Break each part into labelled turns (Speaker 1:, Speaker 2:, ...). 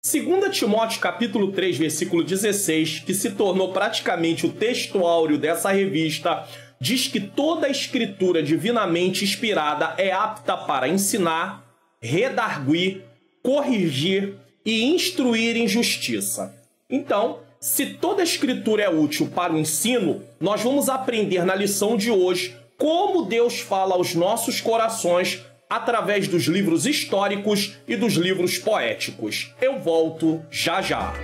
Speaker 1: 2 Timóteo capítulo 3, versículo 16, que se tornou praticamente o texto áureo dessa revista, diz que toda a escritura divinamente inspirada é apta para ensinar, redarguir, corrigir e instruir em justiça. Então, se toda a escritura é útil para o ensino, nós vamos aprender na lição de hoje como Deus fala aos nossos corações através dos livros históricos e dos livros poéticos. Eu volto já já.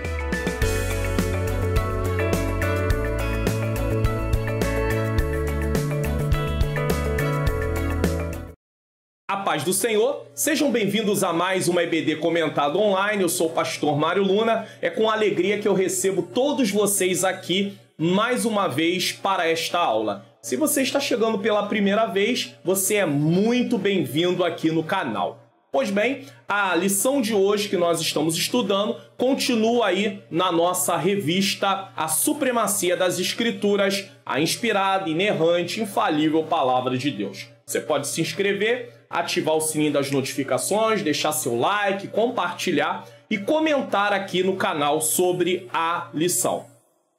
Speaker 1: A paz do Senhor, sejam bem-vindos a mais uma EBD Comentado Online. Eu sou o pastor Mário Luna. É com alegria que eu recebo todos vocês aqui mais uma vez para esta aula. Se você está chegando pela primeira vez, você é muito bem-vindo aqui no canal. Pois bem, a lição de hoje que nós estamos estudando continua aí na nossa revista A Supremacia das Escrituras, a inspirada, inerrante, infalível Palavra de Deus. Você pode se inscrever, ativar o sininho das notificações, deixar seu like, compartilhar e comentar aqui no canal sobre a lição.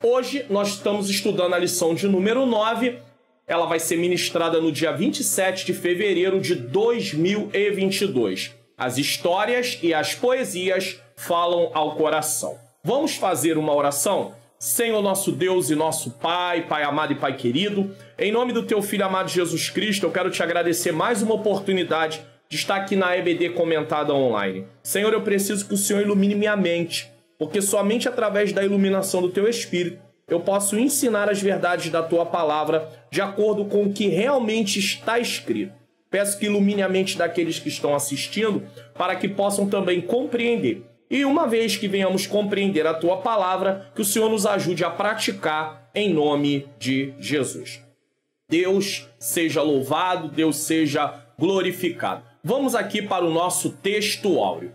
Speaker 1: Hoje nós estamos estudando a lição de número 9. Ela vai ser ministrada no dia 27 de fevereiro de 2022. As histórias e as poesias falam ao coração. Vamos fazer uma oração? Senhor nosso Deus e nosso Pai, Pai amado e Pai querido, em nome do Teu Filho amado Jesus Cristo, eu quero te agradecer mais uma oportunidade de estar aqui na EBD Comentada Online. Senhor, eu preciso que o Senhor ilumine minha mente, porque somente através da iluminação do Teu Espírito eu posso ensinar as verdades da Tua Palavra de acordo com o que realmente está escrito. Peço que ilumine a mente daqueles que estão assistindo para que possam também compreender. E uma vez que venhamos compreender a Tua Palavra, que o Senhor nos ajude a praticar em nome de Jesus. Deus seja louvado, Deus seja glorificado. Vamos aqui para o nosso texto áureo.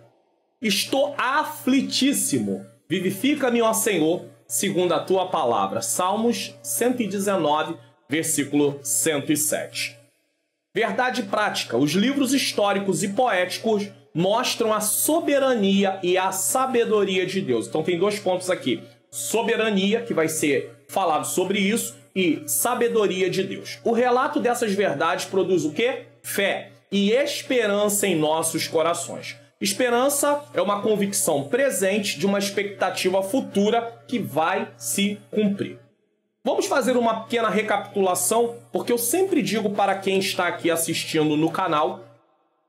Speaker 1: Estou aflitíssimo. Vivifica-me, ó Senhor, segundo a Tua Palavra. Salmos 119, versículo 107. Verdade prática. Os livros históricos e poéticos mostram a soberania e a sabedoria de Deus. Então tem dois pontos aqui. Soberania, que vai ser falado sobre isso, e sabedoria de Deus. O relato dessas verdades produz o quê? Fé e esperança em nossos corações. Esperança é uma convicção presente de uma expectativa futura que vai se cumprir. Vamos fazer uma pequena recapitulação, porque eu sempre digo para quem está aqui assistindo no canal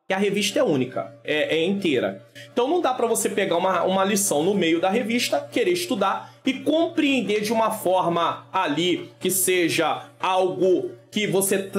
Speaker 1: que a revista é única, é inteira. Então não dá para você pegar uma lição no meio da revista, querer estudar e compreender de uma forma ali que seja algo que você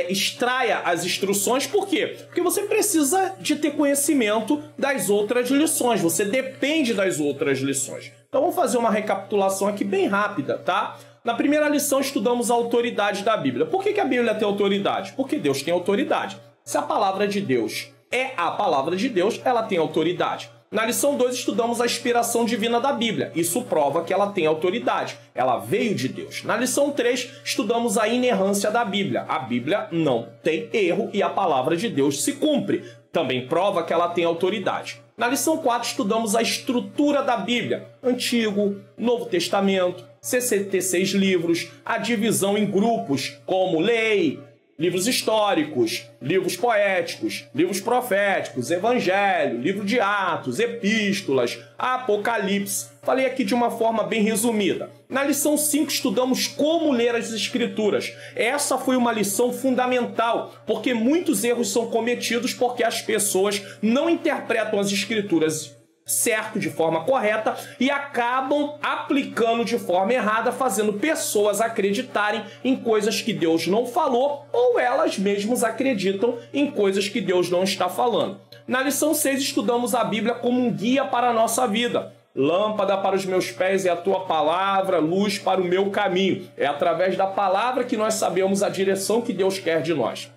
Speaker 1: extraia as instruções. Por quê? Porque você precisa de ter conhecimento das outras lições, você depende das outras lições. Então vamos fazer uma recapitulação aqui bem rápida, tá? Na primeira lição estudamos a autoridade da Bíblia. Por que a Bíblia tem autoridade? Porque Deus tem autoridade. Se a palavra de Deus é a palavra de Deus, ela tem autoridade. Na lição 2 estudamos a inspiração divina da Bíblia. Isso prova que ela tem autoridade. Ela veio de Deus. Na lição 3 estudamos a inerrância da Bíblia. A Bíblia não tem erro e a palavra de Deus se cumpre. Também prova que ela tem autoridade. Na lição 4 estudamos a estrutura da Bíblia. Antigo, Novo Testamento, 66 livros, a divisão em grupos como lei, livros históricos, livros poéticos, livros proféticos, evangelho, livro de Atos, epístolas, Apocalipse. Falei aqui de uma forma bem resumida. Na lição 5 estudamos como ler as Escrituras. Essa foi uma lição fundamental, porque muitos erros são cometidos porque as pessoas não interpretam as Escrituras certo, de forma correta, e acabam aplicando de forma errada, fazendo pessoas acreditarem em coisas que Deus não falou, ou elas mesmas acreditam em coisas que Deus não está falando. Na lição 6 estudamos a Bíblia como um guia para a nossa vida. Lâmpada para os meus pés é a Tua palavra, luz para o meu caminho. É através da palavra que nós sabemos a direção que Deus quer de nós.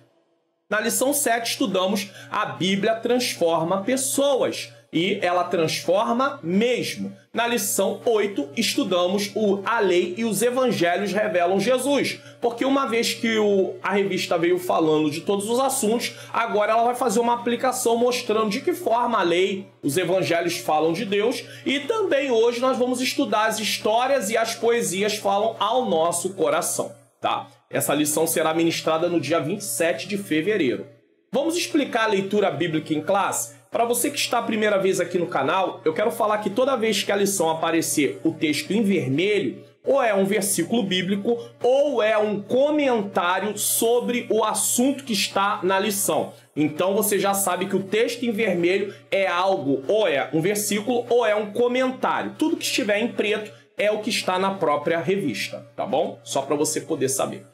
Speaker 1: Na lição 7 estudamos a Bíblia transforma pessoas. e ela transforma mesmo. Na lição 8, estudamos a lei e os evangelhos revelam Jesus. Porque uma vez que a revista veio falando de todos os assuntos, agora ela vai fazer uma aplicação mostrando de que forma a lei, os evangelhos falam de Deus. E também hoje nós vamos estudar as histórias e as poesias falam ao nosso coração, tá? Essa lição será ministrada no dia 27 de fevereiro. Vamos explicar a leitura bíblica em classe? Para você que está a primeira vez aqui no canal, eu quero falar que toda vez que a lição aparecer o texto em vermelho, ou é um versículo bíblico, ou é um comentário sobre o assunto que está na lição. Então você já sabe que o texto em vermelho é algo, ou é um versículo, ou é um comentário. Tudo que estiver em preto é o que está na própria revista, tá bom? Só para você poder saber.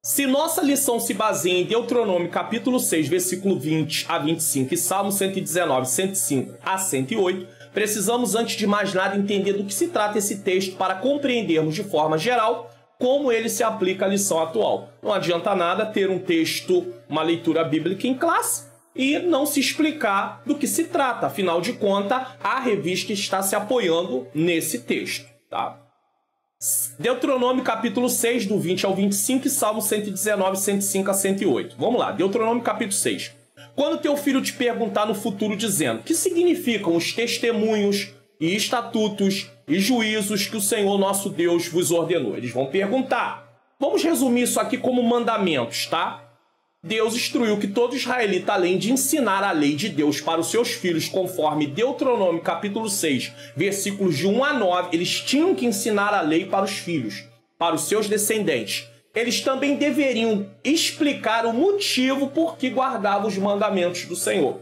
Speaker 1: Se nossa lição se baseia em Deuteronômio capítulo 6, versículo 20 a 25 e Salmo 119, 105 a 108, precisamos antes de mais nada entender do que se trata esse texto para compreendermos de forma geral como ele se aplica à lição atual. Não adianta nada ter um texto, uma leitura bíblica em classe e não se explicar do que se trata. Afinal de contas, a revista está se apoiando nesse texto, tá? Deuteronômio capítulo 6, do 20 ao 25 e Salmo 119, 105 a 108. Vamos lá, Deuteronômio capítulo 6. Quando teu filho te perguntar no futuro dizendo que significam os testemunhos e estatutos e juízos que o Senhor nosso Deus vos ordenou, eles vão perguntar. Vamos resumir isso aqui como mandamentos, tá? Deus instruiu que todo israelita, além de ensinar a lei de Deus para os seus filhos, conforme Deuteronômio capítulo 6, versículos de 1 a 9, eles tinham que ensinar a lei para os filhos, para os seus descendentes. Eles também deveriam explicar o motivo por que guardavam os mandamentos do Senhor.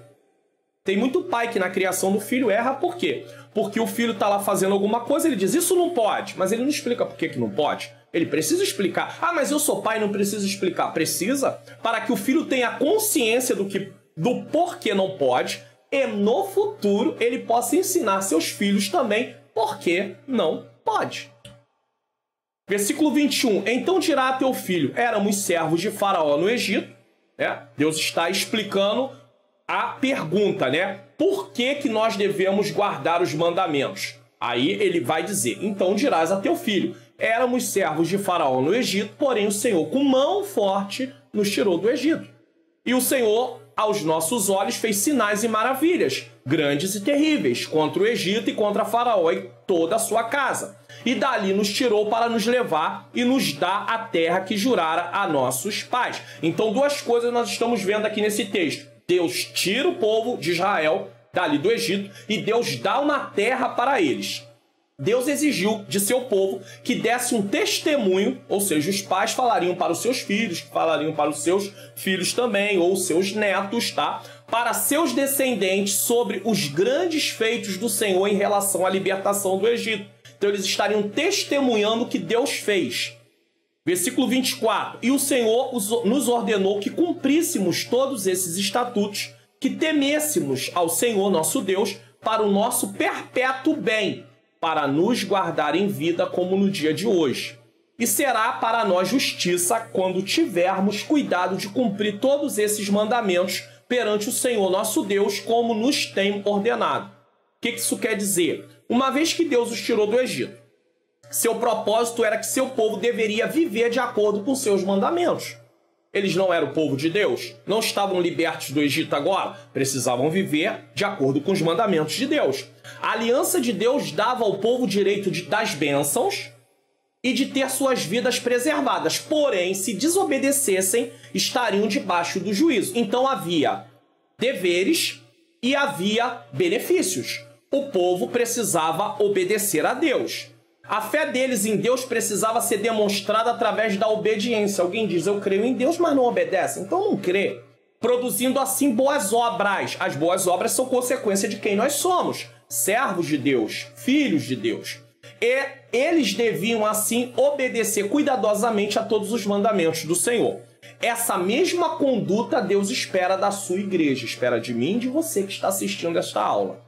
Speaker 1: Tem muito pai que na criação do filho erra, por quê? Porque o filho está lá fazendo alguma coisa, ele diz, isso não pode, mas ele não explica por que não pode. Ele precisa explicar. Ah, mas eu sou pai, não preciso explicar. Precisa, para que o filho tenha consciência do porquê não pode e no futuro ele possa ensinar seus filhos também porquê não pode. Versículo 21. Então dirá a teu filho, éramos servos de Faraó no Egito. Deus está explicando a pergunta, por que nós devemos guardar os mandamentos? Aí ele vai dizer, então dirás a teu filho, éramos servos de Faraó no Egito, porém o Senhor com mão forte nos tirou do Egito. E o Senhor, aos nossos olhos, fez sinais e maravilhas, grandes e terríveis, contra o Egito e contra Faraó e toda a sua casa. E dali nos tirou para nos levar e nos dar a terra que jurara a nossos pais. Então duas coisas nós estamos vendo aqui nesse texto. Deus tira o povo de Israel dali do Egito e Deus dá uma terra para eles. Deus exigiu de seu povo que desse um testemunho, ou seja, os pais falariam para os seus filhos, falariam para os seus filhos também, ou seus netos, tá? Para seus descendentes sobre os grandes feitos do Senhor em relação à libertação do Egito. Então eles estariam testemunhando o que Deus fez. Versículo 24. E o Senhor nos ordenou que cumpríssemos todos esses estatutos, que temêssemos ao Senhor nosso Deus para o nosso perpétuo bem, para nos guardar em vida como no dia de hoje. E será para nós justiça quando tivermos cuidado de cumprir todos esses mandamentos perante o Senhor nosso Deus, como nos tem ordenado. O que isso quer dizer? Uma vez que Deus os tirou do Egito, seu propósito era que seu povo deveria viver de acordo com seus mandamentos. Eles não eram o povo de Deus? Não estavam libertos do Egito agora? Precisavam viver de acordo com os mandamentos de Deus. A aliança de Deus dava ao povo o direito das bênçãos e de ter suas vidas preservadas. Porém, se desobedecessem, estariam debaixo do juízo. Então havia deveres e havia benefícios. O povo precisava obedecer a Deus. A fé deles em Deus precisava ser demonstrada através da obediência. Alguém diz, eu creio em Deus, mas não obedece. Então não crê. Produzindo assim boas obras. As boas obras são consequência de quem nós somos. Servos de Deus, filhos de Deus. E eles deviam assim obedecer cuidadosamente a todos os mandamentos do Senhor. Essa mesma conduta Deus espera da sua igreja. Espera de mim e de você que está assistindo esta aula.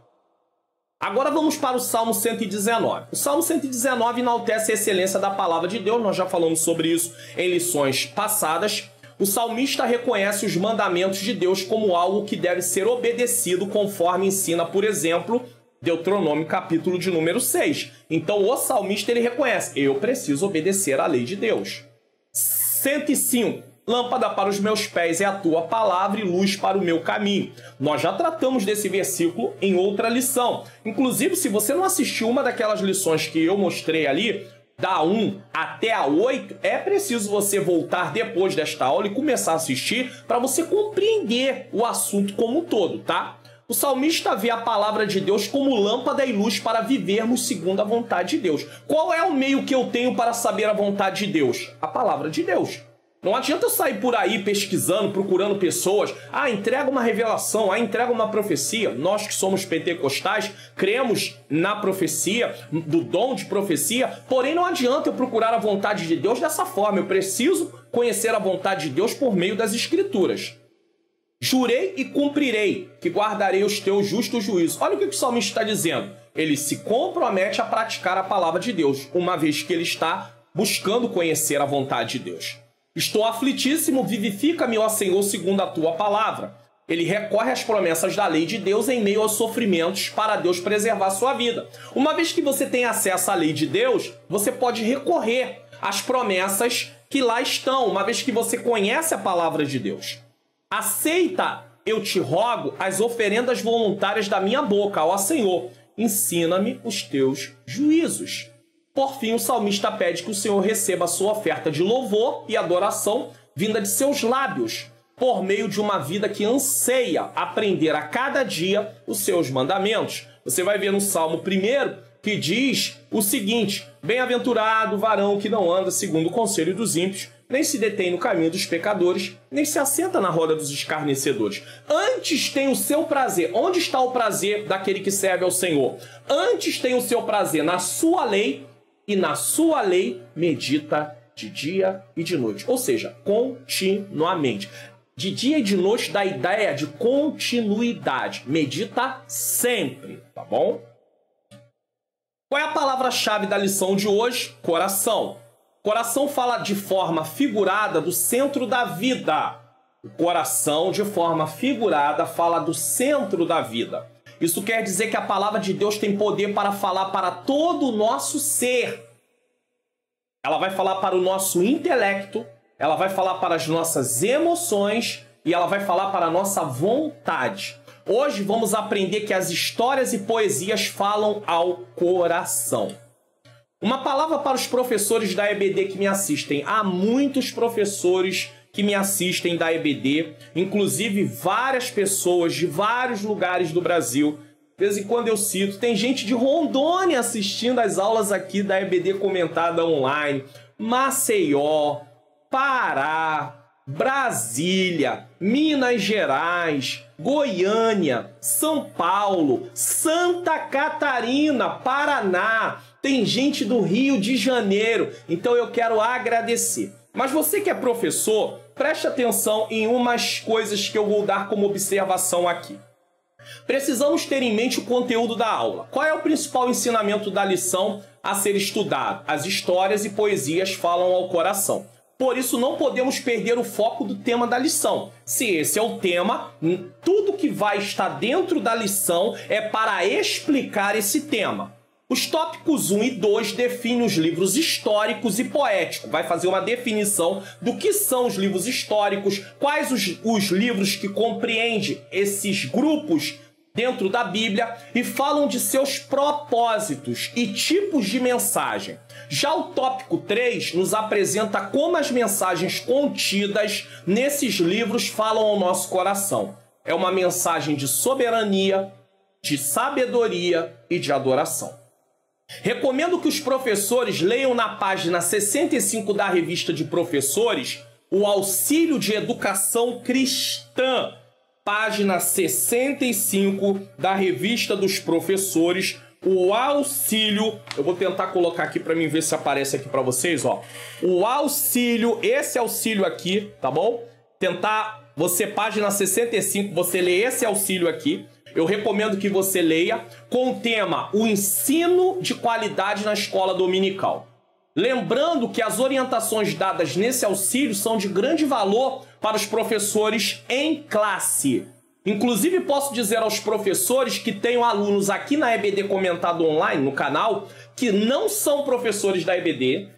Speaker 1: Agora vamos para o Salmo 119. O Salmo 119 enaltece a excelência da palavra de Deus. Nós já falamos sobre isso em lições passadas. O salmista reconhece os mandamentos de Deus como algo que deve ser obedecido, conforme ensina, por exemplo, Deuteronômio capítulo de número 6. Então o salmista ele reconhece, eu preciso obedecer à lei de Deus. 105. Lâmpada para os meus pés é a tua palavra e luz para o meu caminho. Nós já tratamos desse versículo em outra lição. Inclusive, se você não assistiu uma daquelas lições que eu mostrei ali, da 1 até a 8, é preciso você voltar depois desta aula e começar a assistir para você compreender o assunto como um todo, tá? O salmista vê a palavra de Deus como lâmpada e luz para vivermos segundo a vontade de Deus. Qual é o meio que eu tenho para saber a vontade de Deus? A palavra de Deus. Não adianta eu sair por aí pesquisando, procurando pessoas. Entrega uma revelação, entrega uma profecia. Nós que somos pentecostais, cremos na profecia, do dom de profecia. Porém, não adianta eu procurar a vontade de Deus dessa forma. Eu preciso conhecer a vontade de Deus por meio das Escrituras. Jurei e cumprirei, que guardarei os teus justos juízos. Olha o que o salmista está dizendo. Ele se compromete a praticar a palavra de Deus, uma vez que ele está buscando conhecer a vontade de Deus. Estou aflitíssimo, vivifica-me, ó Senhor, segundo a tua palavra. Ele recorre às promessas da lei de Deus em meio aos sofrimentos para Deus preservar a sua vida. Uma vez que você tem acesso à lei de Deus, você pode recorrer às promessas que lá estão, uma vez que você conhece a palavra de Deus. Aceita, eu te rogo, as oferendas voluntárias da minha boca, ó Senhor. Ensina-me os teus juízos. Por fim, o salmista pede que o Senhor receba a sua oferta de louvor e adoração vinda de seus lábios, por meio de uma vida que anseia aprender a cada dia os seus mandamentos. Você vai ver no Salmo 1 que diz o seguinte: bem-aventurado o varão que não anda segundo o conselho dos ímpios, nem se detém no caminho dos pecadores, nem se assenta na roda dos escarnecedores. Antes tem o seu prazer. Onde está o prazer daquele que serve ao Senhor? Antes tem o seu prazer na sua lei, e na sua lei medita de dia e de noite. Ou seja, continuamente. De dia e de noite dá a ideia de continuidade. Medita sempre, tá bom? Qual é a palavra-chave da lição de hoje? Coração. Coração fala de forma figurada do centro da vida. O coração, de forma figurada, fala do centro da vida. Isso quer dizer que a palavra de Deus tem poder para falar para todo o nosso ser. Ela vai falar para o nosso intelecto, ela vai falar para as nossas emoções e ela vai falar para a nossa vontade. Hoje vamos aprender que as histórias e poesias falam ao coração. Uma palavra para os professores da EBD que me assistem. Há muitos professores que me assistem da EBD, inclusive várias pessoas de vários lugares do Brasil. De vez em quando eu cito, tem gente de Rondônia assistindo as aulas aqui da EBD Comentada Online, Maceió, Pará, Brasília, Minas Gerais, Goiânia, São Paulo, Santa Catarina, Paraná. Tem gente do Rio de Janeiro, então eu quero agradecer. Mas você que é professor, preste atenção em umas coisas que eu vou dar como observação aqui. Precisamos ter em mente o conteúdo da aula. Qual é o principal ensinamento da lição a ser estudado? As histórias e poesias falam ao coração. Por isso, não podemos perder o foco do tema da lição. Se esse é o tema, tudo que vai estar dentro da lição é para explicar esse tema. Os tópicos 1 e 2 definem os livros históricos e poéticos. Vai fazer uma definição do que são os livros históricos, quais os livros que compreendem esses grupos dentro da Bíblia e falam de seus propósitos e tipos de mensagem. Já o tópico 3 nos apresenta como as mensagens contidas nesses livros falam ao nosso coração. É uma mensagem de soberania, de sabedoria e de adoração. Recomendo que os professores leiam na página 65 da revista de professores o Auxílio de Educação Cristã. Página 65 da revista dos professores, o auxílio... Eu vou tentar colocar aqui para mim ver se aparece aqui para vocês, ó. O auxílio, esse auxílio aqui, tá bom? Tentar, página 65, você lê esse auxílio aqui. Eu recomendo que você leia com o tema O Ensino de Qualidade na Escola Dominical. Lembrando que as orientações dadas nesse auxílio são de grande valor para os professores em classe. Inclusive, posso dizer aos professores que tenho alunos aqui na EBD Comentado Online, no canal, que não são professores da EBD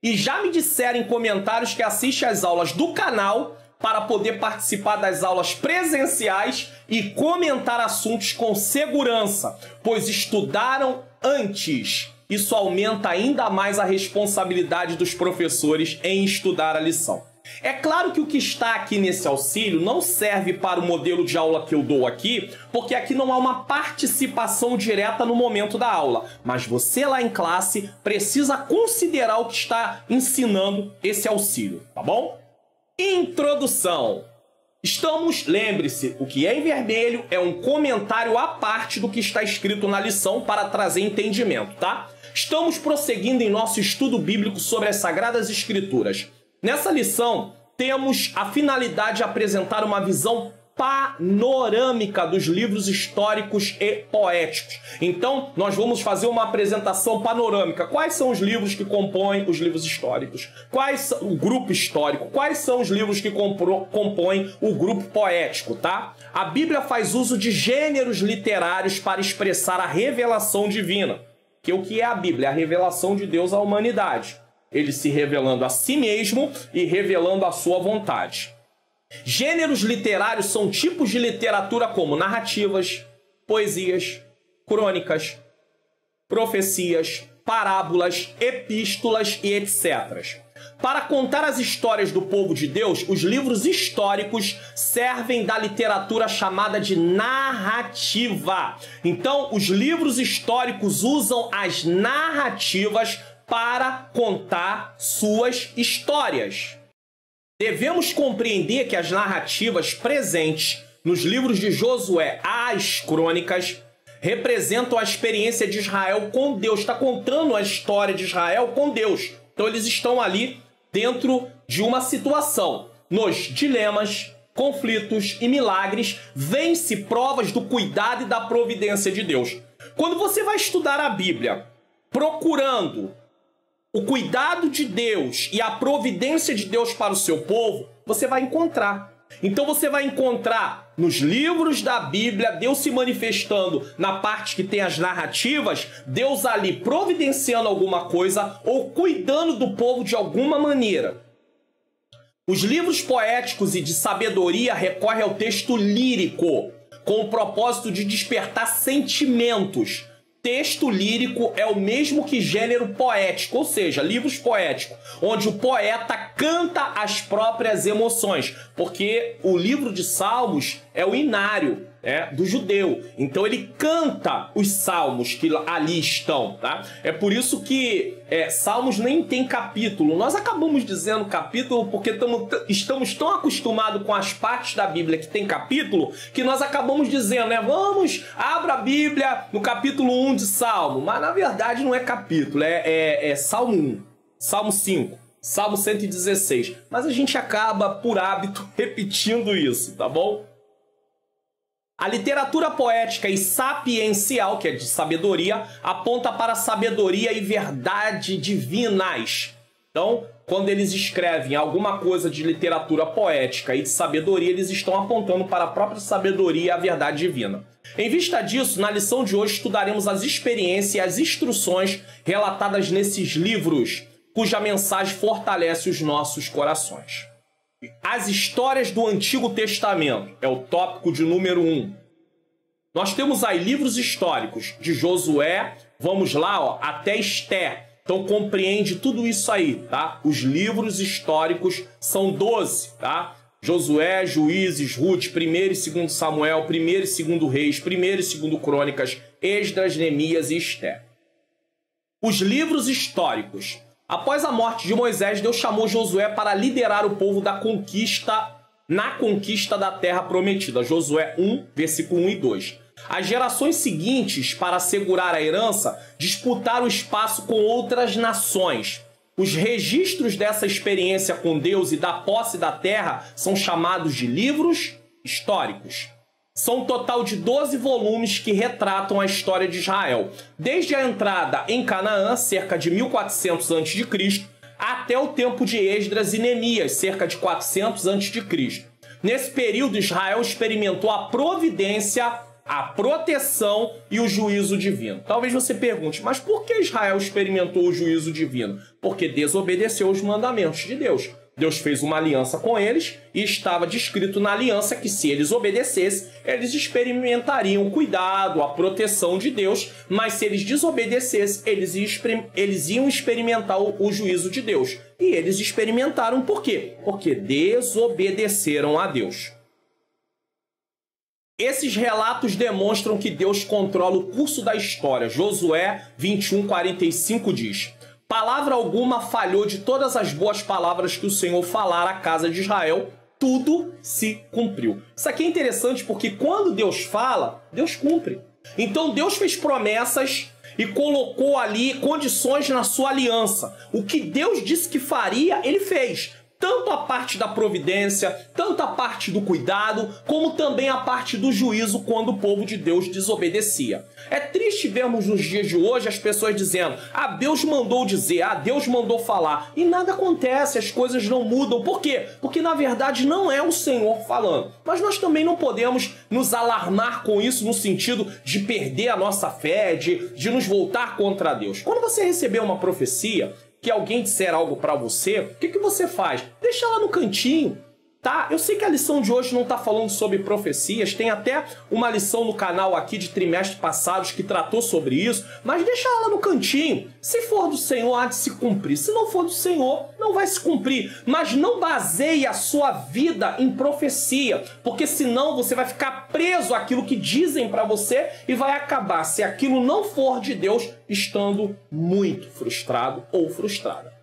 Speaker 1: e já me disseram em comentários que assistem às aulas do canal para poder participar das aulas presenciais e comentar assuntos com segurança, pois estudaram antes. Isso aumenta ainda mais a responsabilidade dos professores em estudar a lição. É claro que o que está aqui nesse auxílio não serve para o modelo de aula que eu dou aqui, porque aqui não há uma participação direta no momento da aula. Mas você lá em classe precisa considerar o que está ensinando esse auxílio, tá bom? Introdução. Lembre-se, o que é em vermelho é um comentário à parte do que está escrito na lição para trazer entendimento, tá? Estamos prosseguindo em nosso estudo bíblico sobre as Sagradas Escrituras. Nessa lição, temos a finalidade de apresentar uma visão panorâmica dos livros históricos e poéticos. Então, nós vamos fazer uma apresentação panorâmica. Quais são os livros que compõem os livros históricos? O grupo histórico? Quais são os livros que compõem o grupo poético, tá? A Bíblia faz uso de gêneros literários para expressar a revelação divina. Que o que é a Bíblia? A revelação de Deus à humanidade. Ele se revelando a si mesmo e revelando a sua vontade. Gêneros literários são tipos de literatura como narrativas, poesias, crônicas, profecias, parábolas, epístolas e etc. Para contar as histórias do povo de Deus, os livros históricos servem da literatura chamada de narrativa. Então, os livros históricos usam as narrativas para contar suas histórias. Devemos compreender que as narrativas presentes nos livros de Josué, as crônicas, representam a experiência de Israel com Deus. Está contando a história de Israel com Deus. Então eles estão ali dentro de uma situação. Nos dilemas, conflitos e milagres, vêm-se provas do cuidado e da providência de Deus. Quando você vai estudar a Bíblia, procurando o cuidado de Deus e a providência de Deus para o seu povo, você vai encontrar. Então você vai encontrar nos livros da Bíblia Deus se manifestando na parte que tem as narrativas, Deus ali providenciando alguma coisa ou cuidando do povo de alguma maneira. Os livros poéticos e de sabedoria recorrem ao texto lírico, com o propósito de despertar sentimentos. Texto lírico é o mesmo que gênero poético, ou seja, livros poéticos, onde o poeta canta as próprias emoções, porque o livro de Salmos é o inário do judeu, então ele canta os salmos que ali estão, tá? É por isso que Salmos nem tem capítulo. Nós acabamos dizendo capítulo porque estamos tão acostumados com as partes da Bíblia que tem capítulo, que nós acabamos dizendo, vamos, abra a Bíblia no capítulo 1 de Salmo, mas na verdade não é capítulo, é Salmo 1, Salmo 5, Salmo 116, mas a gente acaba por hábito repetindo isso, tá bom? A literatura poética e sapiencial, que é de sabedoria, aponta para a sabedoria e verdade divinas. Então, quando eles escrevem alguma coisa de literatura poética e de sabedoria, eles estão apontando para a própria sabedoria e a verdade divina. Em vista disso, na lição de hoje estudaremos as experiências e as instruções relatadas nesses livros, cuja mensagem fortalece os nossos corações. As histórias do Antigo Testamento é o tópico de número 1. Nós temos aí livros históricos de Josué, vamos lá, até Esther. Então compreende tudo isso aí, tá? Os livros históricos são 12, tá? Josué, Juízes, Ruth, 1º e 2º Samuel, 1º e 2º Reis, 1º e 2º Crônicas, Esdras, Neemias e Esther. Os livros históricos. Após a morte de Moisés, Deus chamou Josué para liderar o povo na conquista da terra prometida. Josué 1, versículo 1 e 2. As gerações seguintes, para assegurar a herança, disputaram espaço com outras nações. Os registros dessa experiência com Deus e da posse da terra são chamados de livros históricos. São um total de 12 volumes que retratam a história de Israel, desde a entrada em Canaã, cerca de 1400 a.C., até o tempo de Esdras e Neemias, cerca de 400 a.C. Nesse período, Israel experimentou a providência, a proteção e o juízo divino. Talvez você pergunte, mas por que Israel experimentou o juízo divino? Porque desobedeceu os mandamentos de Deus. Deus fez uma aliança com eles e estava descrito na aliança que se eles obedecessem, eles experimentariam o cuidado, a proteção de Deus, mas se eles desobedecessem, eles iam experimentar o juízo de Deus. E eles experimentaram por quê? Porque desobedeceram a Deus. Esses relatos demonstram que Deus controla o curso da história. Josué 21:45 diz: palavra alguma falhou de todas as boas palavras que o Senhor falara à casa de Israel, tudo se cumpriu. Isso aqui é interessante porque quando Deus fala, Deus cumpre. Então Deus fez promessas e colocou ali condições na sua aliança. O que Deus disse que faria, ele fez. Tanto a parte da providência, tanto a parte do cuidado, como também a parte do juízo quando o povo de Deus desobedecia. É triste vermos nos dias de hoje as pessoas dizendo: ah, Deus mandou dizer, ah, Deus mandou falar. E nada acontece, as coisas não mudam. Por quê? Porque na verdade não é o Senhor falando. Mas nós também não podemos nos alarmar com isso no sentido de perder a nossa fé, de nos voltar contra Deus. Quando você receber uma profecia, que alguém disser algo para você, o que você faz? Deixa lá no cantinho, tá? Eu sei que a lição de hoje não está falando sobre profecias, tem até uma lição no canal aqui de trimestres passados que tratou sobre isso, mas deixa lá no cantinho. Se for do Senhor, há de se cumprir. Se não for do Senhor, não vai se cumprir. Mas não baseie a sua vida em profecia, porque senão você vai ficar preso àquilo que dizem para você e vai acabar, se aquilo não for de Deus, estando muito frustrado ou frustrada.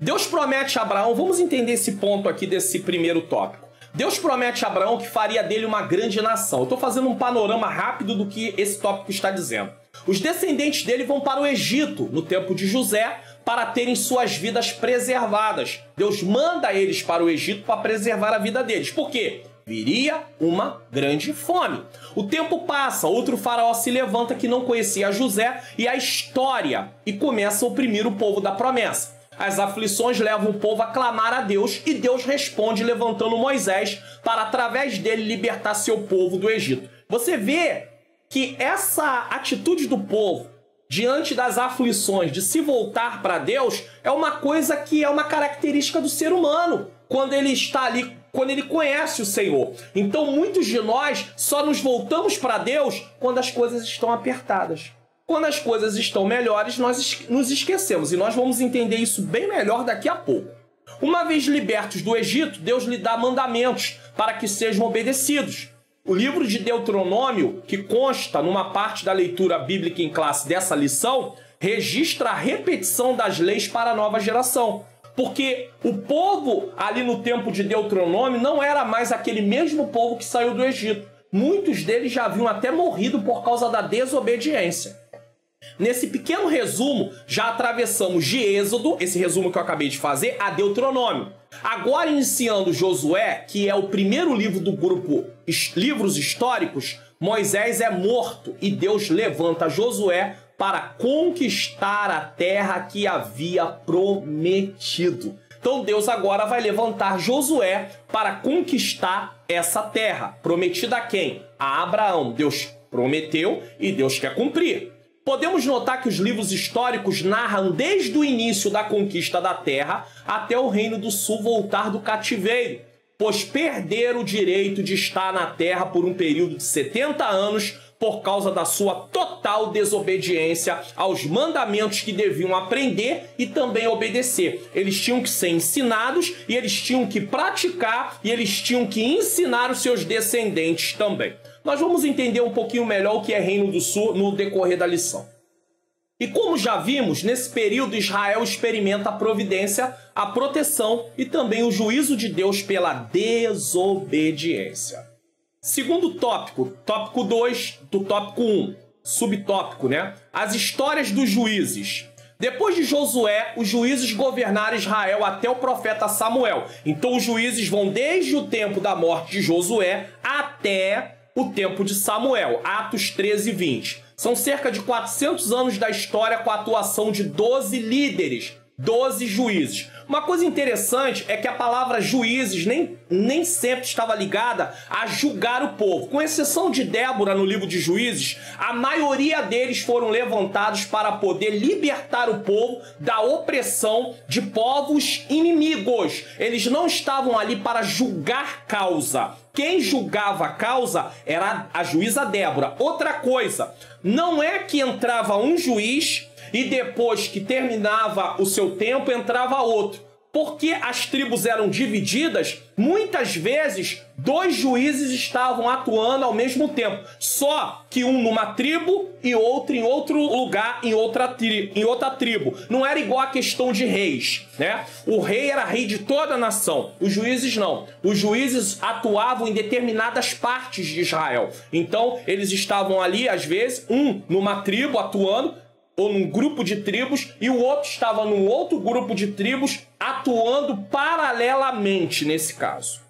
Speaker 1: Deus promete a Abraão, vamos entender esse ponto aqui desse primeiro tópico. Deus promete a Abraão que faria dele uma grande nação. Eu estou fazendo um panorama rápido do que esse tópico está dizendo. Os descendentes dele vão para o Egito, no tempo de José, para terem suas vidas preservadas. Deus manda eles para o Egito para preservar a vida deles. Por quê? Viria uma grande fome. O tempo passa, outro faraó se levanta que não conhecia José e a história, e começa a oprimir o povo da promessa. As aflições levam o povo a clamar a Deus e Deus responde levantando Moisés para, através dele, libertar seu povo do Egito. Você vê que essa atitude do povo diante das aflições de se voltar para Deus é uma coisa que é uma característica do ser humano quando ele está ali, quando ele conhece o Senhor. Então muitos de nós só nos voltamos para Deus quando as coisas estão apertadas. Quando as coisas estão melhores, nós nos esquecemos. E nós vamos entender isso bem melhor daqui a pouco. Uma vez libertos do Egito, Deus lhe dá mandamentos para que sejam obedecidos. O livro de Deuteronômio, que consta numa parte da leitura bíblica em classe dessa lição, registra a repetição das leis para a nova geração. Porque o povo ali no tempo de Deuteronômio não era mais aquele mesmo povo que saiu do Egito. Muitos deles já haviam até morrido por causa da desobediência. Nesse pequeno resumo, já atravessamos de Êxodo, esse resumo que eu acabei de fazer, a Deuteronômio. Agora, iniciando Josué, que é o primeiro livro do grupo Livros Históricos, Moisés é morto e Deus levanta Josué para conquistar a terra que havia prometido. Então Deus agora vai levantar Josué para conquistar essa terra. Prometida a quem? A Abraão. Deus prometeu e Deus quer cumprir. Podemos notar que os livros históricos narram desde o início da conquista da terra até o Reino do Sul voltar do cativeiro, pois perderam o direito de estar na terra por um período de 70 anos por causa da sua total desobediência aos mandamentos que deviam aprender e também obedecer. Eles tinham que ser ensinados e eles tinham que praticar e eles tinham que ensinar os seus descendentes também. Nós vamos entender um pouquinho melhor o que é Reino do Sul no decorrer da lição. E como já vimos, nesse período Israel experimenta a providência, a proteção e também o juízo de Deus pela desobediência. Segundo tópico, tópico 2 do tópico 1, subtópico, né? As histórias dos juízes. Depois de Josué, os juízes governaram Israel até o profeta Samuel. Então os juízes vão desde o tempo da morte de Josué até o tempo de Samuel, Atos 13 e 20. São cerca de 400 anos da história com a atuação de 12 líderes, 12 juízes. Uma coisa interessante é que a palavra juízes nem sempre estava ligada a julgar o povo. Com exceção de Débora no livro de Juízes, a maioria deles foram levantados para poder libertar o povo da opressão de povos inimigos. Eles não estavam ali para julgar causa. Quem julgava a causa era a juíza Débora. Outra coisa, não é que entrava um juiz e depois que terminava o seu tempo, entrava outro. Porque as tribos eram divididas, muitas vezes 2 juízes estavam atuando ao mesmo tempo. Só que um numa tribo e outro em outro lugar, em outra tribo. Não era igual a questão de reis, né? O rei era rei de toda a nação. Os juízes não. Os juízes atuavam em determinadas partes de Israel. Então, eles estavam ali, às vezes, um numa tribo atuando, ou num grupo de tribos, e o outro estava num outro grupo de tribos, atuando paralelamente nesse caso.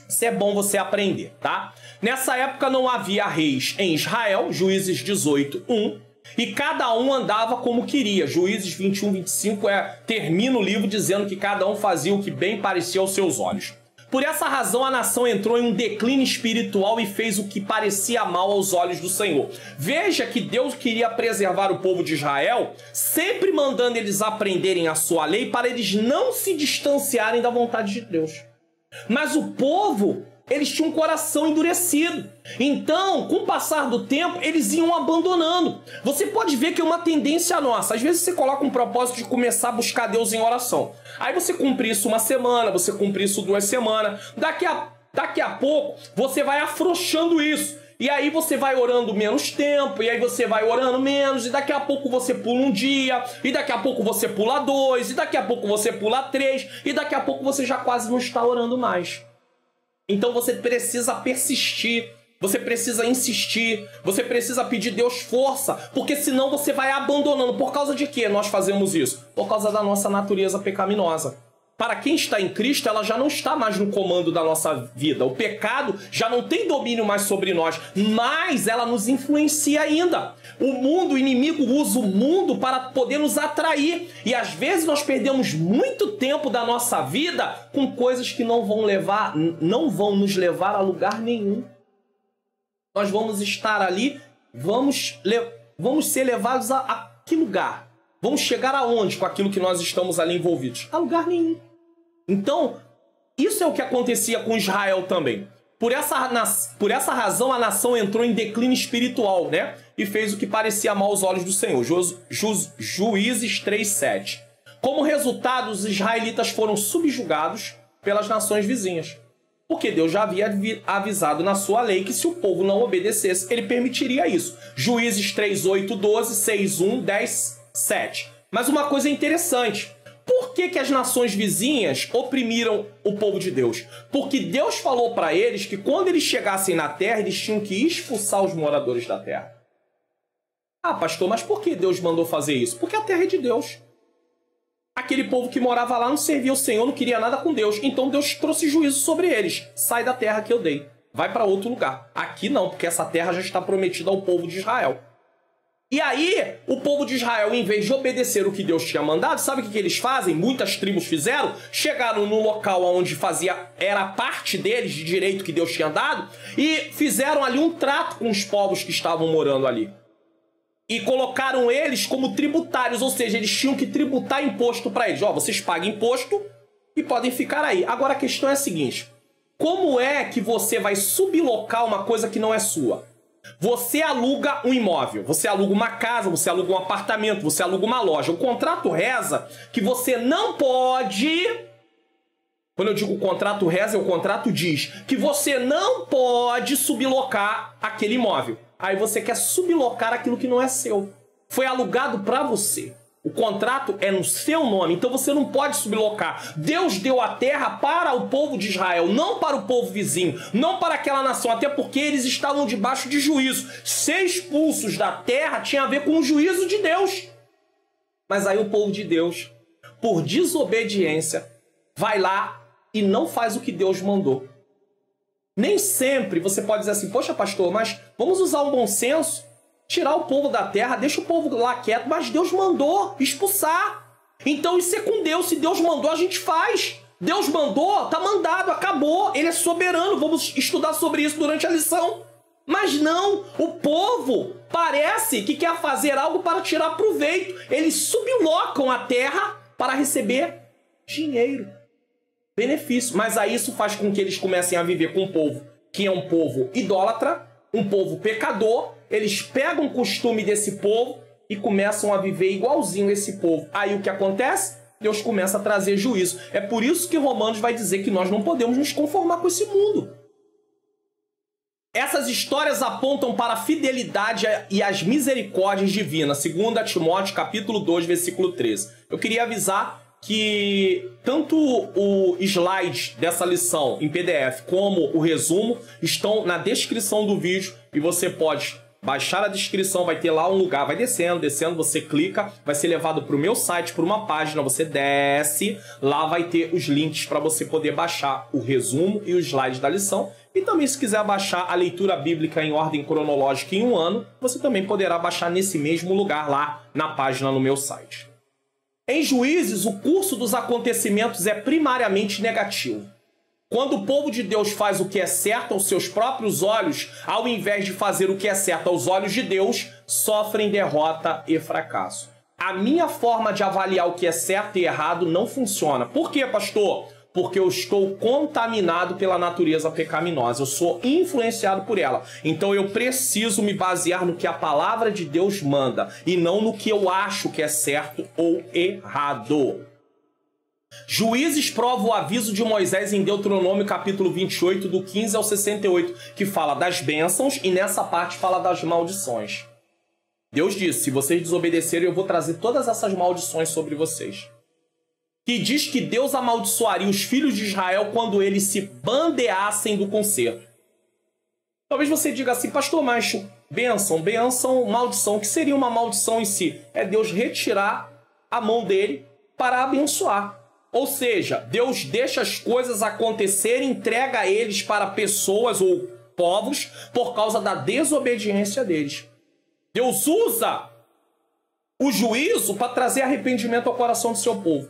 Speaker 1: Isso é bom você aprender, tá? Nessa época não havia reis em Israel, Juízes 18, 1, e cada um andava como queria. Juízes 21, 25 termina o livro dizendo que cada um fazia o que bem parecia aos seus olhos. Por essa razão, a nação entrou em um declínio espiritual e fez o que parecia mal aos olhos do Senhor. Veja que Deus queria preservar o povo de Israel, sempre mandando eles aprenderem a sua lei para eles não se distanciarem da vontade de Deus. Mas o povo, eles tinham um coração endurecido. Então, com o passar do tempo, eles iam abandonando. Você pode ver que é uma tendência nossa. Às vezes você coloca um propósito de começar a buscar Deus em oração. Aí você cumpre isso uma semana, você cumpre isso 2 semanas. Daqui a pouco, você vai afrouxando isso. E aí você vai orando menos tempo, e aí você vai orando menos, e daqui a pouco você pula um dia, e daqui a pouco você pula 2, e daqui a pouco você pula 3, e daqui a pouco você já quase não está orando mais. Então você precisa persistir, você precisa insistir, você precisa pedir Deus força, porque senão você vai abandonando. Por causa de que nós fazemos isso? Por causa da nossa natureza pecaminosa. Para quem está em Cristo, ela já não está mais no comando da nossa vida. O pecado já não tem domínio mais sobre nós, mas ela nos influencia ainda. O mundo, o inimigo usa o mundo para poder nos atrair. E às vezes nós perdemos muito tempo da nossa vida com coisas que não vão nos levar a lugar nenhum. Nós vamos estar ali, vamos ser levados a que lugar? Vamos chegar aonde com aquilo que nós estamos ali envolvidos? A lugar nenhum. Então, isso é o que acontecia com Israel também. Por essa razão, a nação entrou em declínio espiritual, né? E fez o que parecia mal aos olhos do Senhor. Juízes 3:7. Como resultado, os israelitas foram subjugados pelas nações vizinhas. Porque Deus já havia avisado na sua lei que se o povo não obedecesse, ele permitiria isso. Juízes 3:8, 12, 6:1, 10, 7. Mas uma coisa interessante. Por que as nações vizinhas oprimiram o povo de Deus? Porque Deus falou para eles que quando eles chegassem na terra, eles tinham que expulsar os moradores da terra. Ah, pastor, mas por que Deus mandou fazer isso? Porque a terra é de Deus. Aquele povo que morava lá não servia o Senhor, não queria nada com Deus. Então Deus trouxe juízo sobre eles. Sai da terra que eu dei. Vai para outro lugar. Aqui não, porque essa terra já está prometida ao povo de Israel. E aí, o povo de Israel, em vez de obedecer o que Deus tinha mandado, sabe o que eles fazem? Muitas tribos fizeram. Chegaram no local onde era parte deles, de direito que Deus tinha dado, e fizeram ali um trato com os povos que estavam morando ali. E colocaram eles como tributários, ou seja, eles tinham que tributar imposto para eles. Ó, vocês pagam imposto e podem ficar aí. Agora a questão é a seguinte: como é que você vai sublocar uma coisa que não é sua? Você aluga um imóvel, você aluga uma casa, você aluga um apartamento, você aluga uma loja. O contrato reza que você não pode... Quando eu digo o contrato reza, o contrato diz que você não pode sublocar aquele imóvel. Aí você quer sublocar aquilo que não é seu. Foi alugado para você. O contrato é no seu nome, então você não pode sublocar. Deus deu a terra para o povo de Israel, não para o povo vizinho, não para aquela nação, até porque eles estavam debaixo de juízo. Ser expulsos da terra tinha a ver com o juízo de Deus. Mas aí o povo de Deus, por desobediência, vai lá e não faz o que Deus mandou. Nem sempre você pode dizer assim, poxa, pastor, mas vamos usar um bom senso, tirar o povo da terra, deixa o povo lá quieto, mas Deus mandou expulsar. Então isso é com Deus, se Deus mandou, a gente faz. Deus mandou, tá mandado, acabou, ele é soberano, vamos estudar sobre isso durante a lição. Mas não, o povo parece que quer fazer algo para tirar proveito. Eles sublocam a terra para receber dinheiro, benefício. Mas aí isso faz com que eles comecem a viver com um povo que é um povo idólatra, um povo pecador. Eles pegam o costume desse povo e começam a viver igualzinho esse povo. Aí o que acontece? Deus começa a trazer juízo. É por isso que Romanos vai dizer que nós não podemos nos conformar com esse mundo. Essas histórias apontam para a fidelidade e as misericórdias divinas, 2 Timóteo capítulo 2, versículo 13. Eu queria avisar que tanto o slide dessa lição em PDF como o resumo estão na descrição do vídeo e você pode baixar a descrição, vai ter lá um lugar, vai descendo, você clica, vai ser levado para o meu site, para uma página, você desce, lá vai ter os links para você poder baixar o resumo e os slides da lição. E também, se quiser baixar a leitura bíblica em ordem cronológica em um ano, você também poderá baixar nesse mesmo lugar lá na página no meu site. Em Juízes, o curso dos acontecimentos é primariamente negativo. Quando o povo de Deus faz o que é certo aos seus próprios olhos, ao invés de fazer o que é certo aos olhos de Deus, sofrem derrota e fracasso. A minha forma de avaliar o que é certo e errado não funciona. Por quê, pastor? Porque eu estou contaminado pela natureza pecaminosa. Eu sou influenciado por ela. Então eu preciso me basear no que a palavra de Deus manda e não no que eu acho que é certo ou errado. Juízes prova o aviso de Moisés em Deuteronômio capítulo 28, do 15 ao 68, que fala das bênçãos e nessa parte fala das maldições. Deus disse, se vocês desobedecerem, eu vou trazer todas essas maldições sobre vocês. Que diz que Deus amaldiçoaria os filhos de Israel quando eles se bandeassem do concerto. Talvez você diga assim, pastor, mas bênção, maldição, o que seria uma maldição em si? É Deus retirar a mão dele para abençoar. Ou seja, Deus deixa as coisas acontecerem, entrega eles para pessoas ou povos por causa da desobediência deles. Deus usa o juízo para trazer arrependimento ao coração do seu povo.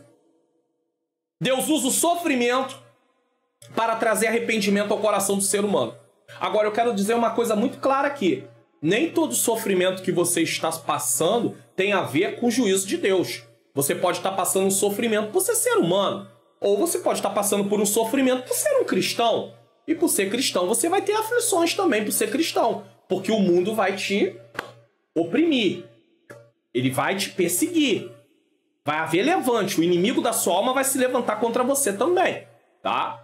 Speaker 1: Deus usa o sofrimento para trazer arrependimento ao coração do ser humano. Agora eu quero dizer uma coisa muito clara aqui. Nem todo sofrimento que você está passando tem a ver com o juízo de Deus. Você pode estar passando um sofrimento por ser ser humano. Ou você pode estar passando por um sofrimento por ser um cristão. E por ser cristão você vai ter aflições também por ser cristão. Porque o mundo vai te oprimir. Ele vai te perseguir. Vai haver levante. O inimigo da sua alma vai se levantar contra você também. Tá?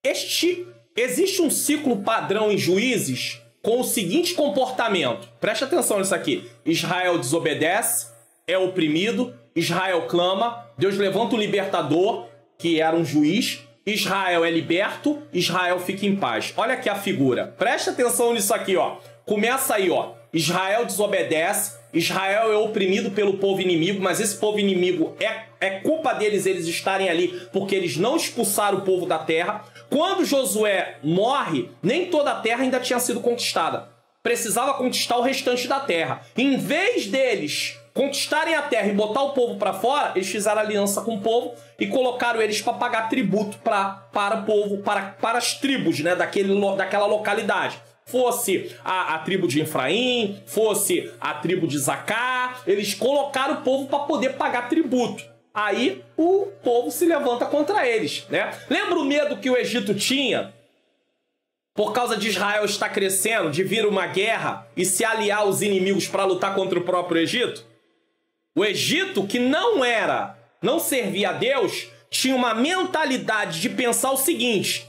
Speaker 1: Existe um ciclo padrão em Juízes com o seguinte comportamento. Preste atenção nisso aqui. Israel desobedece, é oprimido, Israel clama, Deus levanta o libertador, que era um juiz, Israel é liberto, Israel fica em paz. Olha aqui a figura. Preste atenção nisso aqui, ó. Começa aí, ó. Israel desobedece, Israel é oprimido pelo povo inimigo, mas esse povo inimigo é culpa deles eles estarem ali, porque eles não expulsaram o povo da terra. Quando Josué morre, nem toda a terra ainda tinha sido conquistada. Precisava conquistar o restante da terra. Em vez deles conquistarem a terra e botar o povo para fora, eles fizeram aliança com o povo e colocaram eles para pagar tributo para o povo, para as tribos, né, daquela localidade. Fosse a tribo de Efraim, fosse a tribo de Zacá, eles colocaram o povo para poder pagar tributo. Aí o povo se levanta contra eles, né? Lembra o medo que o Egito tinha? Por causa de Israel estar crescendo, de vir uma guerra e se aliar aos inimigos para lutar contra o próprio Egito? O Egito, que não servia a Deus, tinha uma mentalidade de pensar o seguinte: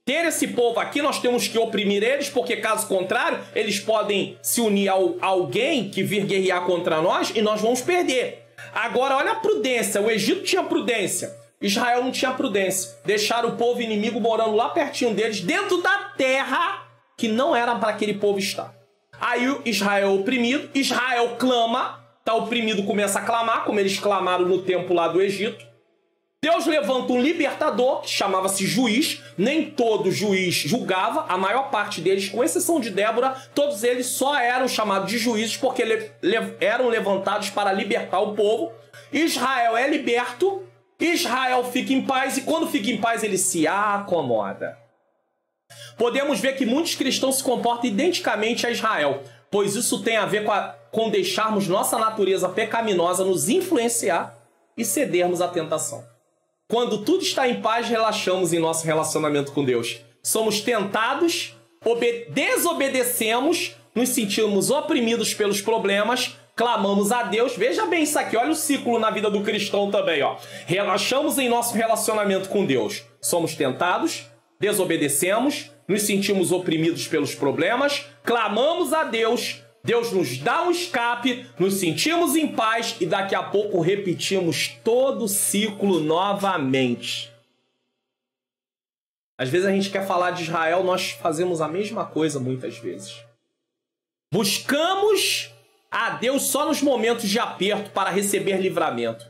Speaker 1: ter esse povo aqui, nós temos que oprimir eles, porque caso contrário, eles podem se unir a alguém que vir guerrear contra nós e nós vamos perder. Agora, olha a prudência. O Egito tinha prudência, Israel não tinha prudência. Deixaram o povo inimigo morando lá pertinho deles, dentro da terra que não era para aquele povo estar. Aí o Israel é oprimido, Israel clama, tá oprimido, começa a clamar, como eles clamaram no tempo lá do Egito. Deus levanta um libertador, que chamava-se juiz. Nem todo juiz julgava, a maior parte deles, com exceção de Débora, todos eles só eram chamados de juízes porque eram levantados para libertar o povo. Israel é liberto, Israel fica em paz, e quando fica em paz ele se acomoda. Podemos ver que muitos cristãos se comportam identicamente a Israel, pois isso tem a ver com deixarmos nossa natureza pecaminosa nos influenciar e cedermos à tentação. Quando tudo está em paz, relaxamos em nosso relacionamento com Deus. Somos tentados, desobedecemos, nos sentimos oprimidos pelos problemas, clamamos a Deus. Veja bem isso aqui, olha o ciclo na vida do cristão também, ó. Relaxamos em nosso relacionamento com Deus. Somos tentados, desobedecemos, nos sentimos oprimidos pelos problemas, clamamos a Deus, Deus nos dá um escape, nos sentimos em paz e daqui a pouco repetimos todo o ciclo novamente. Às vezes a gente quer falar de Israel, nós fazemos a mesma coisa muitas vezes. Buscamos a Deus só nos momentos de aperto para receber livramento.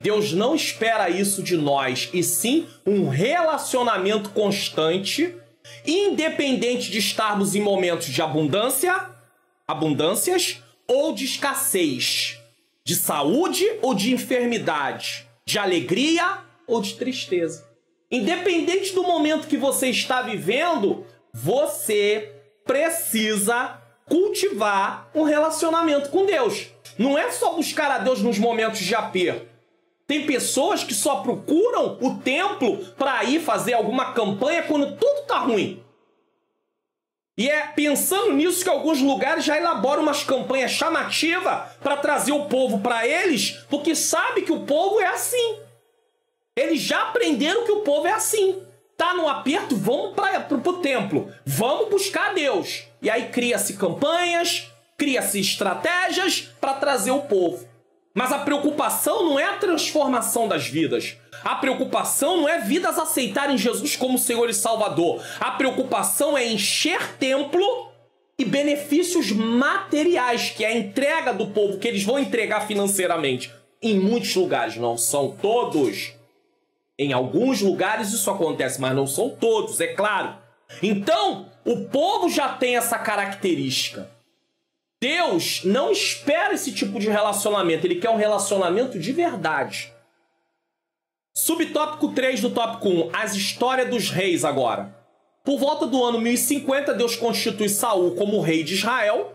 Speaker 1: Deus não espera isso de nós, e sim um relacionamento constante, independente de estarmos em momentos de abundâncias ou de escassez, de saúde ou de enfermidade, de alegria ou de tristeza. Independente do momento que você está vivendo, você precisa cultivar um relacionamento com Deus. Não é só buscar a Deus nos momentos de aperto. Tem pessoas que só procuram o templo para ir fazer alguma campanha quando tudo está ruim. E é pensando nisso que alguns lugares já elaboram umas campanhas chamativas para trazer o povo para eles, porque sabe que o povo é assim. Eles já aprenderam que o povo é assim. Tá no aperto, vamos pro templo. Vamos buscar Deus. E aí cria-se campanhas, cria-se estratégias para trazer o povo. Mas a preocupação não é a transformação das vidas. A preocupação não é vidas aceitarem Jesus como Senhor e Salvador. A preocupação é encher templo e benefícios materiais, que é a entrega do povo, que eles vão entregar financeiramente. Em muitos lugares, não são todos. Em alguns lugares isso acontece, mas não são todos, é claro. Então, o povo já tem essa característica. Deus não espera esse tipo de relacionamento, ele quer um relacionamento de verdade. Subtópico 3 do tópico 1, as histórias dos reis agora. Por volta do ano 1050, Deus constitui Saul como rei de Israel.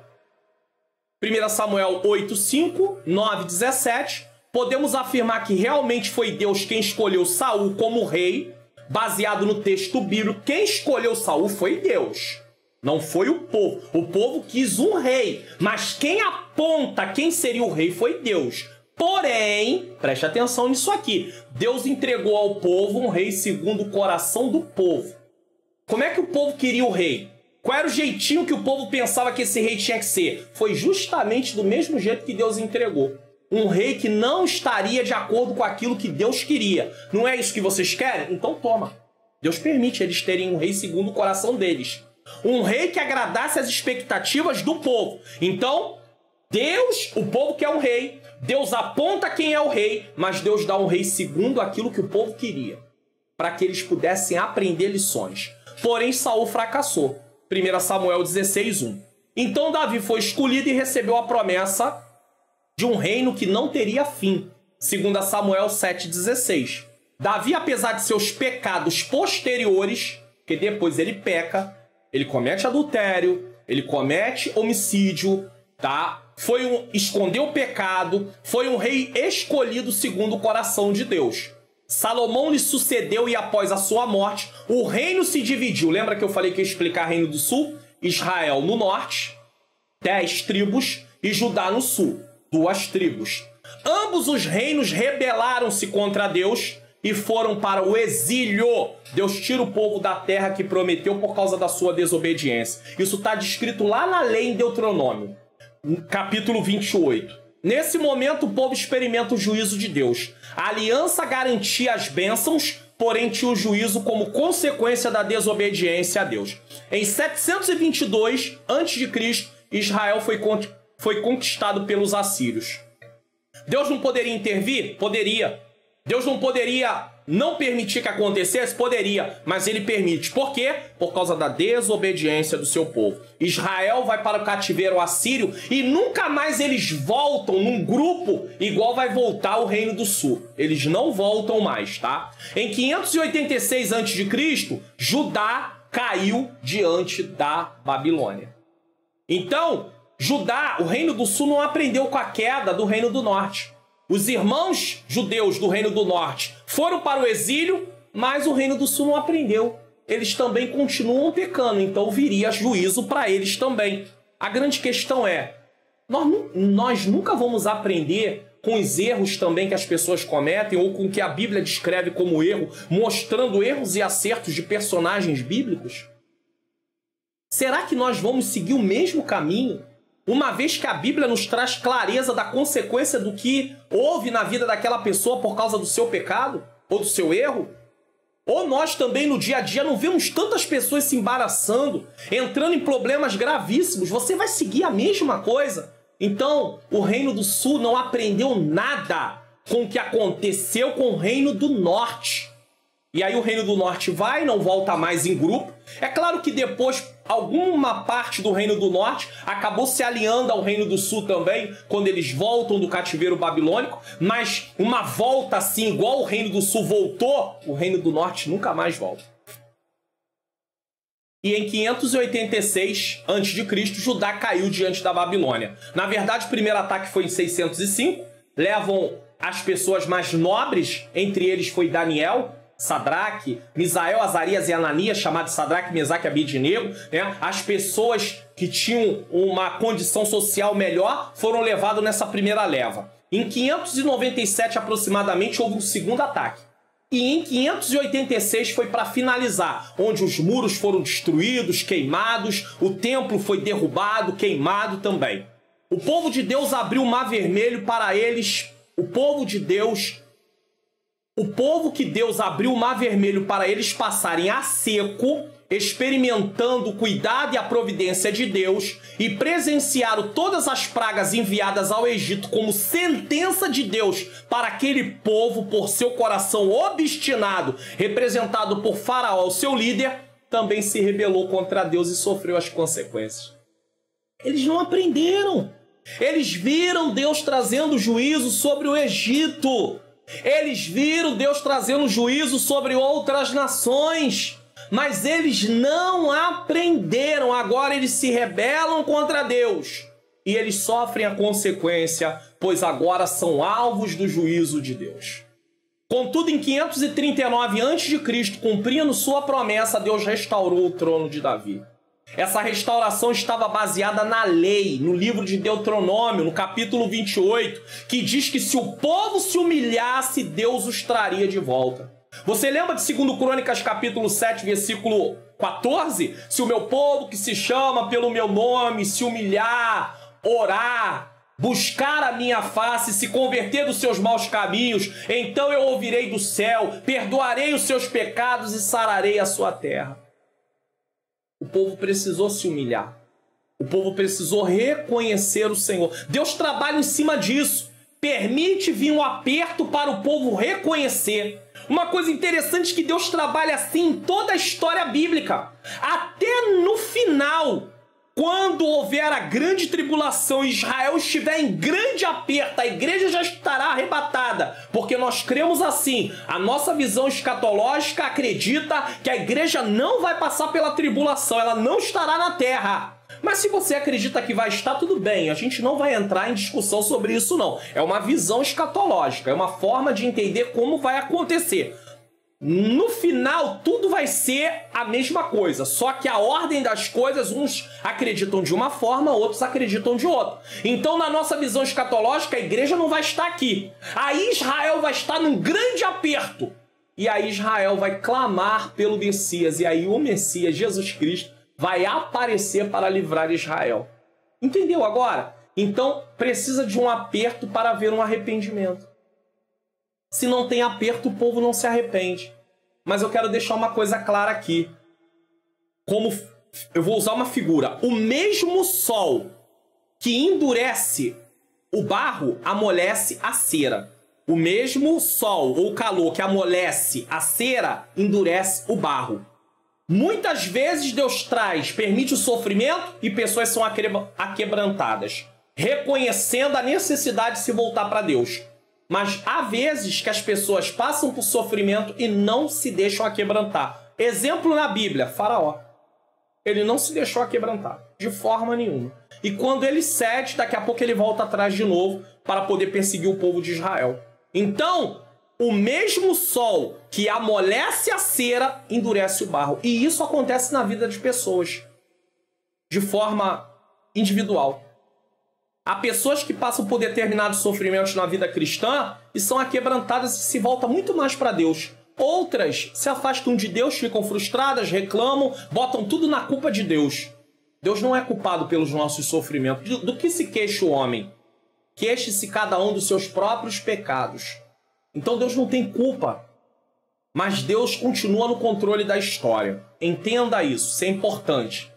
Speaker 1: 1 Samuel 8:5, 9:17. Podemos afirmar que realmente foi Deus quem escolheu Saul como rei, baseado no texto bíblico. Quem escolheu Saul foi Deus. Não foi o povo. O povo quis um rei. Mas quem aponta quem seria o rei foi Deus. Porém, preste atenção nisso aqui. Deus entregou ao povo um rei segundo o coração do povo. Como é que o povo queria o rei? Qual era o jeitinho que o povo pensava que esse rei tinha que ser? Foi justamente do mesmo jeito que Deus entregou. Um rei que não estaria de acordo com aquilo que Deus queria. Não é isso que vocês querem? Então toma. Deus permite eles terem um rei segundo o coração deles. Um rei que agradasse as expectativas do povo. Então, Deus, o povo quer um rei, Deus aponta quem é o rei, mas Deus dá um rei segundo aquilo que o povo queria, para que eles pudessem aprender lições. Porém, Saul fracassou. 1 Samuel 16:1. Então Davi foi escolhido e recebeu a promessa de um reino que não teria fim. 2 Samuel 7:16. Davi, apesar de seus pecados posteriores, que depois ele peca, ele comete adultério, ele comete homicídio, tá? Escondeu o pecado, foi um rei escolhido segundo o coração de Deus. Salomão lhe sucedeu e após a sua morte, o reino se dividiu. Lembra que eu falei que ia explicar Reino do Sul? Israel no norte, 10 tribos, e Judá no sul, 2 tribos. Ambos os reinos rebelaram-se contra Deus e foram para o exílio. Deus tira o povo da terra que prometeu por causa da sua desobediência. Isso está descrito lá na lei em Deuteronômio, capítulo 28. Nesse momento, o povo experimenta o juízo de Deus. A aliança garantia as bênçãos, porém tinha o juízo como consequência da desobediência a Deus. Em 722 a.C., Israel foi conquistado pelos assírios. Deus não poderia intervir? Poderia. Deus não poderia não permitir que acontecesse? Poderia, mas ele permite. Por quê? Por causa da desobediência do seu povo. Israel vai para o cativeiro assírio e nunca mais eles voltam num grupo igual vai voltar o Reino do Sul. Eles não voltam mais, tá? Em 586 a.C., Judá caiu diante da Babilônia. Então, Judá, o Reino do Sul, não aprendeu com a queda do Reino do Norte. Os irmãos judeus do Reino do Norte foram para o exílio, mas o Reino do Sul não aprendeu. Eles também continuam pecando, então viria juízo para eles também. A grande questão é, nós nunca vamos aprender com os erros também que as pessoas cometem, ou com o que a Bíblia descreve como erro, mostrando erros e acertos de personagens bíblicos? Será que nós vamos seguir o mesmo caminho? Uma vez que a Bíblia nos traz clareza da consequência do que houve na vida daquela pessoa por causa do seu pecado ou do seu erro? Ou nós também no dia a dia não vemos tantas pessoas se embaraçando, entrando em problemas gravíssimos? Você vai seguir a mesma coisa? Então, o Reino do Sul não aprendeu nada com o que aconteceu com o Reino do Norte. E aí o Reino do Norte vai, não volta mais em grupo. É claro que depois alguma parte do Reino do Norte acabou se alinhando ao Reino do Sul também, quando eles voltam do cativeiro babilônico, mas uma volta assim, igual o Reino do Sul voltou, o Reino do Norte nunca mais volta. E em 586 a.C., Judá caiu diante da Babilônia. Na verdade, o primeiro ataque foi em 605, levam as pessoas mais nobres, entre eles foi Daniel, Sadraque, Misael, Azarias e Ananias, chamados Sadraque, Mesaque e Abednego, né? As pessoas que tinham uma condição social melhor foram levadas nessa primeira leva. Em 597 aproximadamente houve um segundo ataque. E em 586 foi para finalizar, onde os muros foram destruídos, queimados, o templo foi derrubado, queimado também. O povo de Deus abriu o Mar Vermelho para eles, o povo que Deus abriu o Mar Vermelho para eles passarem a seco, experimentando o cuidado e a providência de Deus, e presenciaram todas as pragas enviadas ao Egito como sentença de Deus para aquele povo por seu coração obstinado, representado por Faraó, seu líder, também se rebelou contra Deus e sofreu as consequências. Eles não aprenderam. Eles viram Deus trazendo juízo sobre o Egito. Eles viram Deus trazendo juízo sobre outras nações, mas eles não aprenderam. Agora eles se rebelam contra Deus e eles sofrem a consequência, pois agora são alvos do juízo de Deus. Contudo, em 539 a.C., cumprindo sua promessa, Deus restaurou o trono de Davi. Essa restauração estava baseada na lei, no livro de Deuteronômio, no capítulo 28, que diz que se o povo se humilhasse, Deus os traria de volta. Você lembra de 2 Crônicas, capítulo 7, versículo 14? Se o meu povo que se chama pelo meu nome se humilhar, orar, buscar a minha face, se converter dos seus maus caminhos, então eu ouvirei do céu, perdoarei os seus pecados e sararei a sua terra. O povo precisou se humilhar. O povo precisou reconhecer o Senhor. Deus trabalha em cima disso. Permite vir um aperto para o povo reconhecer. Uma coisa interessante é que Deus trabalha assim em toda a história bíblica. Até no final, quando houver a grande tribulação e Israel estiver em grande aperto, a igreja já estará arrebatada, porque nós cremos assim. A nossa visão escatológica acredita que a igreja não vai passar pela tribulação, ela não estará na terra. Mas se você acredita que vai estar, tudo bem, a gente não vai entrar em discussão sobre isso não. É uma visão escatológica, é uma forma de entender como vai acontecer. No final, tudo vai ser a mesma coisa, só que a ordem das coisas, uns acreditam de uma forma, outros acreditam de outra. Então, na nossa visão escatológica, a igreja não vai estar aqui. Aí Israel vai estar num grande aperto. E aí Israel vai clamar pelo Messias, e aí o Messias, Jesus Cristo, vai aparecer para livrar Israel. Entendeu agora? Então, precisa de um aperto para haver um arrependimento. Se não tem aperto, o povo não se arrepende. Mas eu quero deixar uma coisa clara aqui. Como eu vou usar uma figura. O mesmo sol que endurece o barro amolece a cera. o mesmo sol ou calor que amolece a cera endurece o barro. Muitas vezes Deus permite o sofrimento e pessoas são aquebrantadas, reconhecendo a necessidade de se voltar para Deus. Mas há vezes que as pessoas passam por sofrimento e não se deixam aquebrantar. Exemplo na Bíblia, Faraó. Ele não se deixou aquebrantar, de forma nenhuma. E quando ele cede, daqui a pouco ele volta atrás de novo para poder perseguir o povo de Israel. Então, o mesmo sol que amolece a cera endurece o barro. E isso acontece na vida de pessoas, de forma individual. Há pessoas que passam por determinados sofrimentos na vida cristã e são aquebrantadas e se voltam muito mais para Deus. Outras se afastam de Deus, ficam frustradas, reclamam, botam tudo na culpa de Deus. Deus não é culpado pelos nossos sofrimentos. Do que se queixa o homem? Queixe-se cada um dos seus próprios pecados. Então Deus não tem culpa. Mas Deus continua no controle da história. Entenda isso, isso é importante.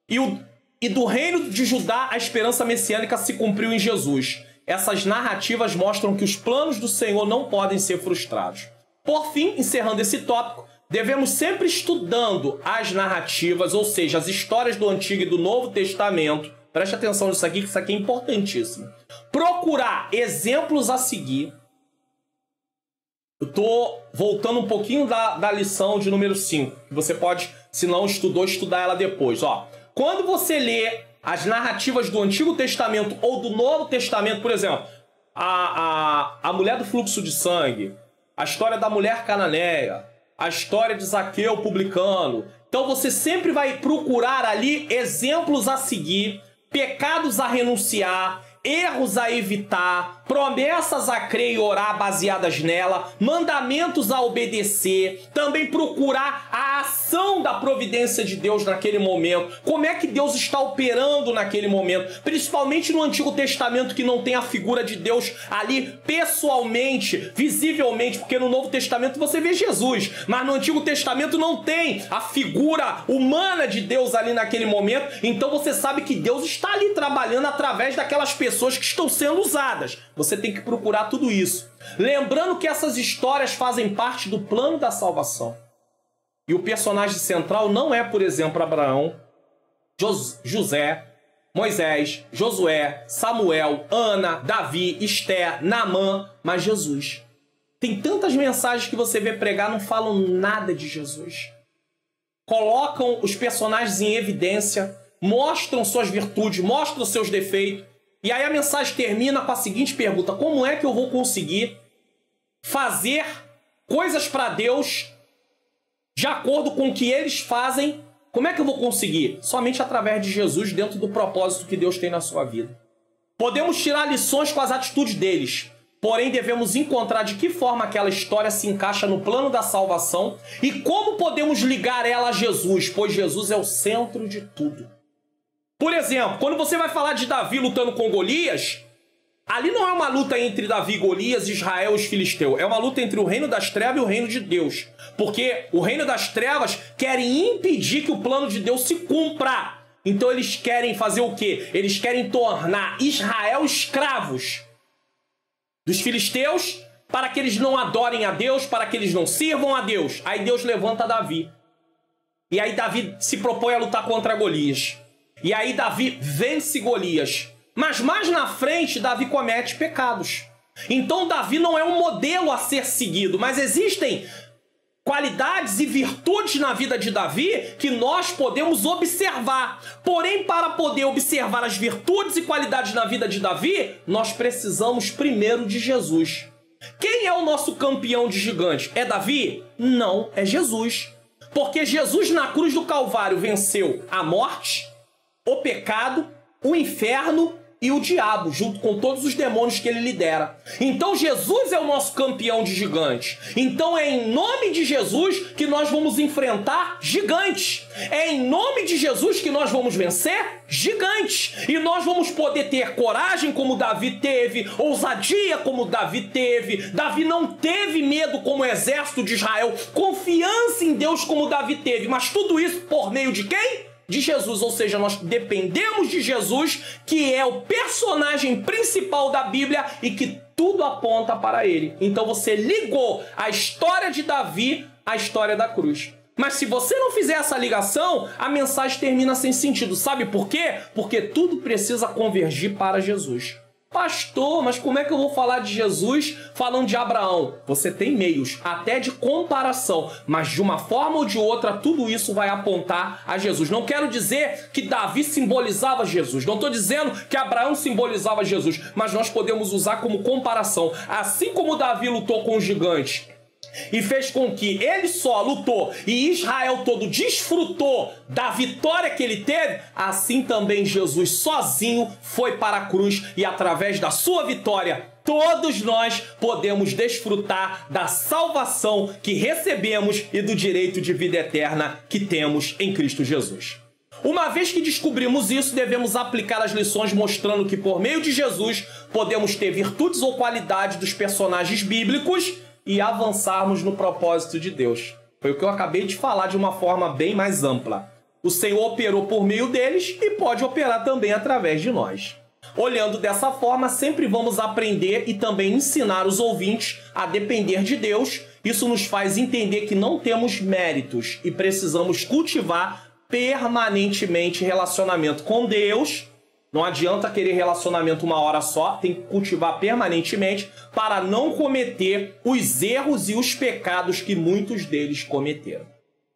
Speaker 1: E do reino de Judá, a esperança messiânica se cumpriu em Jesus. Essas narrativas mostram que os planos do Senhor não podem ser frustrados. Por fim, encerrando esse tópico, devemos sempre estudando as narrativas, ou seja, as histórias do Antigo e do Novo Testamento. Preste atenção nisso aqui, que isso aqui é importantíssimo. Procurar exemplos a seguir. Eu estou voltando um pouquinho da lição de número 5, que você pode, se não estudou, estudar ela depois. Quando você lê as narrativas do Antigo Testamento ou do Novo Testamento, por exemplo, a mulher do fluxo de sangue, a história da mulher cananeia, a história de Zaqueu publicano. Então você sempre vai procurar ali exemplos a seguir, pecados a renunciar, erros a evitar, promessas a crer e orar baseadas nela, mandamentos a obedecer, também procurar a ação da providência de Deus naquele momento, como é que Deus está operando naquele momento, principalmente no Antigo Testamento, que não tem a figura de Deus ali pessoalmente, visivelmente, porque no Novo Testamento você vê Jesus, mas no Antigo Testamento não tem a figura humana de Deus ali naquele momento. Então você sabe que Deus está ali trabalhando através daquelas pessoas que estão sendo usadas. Você tem que procurar tudo isso. Lembrando que essas histórias fazem parte do plano da salvação. E o personagem central não é, por exemplo, Abraão, José, Moisés, Josué, Samuel, Ana, Davi, Esther, Naamã, mas Jesus. Tem tantas mensagens que você vê pregar, não falam nada de Jesus. Colocam os personagens em evidência, mostram suas virtudes, mostram seus defeitos. E aí a mensagem termina com a seguinte pergunta: como é que eu vou conseguir fazer coisas para Deus de acordo com o que eles fazem? Como é que eu vou conseguir? Somente através de Jesus, dentro do propósito que Deus tem na sua vida. Podemos tirar lições com as atitudes deles, porém devemos encontrar de que forma aquela história se encaixa no plano da salvação e como podemos ligar ela a Jesus, pois Jesus é o centro de tudo. Por exemplo, quando você vai falar de Davi lutando com Golias, ali não é uma luta entre Davi, Golias, Israel e os filisteus. É uma luta entre o reino das trevas e o reino de Deus. Porque o reino das trevas querem impedir que o plano de Deus se cumpra. Então eles querem fazer o quê? Eles querem tornar Israel escravos dos filisteus para que eles não adorem a Deus, para que eles não sirvam a Deus. Aí Deus levanta Davi. E aí Davi se propõe a lutar contra Golias. E aí Davi vence Golias. Mas mais na frente, Davi comete pecados. Então Davi não é um modelo a ser seguido, mas existem qualidades e virtudes na vida de Davi que nós podemos observar. Porém, para poder observar as virtudes e qualidades na vida de Davi, nós precisamos primeiro de Jesus. Quem é o nosso campeão de gigantes? É Davi? Não, é Jesus. Porque Jesus na cruz do Calvário venceu a morte, o pecado, o inferno e o diabo, junto com todos os demônios que ele lidera. Então Jesus é o nosso campeão de gigantes. Então é em nome de Jesus que nós vamos enfrentar gigantes. É em nome de Jesus que nós vamos vencer gigantes. E nós vamos poder ter coragem como Davi teve, ousadia como Davi teve. Davi não teve medo como o exército de Israel, confiança em Deus como Davi teve. Mas tudo isso por meio de quem? De Jesus, ou seja, nós dependemos de Jesus, que é o personagem principal da Bíblia e que tudo aponta para ele. Então você ligou a história de Davi à história da cruz. Mas se você não fizer essa ligação, a mensagem termina sem sentido. Sabe por quê? Porque tudo precisa convergir para Jesus. Pastor, mas como é que eu vou falar de Jesus falando de Abraão? Você tem meios, até de comparação, mas de uma forma ou de outra, tudo isso vai apontar a Jesus. Não quero dizer que Davi simbolizava Jesus, não estou dizendo que Abraão simbolizava Jesus, mas nós podemos usar como comparação. Assim como Davi lutou com o gigante e fez com que ele só lutou e Israel todo desfrutou da vitória que ele teve, assim também Jesus sozinho foi para a cruz e através da sua vitória todos nós podemos desfrutar da salvação que recebemos e do direito de vida eterna que temos em Cristo Jesus. Uma vez que descobrimos isso, devemos aplicar as lições mostrando que por meio de Jesus podemos ter virtudes ou qualidades dos personagens bíblicos e avançarmos no propósito de Deus. Foi o que eu acabei de falar de uma forma bem mais ampla. O Senhor operou por meio deles e pode operar também através de nós. Olhando dessa forma, sempre vamos aprender e também ensinar os ouvintes a depender de Deus. Isso nos faz entender que não temos méritos e precisamos cultivar permanentemente relacionamento com Deus. Não adianta querer relacionamento uma hora só, tem que cultivar permanentemente para não cometer os erros e os pecados que muitos deles cometeram.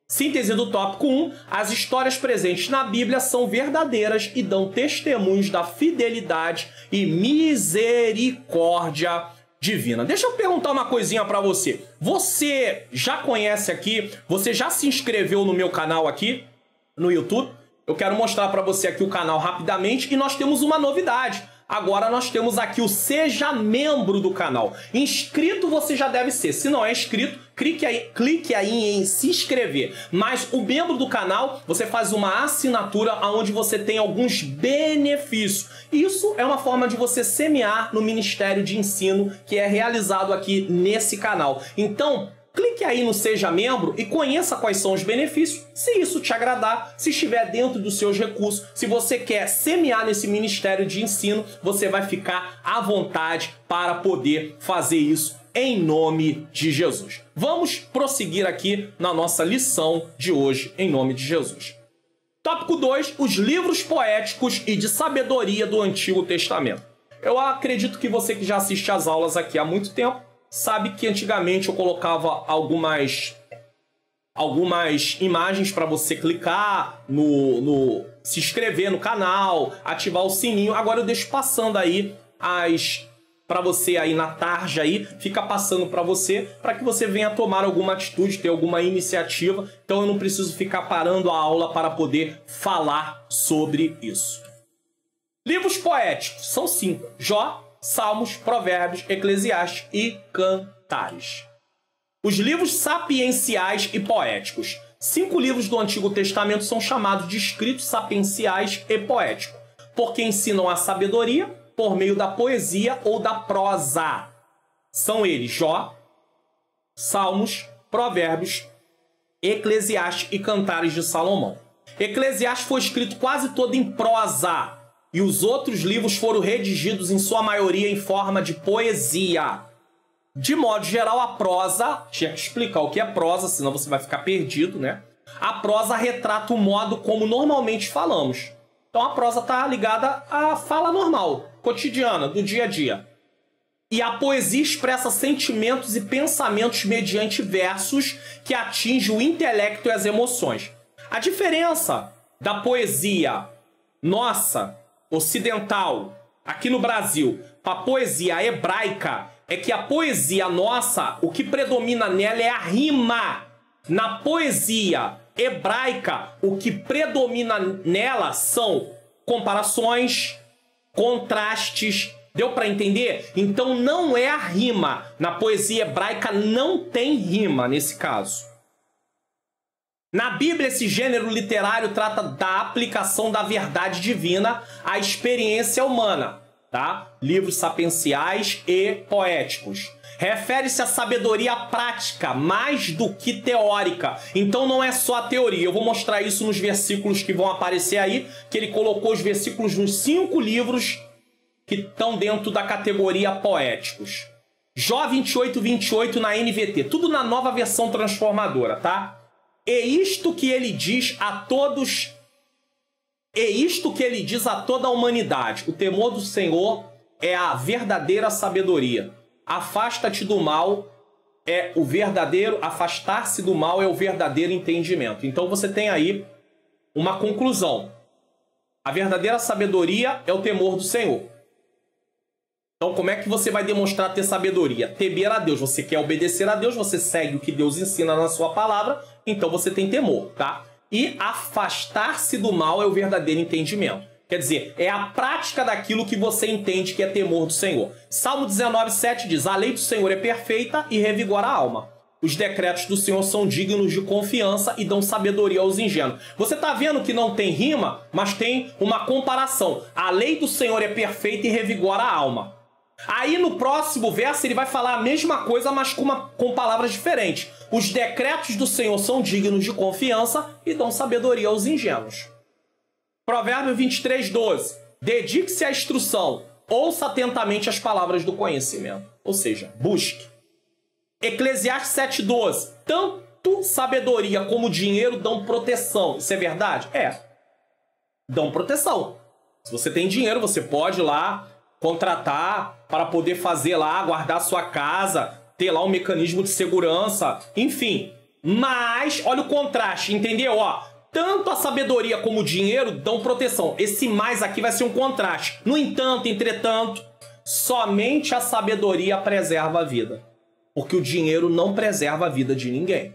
Speaker 1: Síntese do tópico 1. As histórias presentes na Bíblia são verdadeiras e dão testemunhos da fidelidade e misericórdia divina. Deixa eu perguntar uma coisinha para você. Você já conhece aqui, você já se inscreveu no meu canal aqui no YouTube? Eu quero mostrar para você aqui o canal rapidamente e nós temos uma novidade. Agora nós temos aqui o Seja Membro do canal. Inscrito você já deve ser. Se não é inscrito, clique aí em se inscrever. Mas o membro do canal, você faz uma assinatura onde você tem alguns benefícios. Isso é uma forma de você semear no Ministério de Ensino que é realizado aqui nesse canal. Então, clique aí no Seja Membro e conheça quais são os benefícios, se isso te agradar, se estiver dentro dos seus recursos. Se você quer semear nesse Ministério de Ensino, você vai ficar à vontade para poder fazer isso em nome de Jesus. Vamos prosseguir aqui na nossa lição de hoje, em nome de Jesus. Tópico 2, os livros poéticos e de sabedoria do Antigo Testamento. Eu acredito que você que já assiste às aulas aqui há muito tempo, sabe que antigamente eu colocava algumas imagens para você clicar se inscrever no canal, ativar o sininho. Agora eu deixo passando aí para você aí na tarja aí, fica passando para você, para que você venha tomar alguma atitude, ter alguma iniciativa. Então eu não preciso ficar parando a aula para poder falar sobre isso. Livros poéticos são 5: Jó, Salmos, Provérbios, Eclesiastes e Cantares. Os livros sapienciais e poéticos. 5 livros do Antigo Testamento são chamados de escritos sapienciais e poéticos, porque ensinam a sabedoria por meio da poesia ou da prosa. São eles Jó, Salmos, Provérbios, Eclesiastes e Cantares de Salomão. Eclesiastes foi escrito quase todo em prosa, e os outros livros foram redigidos em sua maioria em forma de poesia. De modo geral, a prosa... Tinha que explicar o que é prosa, senão você vai ficar perdido, né? A prosa retrata o modo como normalmente falamos. Então a prosa está ligada à fala normal, cotidiana, do dia a dia. E a poesia expressa sentimentos e pensamentos mediante versos que atingem o intelecto e as emoções. A diferença da poesia nossa, ocidental, aqui no Brasil, para a poesia hebraica, é que a poesia nossa, o que predomina nela é a rima. Na poesia hebraica, o que predomina nela são comparações, contrastes. Deu para entender? Então não é a rima. Na poesia hebraica não tem rima nesse caso. Na Bíblia, esse gênero literário trata da aplicação da verdade divina à experiência humana, tá? Livros sapienciais e poéticos. Refere-se à sabedoria prática, mais do que teórica. Então não é só a teoria. Eu vou mostrar isso nos versículos que vão aparecer aí, que ele colocou os versículos nos 5 livros que estão dentro da categoria poéticos. Jó 28, 28 na NVT, tudo na nova versão transformadora, tá? E isto que ele diz a todos, a toda a humanidade: o temor do Senhor é a verdadeira sabedoria. Afasta-te do mal é o verdadeiro, afastar-se do mal é o verdadeiro entendimento. Então você tem aí uma conclusão. A verdadeira sabedoria é o temor do Senhor. Então como é que você vai demonstrar ter sabedoria? Temer a Deus. Você quer obedecer a Deus, você segue o que Deus ensina na sua palavra, então você tem temor, tá? E afastar-se do mal é o verdadeiro entendimento. Quer dizer, é a prática daquilo que você entende que é temor do Senhor. Salmo 19, 7 diz: a lei do Senhor é perfeita e revigora a alma. Os decretos do Senhor são dignos de confiança e dão sabedoria aos ingênuos. Você está vendo que não tem rima, mas tem uma comparação. A lei do Senhor é perfeita e revigora a alma. Aí no próximo verso ele vai falar a mesma coisa, mas com palavras diferentes. Os decretos do Senhor são dignos de confiança e dão sabedoria aos ingênuos. Provérbio 23, 12. Dedique-se à instrução, ouça atentamente as palavras do conhecimento. Ou seja, busque. Eclesiastes 7, 12. Tanto sabedoria como dinheiro dão proteção. Isso é verdade? É. Dão proteção. Se você tem dinheiro, você pode ir lá contratar para poder fazer lá, guardar sua casa, ter lá um mecanismo de segurança, enfim. Mas, olha o contraste, entendeu? Ó, tanto a sabedoria como o dinheiro dão proteção. Esse mais aqui vai ser um contraste. No entanto, entretanto, somente a sabedoria preserva a vida. Porque o dinheiro não preserva a vida de ninguém.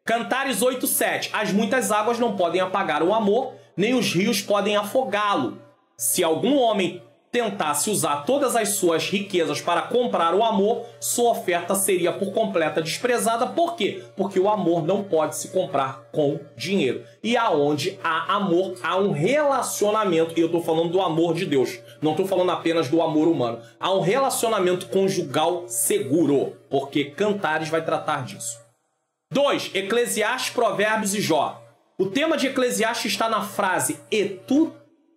Speaker 1: Cantares 8:7. As muitas águas não podem apagar o amor, nem os rios podem afogá-lo. Se algum homem tentasse usar todas as suas riquezas para comprar o amor, sua oferta seria por completa desprezada. Por quê? Porque o amor não pode se comprar com dinheiro. E aonde há amor, há um relacionamento. E eu estou falando do amor de Deus. Não estou falando apenas do amor humano. Há um relacionamento conjugal seguro. Porque Cantares vai tratar disso. 2. Eclesiastes, Provérbios e Jó. O tema de Eclesiastes está na frase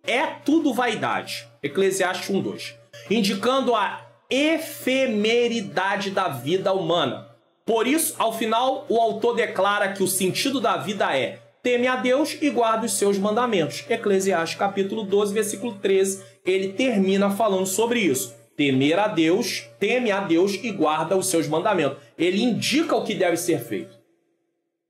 Speaker 1: é tudo vaidade. Eclesiastes 1:2. Indicando a efemeridade da vida humana. Por isso, ao final, o autor declara que o sentido da vida é: teme a Deus e guarda os seus mandamentos. Eclesiastes capítulo 12, versículo 13, ele termina falando sobre isso. Temer a Deus, teme a Deus e guarda os seus mandamentos. Ele indica o que deve ser feito.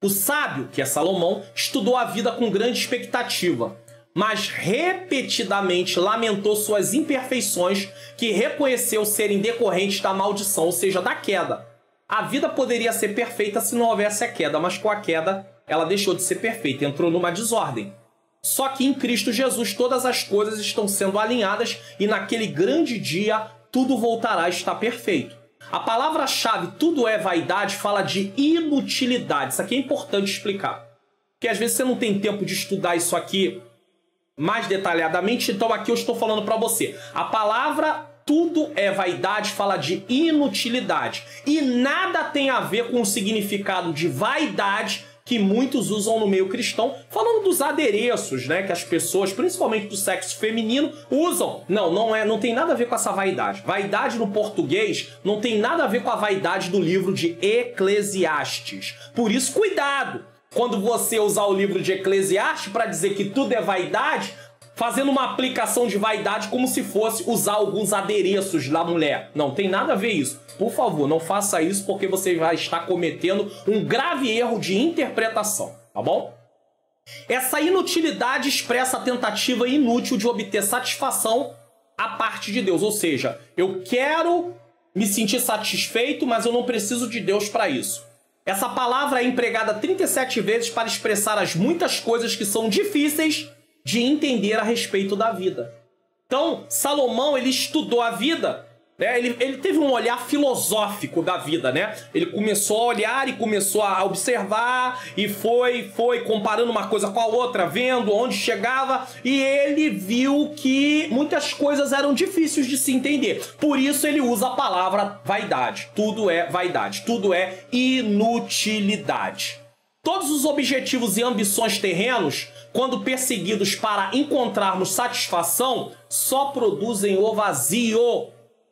Speaker 1: O sábio, que é Salomão, estudou a vida com grande expectativa, mas repetidamente lamentou suas imperfeições, que reconheceu serem decorrentes da maldição, ou seja, da queda. A vida poderia ser perfeita se não houvesse a queda, mas com a queda ela deixou de ser perfeita, entrou numa desordem. Só que em Cristo Jesus todas as coisas estão sendo alinhadas e naquele grande dia tudo voltará a estar perfeito. A palavra-chave tudo é vaidade fala de inutilidade. Isso aqui é importante explicar, porque às vezes você não tem tempo de estudar isso aqui mais detalhadamente, então aqui eu estou falando para você. A palavra tudo é vaidade fala de inutilidade. E nada tem a ver com o significado de vaidade que muitos usam no meio cristão, falando dos adereços, né, que as pessoas, principalmente do sexo feminino, usam. Não tem nada a ver com essa vaidade. Vaidade no português não tem nada a ver com a vaidade do livro de Eclesiastes. Por isso, cuidado quando você usar o livro de Eclesiastes para dizer que tudo é vaidade, fazendo uma aplicação de vaidade como se fosse usar alguns adereços da mulher. Não tem nada a ver isso. Por favor, não faça isso, porque você vai estar cometendo um grave erro de interpretação, tá bom? Essa inutilidade expressa a tentativa inútil de obter satisfação à parte de Deus. Ou seja, eu quero me sentir satisfeito, mas eu não preciso de Deus para isso. Essa palavra é empregada 37 vezes para expressar as muitas coisas que são difíceis de entender a respeito da vida. Então, Salomão, ele estudou a vida, né? Ele teve um olhar filosófico da vida, né? Ele começou a olhar e começou a observar e foi comparando uma coisa com a outra, vendo onde chegava, e ele viu que muitas coisas eram difíceis de se entender. Por isso ele usa a palavra vaidade. Tudo é vaidade, tudo é inutilidade. Todos os objetivos e ambições terrenos, quando perseguidos para encontrarmos satisfação, só produzem o vazio.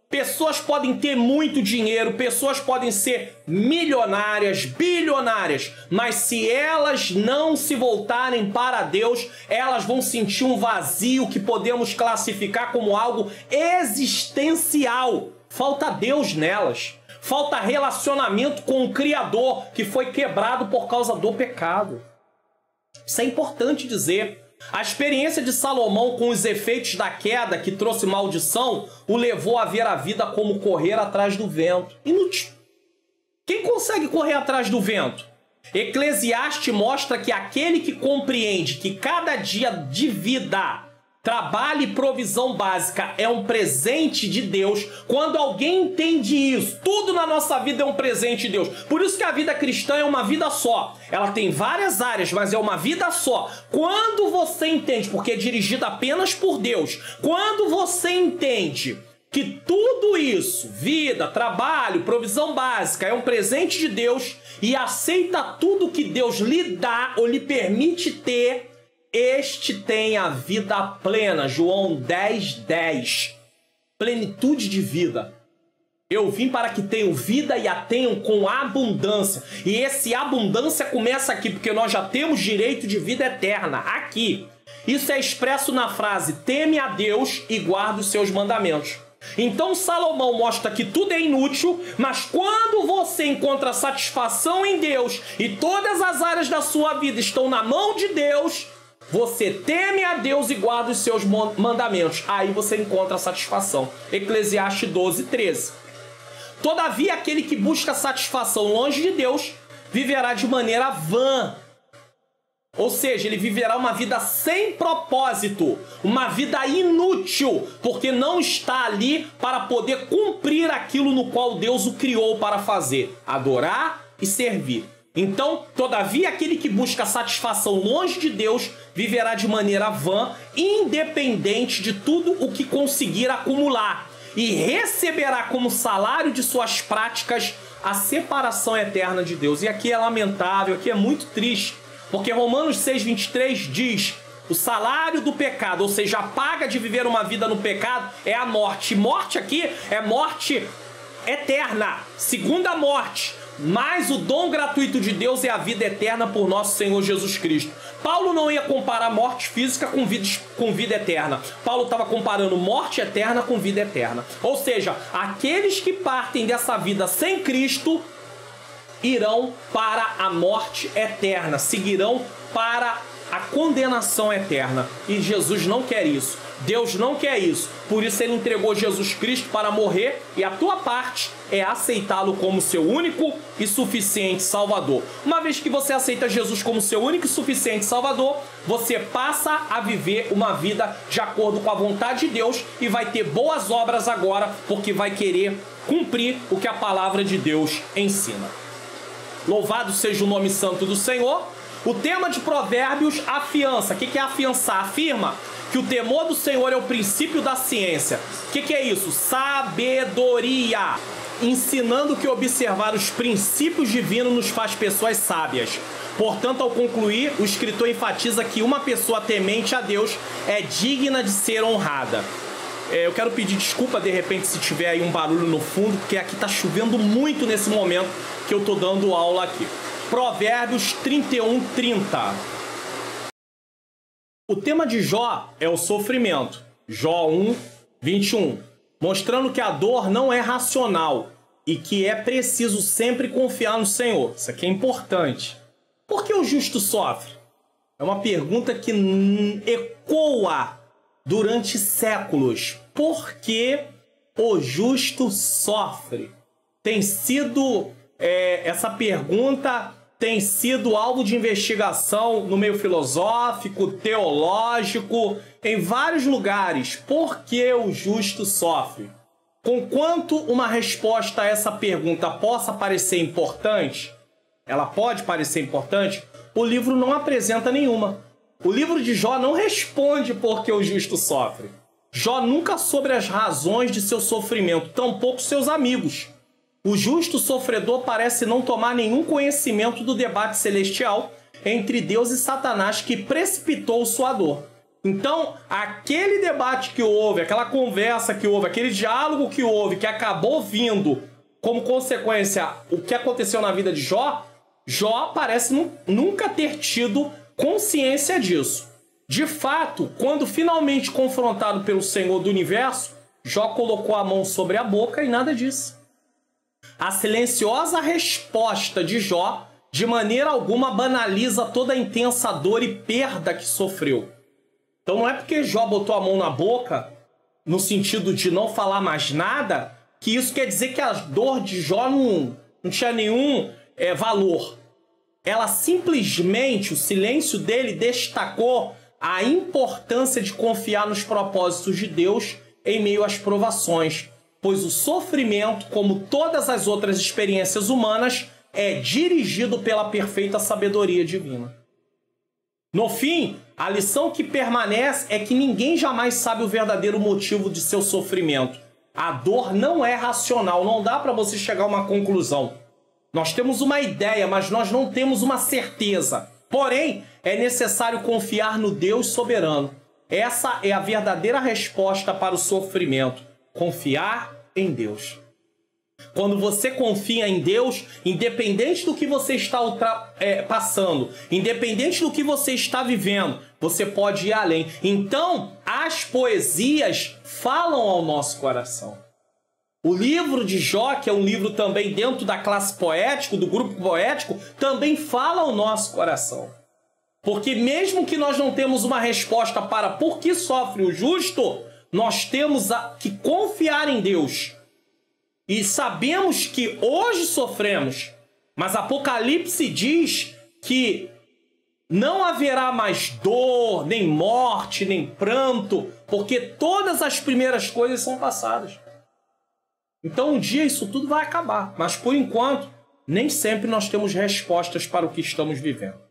Speaker 1: Pessoas podem ter muito dinheiro, pessoas podem ser milionárias, bilionárias, mas se elas não se voltarem para Deus, elas vão sentir um vazio que podemos classificar como algo existencial. Falta Deus nelas. Falta relacionamento com o Criador, que foi quebrado por causa do pecado. Isso é importante dizer. A experiência de Salomão com os efeitos da queda que trouxe maldição o levou a ver a vida como correr atrás do vento. Inútil. Quem consegue correr atrás do vento? Eclesiastes mostra que aquele que compreende que cada dia de vida, trabalho e provisão básica é um presente de Deus. Quando alguém entende isso, tudo na nossa vida é um presente de Deus. Por isso que a vida cristã é uma vida só. Ela tem várias áreas, mas é uma vida só. Quando você entende, porque é dirigida apenas por Deus, quando você entende que tudo isso, vida, trabalho, provisão básica, é um presente de Deus e aceita tudo que Deus lhe dá ou lhe permite ter, este tem a vida plena. João 10:10. Plenitude de vida. Eu vim para que tenham vida e a tenham com abundância. E esse abundância começa aqui, porque nós já temos direito de vida eterna. Aqui. Isso é expresso na frase: teme a Deus e guarda os seus mandamentos. Então Salomão mostra que tudo é inútil, mas quando você encontra satisfação em Deus e todas as áreas da sua vida estão na mão de Deus, você teme a Deus e guarda os seus mandamentos. Aí você encontra a satisfação. Eclesiastes 12:13. Todavia, aquele que busca satisfação longe de Deus viverá de maneira vã. Ou seja, ele viverá uma vida sem propósito, uma vida inútil, porque não está ali para poder cumprir aquilo no qual Deus o criou para fazer: adorar e servir. Então, todavia, aquele que busca satisfação longe de Deus viverá de maneira vã, independente de tudo o que conseguir acumular, e receberá como salário de suas práticas a separação eterna de Deus. E aqui é lamentável, aqui é muito triste, porque Romanos 6:23 diz: o salário do pecado, ou seja, a paga de viver uma vida no pecado, é a morte. Morte aqui é morte eterna, segunda morte. Mas o dom gratuito de Deus é a vida eterna por nosso Senhor Jesus Cristo. Paulo não ia comparar morte física com vida eterna. Paulo estava comparando morte eterna com vida eterna. Ou seja, aqueles que partem dessa vida sem Cristo irão para a morte eterna, seguirão para a condenação eterna. E Jesus não quer isso. Deus não quer isso. Por isso ele entregou Jesus Cristo para morrer, e a tua parte é aceitá-lo como seu único e suficiente Salvador. Uma vez que você aceita Jesus como seu único e suficiente Salvador, você passa a viver uma vida de acordo com a vontade de Deus e vai ter boas obras agora, porque vai querer cumprir o que a palavra de Deus ensina. Louvado seja o nome santo do Senhor. O tema de Provérbios afiança. O que é afiançar? Afirma que o temor do Senhor é o princípio da ciência. O que é isso? Sabedoria. Ensinando que observar os princípios divinos nos faz pessoas sábias. Portanto, ao concluir, o escritor enfatiza que uma pessoa temente a Deus é digna de ser honrada. Eu quero pedir desculpa, de repente, se tiver aí um barulho no fundo, porque aqui está chovendo muito nesse momento que eu estou dando aula aqui. Provérbios 31:30. O tema de Jó é o sofrimento. Jó 1:21. Mostrando que a dor não é racional e que é preciso sempre confiar no Senhor. Isso aqui é importante. Por que o justo sofre? É uma pergunta que ecoa durante séculos. Por que o justo sofre? Tem sido... essa pergunta tem sido alvo de investigação no meio filosófico, teológico, em vários lugares. Por que o justo sofre? Conquanto uma resposta a essa pergunta possa parecer importante, ela pode parecer importante, o livro não apresenta nenhuma. O livro de Jó não responde por que o justo sofre. Jó nunca soube as razões de seu sofrimento, tampouco seus amigos. O justo sofredor parece não tomar nenhum conhecimento do debate celestial entre Deus e Satanás que precipitou sua dor. Então, aquele debate que houve, aquela conversa que houve, aquele diálogo que houve, que acabou vindo como consequência o que aconteceu na vida de Jó, Jó parece nunca ter tido consciência disso. De fato, quando finalmente confrontado pelo Senhor do Universo, Jó colocou a mão sobre a boca e nada disse. A silenciosa resposta de Jó, de maneira alguma, banaliza toda a intensa dor e perda que sofreu. Então não é porque Jó botou a mão na boca, no sentido de não falar mais nada, que isso quer dizer que a dor de Jó não tinha nenhum valor. Ela simplesmente, o silêncio dele destacou a importância de confiar nos propósitos de Deus em meio às provações, pois o sofrimento, como todas as outras experiências humanas, é dirigido pela perfeita sabedoria divina. No fim, a lição que permanece é que ninguém jamais sabe o verdadeiro motivo de seu sofrimento. A dor não é racional, não dá para você chegar a uma conclusão. Nós temos uma ideia, mas nós não temos uma certeza. Porém, é necessário confiar no Deus soberano. Essa é a verdadeira resposta para o sofrimento. Confiar em Deus. Quando você confia em Deus, independente do que você está passando, independente do que você está vivendo, você pode ir além. Então, as poesias falam ao nosso coração. O livro de Jó, que é um livro também dentro da classe poética, do grupo poético, também fala ao nosso coração. Porque mesmo que nós não temos uma resposta para por que sofre o justo, nós temos que confiar em Deus. E sabemos que hoje sofremos, mas Apocalipse diz que não haverá mais dor, nem morte, nem pranto, porque todas as primeiras coisas são passadas. Então um dia isso tudo vai acabar, mas por enquanto nem sempre nós temos respostas para o que estamos vivendo.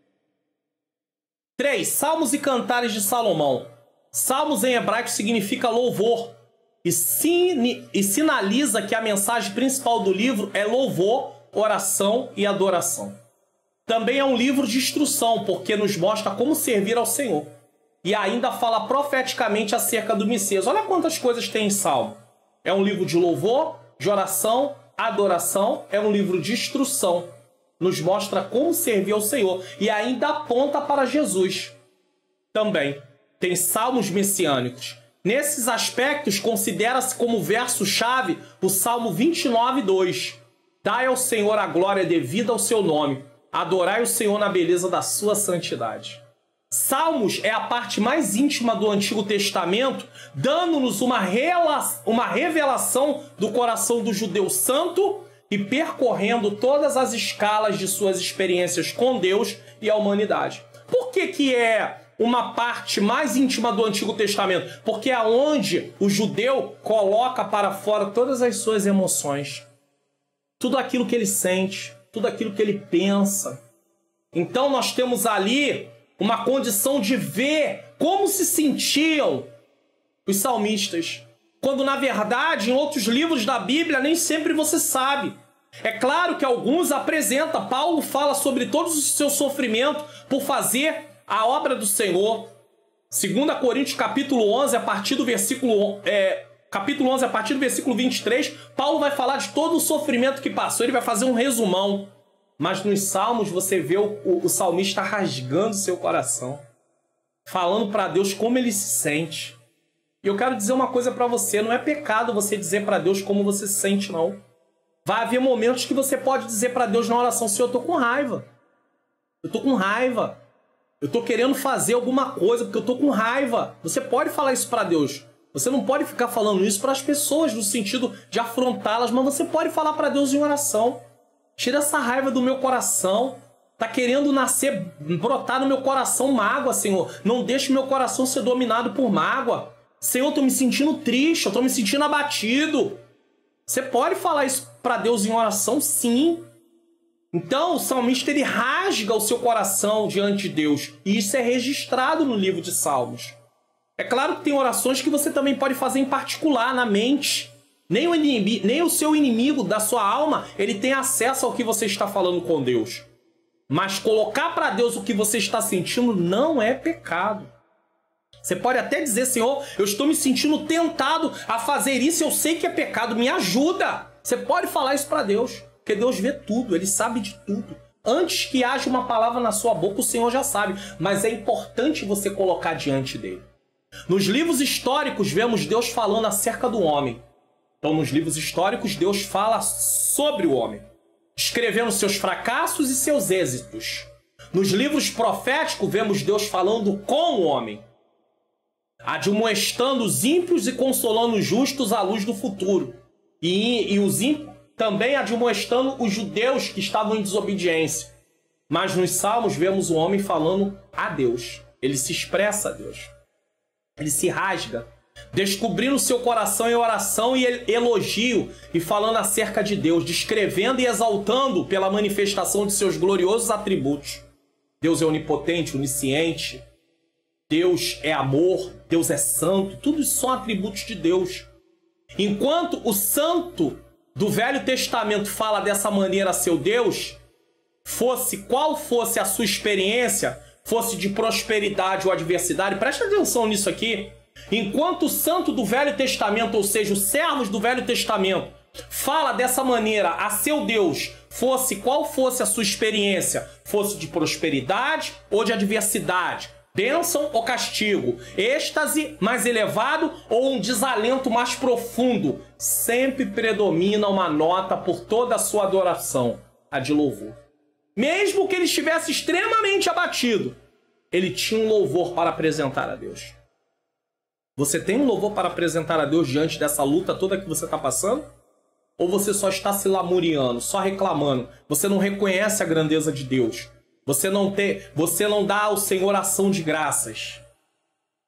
Speaker 1: 3. Salmos e Cantares de Salomão. Salmos em hebraico significa louvor e sinaliza que a mensagem principal do livro é louvor, oração e adoração. Também é um livro de instrução, porque nos mostra como servir ao Senhor. E ainda fala profeticamente acerca do Messias. Olha quantas coisas tem em Salmo. É um livro de louvor, de oração, adoração, é um livro de instrução. Nos mostra como servir ao Senhor. E ainda aponta para Jesus. Também tem salmos messiânicos. Nesses aspectos, considera-se como verso-chave o Salmo 29:2. Dai ao Senhor a glória devida ao seu nome. Adorai o Senhor na beleza da sua santidade. Salmos é a parte mais íntima do Antigo Testamento, dando-nos uma revelação do coração do judeu santo e percorrendo todas as escalas de suas experiências com Deus e a humanidade. Por que é uma parte mais íntima do Antigo Testamento? Porque é onde o judeu coloca para fora todas as suas emoções. Tudo aquilo que ele sente, tudo aquilo que ele pensa. Então nós temos ali uma condição de ver como se sentiam os salmistas. Quando na verdade em outros livros da Bíblia nem sempre você sabe. É claro que alguns apresentam, Paulo fala sobre todos os seus sofrimentos por fazer a obra do Senhor. 2 Coríntios capítulo 11, a partir do versículo 23, Paulo vai falar de todo o sofrimento que passou, ele vai fazer um resumão. Mas nos Salmos você vê o salmista rasgando seu coração, falando para Deus como ele se sente. E eu quero dizer uma coisa para você, não é pecado você dizer para Deus como você se sente, não. Vai haver momentos que você pode dizer para Deus na oração: Senhor, eu tô com raiva. Eu tô com raiva. Eu tô querendo fazer alguma coisa porque eu tô com raiva. Você pode falar isso para Deus. Você não pode ficar falando isso para as pessoas no sentido de afrontá-las, mas você pode falar para Deus em oração. Tira essa raiva do meu coração. Tá querendo nascer, brotar no meu coração mágoa, Senhor. Não deixe meu coração ser dominado por mágoa. Senhor, eu tô me sentindo triste, eu tô me sentindo abatido. Você pode falar isso para Deus em oração, sim. Então, o salmista, ele rasga o seu coração diante de Deus. E isso é registrado no livro de Salmos. É claro que tem orações que você também pode fazer em particular, na mente, Nem o seu inimigo da sua alma, ele tem acesso ao que você está falando com Deus. Mas colocar para Deus o que você está sentindo não é pecado. Você pode até dizer, Senhor, eu estou me sentindo tentado a fazer isso, eu sei que é pecado, me ajuda. Você pode falar isso para Deus, porque Deus vê tudo, Ele sabe de tudo. Antes que haja uma palavra na sua boca, o Senhor já sabe, mas é importante você colocar diante dele. Nos livros históricos, vemos Deus falando acerca do homem. Então, nos livros históricos, Deus fala sobre o homem, escrevendo seus fracassos e seus êxitos. Nos livros proféticos, vemos Deus falando com o homem, admoestando os ímpios e consolando os justos à luz do futuro. E os ímpios também admoestando os judeus que estavam em desobediência. Mas nos Salmos vemos o homem falando a Deus. Ele se expressa a Deus. Ele se rasga, descobrindo seu coração em oração e elogio e falando acerca de Deus, descrevendo e exaltando pela manifestação de seus gloriosos atributos. Deus é onipotente, onisciente. Deus é amor, Deus é santo, tudo isso são atributos de Deus. Enquanto o santo do Velho Testamento fala dessa maneira a seu Deus, qual fosse a sua experiência, fosse de prosperidade ou adversidade, presta atenção nisso aqui. Enquanto o santo do Velho Testamento, ou seja, os servos do Velho Testamento, fala dessa maneira a seu Deus, qual fosse a sua experiência, fosse de prosperidade ou de adversidade, bênção ou castigo, êxtase mais elevado ou um desalento mais profundo, sempre predomina uma nota por toda a sua adoração, a de louvor. Mesmo que ele estivesse extremamente abatido, ele tinha um louvor para apresentar a Deus. Você tem um louvor para apresentar a Deus diante dessa luta toda que você está passando? Ou você só está se lamuriando, só reclamando? Você não reconhece a grandeza de Deus? Você não dá ao Senhor ação de graças.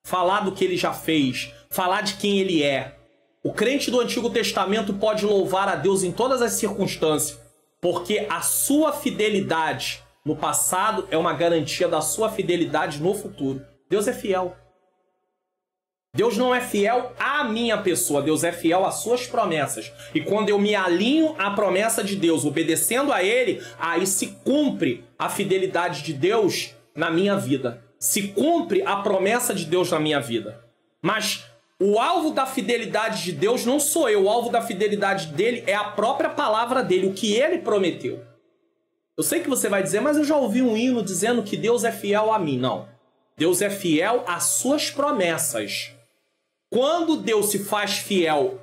Speaker 1: Falar do que Ele já fez. Falar de quem Ele é. O crente do Antigo Testamento pode louvar a Deus em todas as circunstâncias, porque a sua fidelidade no passado é uma garantia da sua fidelidade no futuro. Deus é fiel. Deus não é fiel à minha pessoa, Deus é fiel às suas promessas. E quando eu me alinho à promessa de Deus, obedecendo a Ele, aí se cumpre a fidelidade de Deus na minha vida. Se cumpre a promessa de Deus na minha vida. Mas o alvo da fidelidade de Deus não sou eu, o alvo da fidelidade dele é a própria palavra dele, o que ele prometeu. Eu sei que você vai dizer, mas eu já ouvi um hino dizendo que Deus é fiel a mim. Não. Deus é fiel às suas promessas. Quando Deus se faz fiel,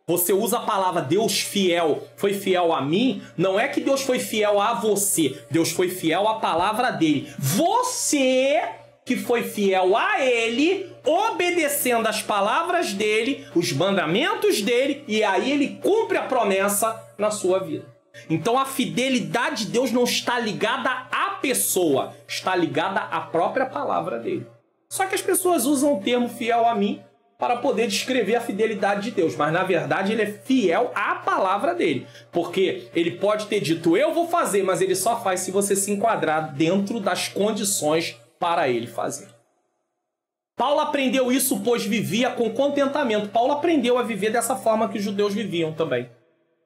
Speaker 1: você usa a palavra Deus fiel, foi fiel a mim, não é que Deus foi fiel a você, Deus foi fiel à palavra dele. Você que foi fiel a ele, obedecendo as palavras dele, os mandamentos dele, e aí ele cumpre a promessa na sua vida. Então a fidelidade de Deus não está ligada à pessoa, está ligada à própria palavra dele. Só que as pessoas usam o termo fiel a mim para poder descrever a fidelidade de Deus, mas na verdade ele é fiel à palavra dele, porque ele pode ter dito eu vou fazer, mas ele só faz se você se enquadrar dentro das condições para ele fazer. Paulo aprendeu isso, pois vivia com contentamento. Paulo aprendeu a viver dessa forma que os judeus viviam também.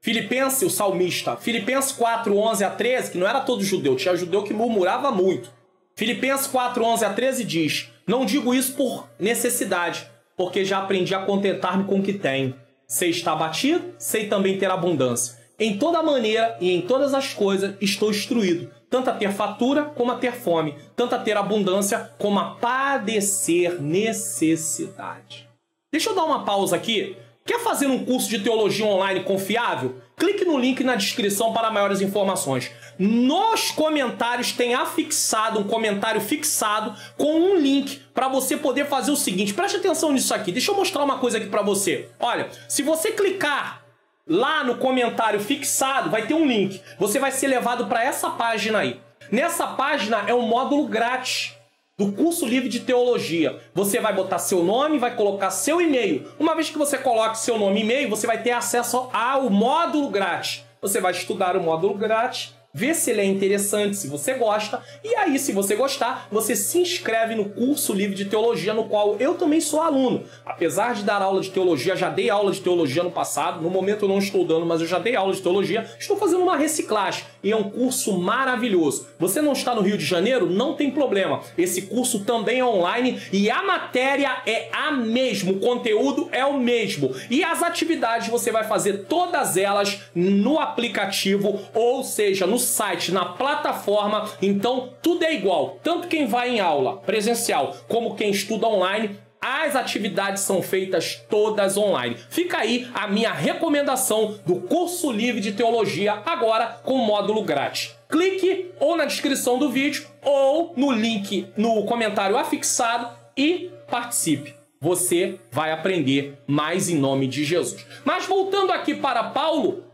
Speaker 1: Filipenses, o salmista, Filipenses 4, 11 a 13, que não era todo judeu, tinha judeu que murmurava muito. Filipenses 4, 11 a 13 diz, não digo isso por necessidade, porque já aprendi a contentar-me com o que tenho. Sei estar abatido, sei também ter abundância. Em toda maneira e em todas as coisas estou instruído, tanto a ter fartura como a ter fome, tanto a ter abundância como a padecer necessidade. Deixa eu dar uma pausa aqui. Quer fazer um curso de teologia online confiável? Clique no link na descrição para maiores informações. Nos comentários tem afixado um comentário fixado com um link para você poder fazer o seguinte. Preste atenção nisso aqui. Deixa eu mostrar uma coisa aqui para você. Olha, se você clicar lá no comentário fixado, vai ter um link. Você vai ser levado para essa página aí. Nessa página é um módulo grátis do curso livre de teologia. Você vai botar seu nome, vai colocar seu e-mail. Uma vez que você coloque seu nome e e-mail, você vai ter acesso ao módulo grátis. Você vai estudar o módulo grátis vê se ele é interessante, se você gosta, e aí, se você gostar, você se inscreve no curso livre de teologia, no qual eu também sou aluno. Apesar de dar aula de teologia, já dei aula de teologia no passado, no momento eu não estou dando, mas eu já dei aula de teologia, estou fazendo uma reciclagem, e é um curso maravilhoso. Você não está no Rio de Janeiro? Não tem problema. Esse curso também é online, e a matéria é a mesma, o conteúdo é o mesmo, e as atividades você vai fazer todas elas no aplicativo, ou seja, no site, na plataforma, então tudo é igual. Tanto quem vai em aula presencial como quem estuda online, as atividades são feitas todas online. Fica aí a minha recomendação do curso livre de teologia, agora com módulo grátis. Clique ou na descrição do vídeo ou no link no comentário afixado e participe. Você vai aprender mais em nome de Jesus. Mas voltando aqui para Paulo,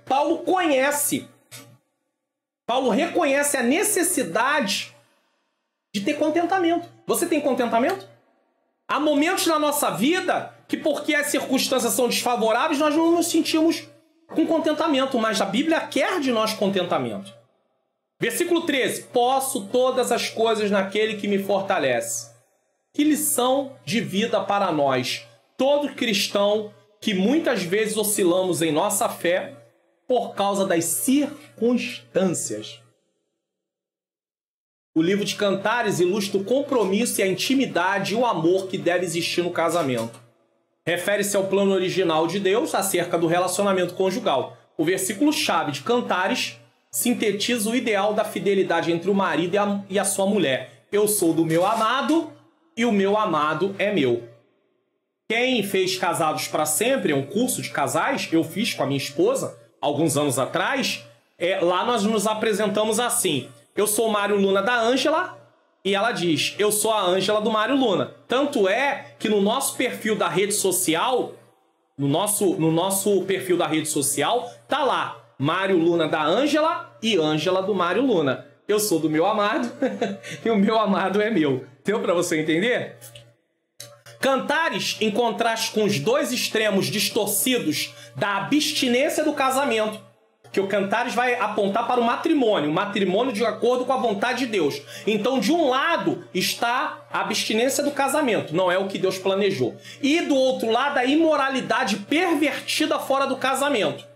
Speaker 1: Paulo reconhece a necessidade de ter contentamento. Você tem contentamento? Há momentos na nossa vida que, porque as circunstâncias são desfavoráveis, nós não nos sentimos com contentamento, mas a Bíblia quer de nós contentamento. Versículo 13. Posso todas as coisas naquele que me fortalece. Que lição de vida para nós, todo cristão que muitas vezes oscilamos em nossa fé por causa das circunstâncias. O livro de Cantares ilustra o compromisso e a intimidade e o amor que deve existir no casamento. Refere-se ao plano original de Deus acerca do relacionamento conjugal. O versículo-chave de Cantares sintetiza o ideal da fidelidade entre o marido e a sua mulher. Eu sou do meu amado e o meu amado é meu. Quem fez Casados para Sempre, é um curso de casais, eu fiz com a minha esposa, alguns anos atrás, lá nós nos apresentamos assim. Eu sou o Mário Luna da Ângela e ela diz, eu sou a Ângela do Mário Luna. Tanto é que no nosso perfil da rede social, no nosso perfil da rede social, tá lá, Mário Luna da Ângela e Ângela do Mário Luna. Eu sou do meu amado e o meu amado é meu. Deu para você entender? Cantares, em contraste com os dois extremos distorcidos da abstinência do casamento, que o Cantares vai apontar para o matrimônio de acordo com a vontade de Deus. Então, de um lado está a abstinência do casamento, não é o que Deus planejou. E do outro lado, a imoralidade pervertida fora do casamento.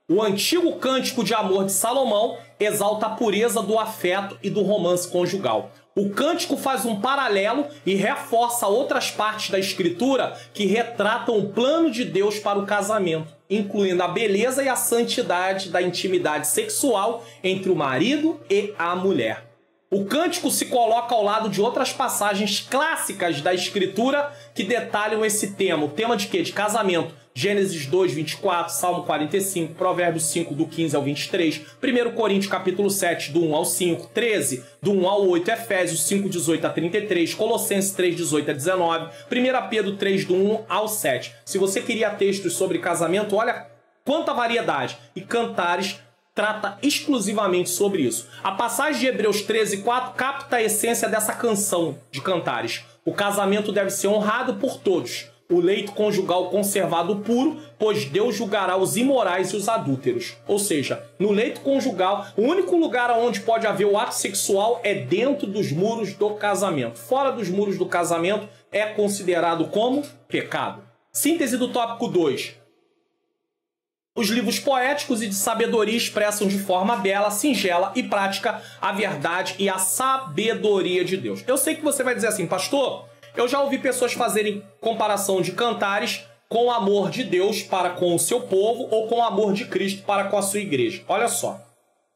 Speaker 1: O antigo cântico de amor de Salomão exalta a pureza do afeto e do romance conjugal. O cântico faz um paralelo e reforça outras partes da escritura que retratam o plano de Deus para o casamento, incluindo a beleza e a santidade da intimidade sexual entre o marido e a mulher. O cântico se coloca ao lado de outras passagens clássicas da escritura que detalham esse tema. O tema de quê? De casamento. Gênesis 2, 24, Salmo 45, Provérbios 5, do 15 ao 23, 1 Coríntios capítulo 7, do 1 ao 5, 13, do 1 ao 8, Efésios 5, 18 a 33, Colossenses 3, 18 a 19, 1 Pedro 3, do 1 ao 7. Se você queria textos sobre casamento, olha quanta variedade. E Cantares trata exclusivamente sobre isso. A passagem de Hebreus 13, 4 capta a essência dessa canção de Cantares. O casamento deve ser honrado por todos. O leito conjugal conservado puro, pois Deus julgará os imorais e os adúlteros. Ou seja, no leito conjugal, o único lugar onde pode haver o ato sexual é dentro dos muros do casamento. Fora dos muros do casamento é considerado como pecado. Síntese do tópico 2. Os livros poéticos e de sabedoria expressam de forma bela, singela e prática a verdade e a sabedoria de Deus. Eu sei que você vai dizer assim, pastor, eu já ouvi pessoas fazerem comparação de Cantares com o amor de Deus para com o seu povo ou com o amor de Cristo para com a sua igreja. Olha só,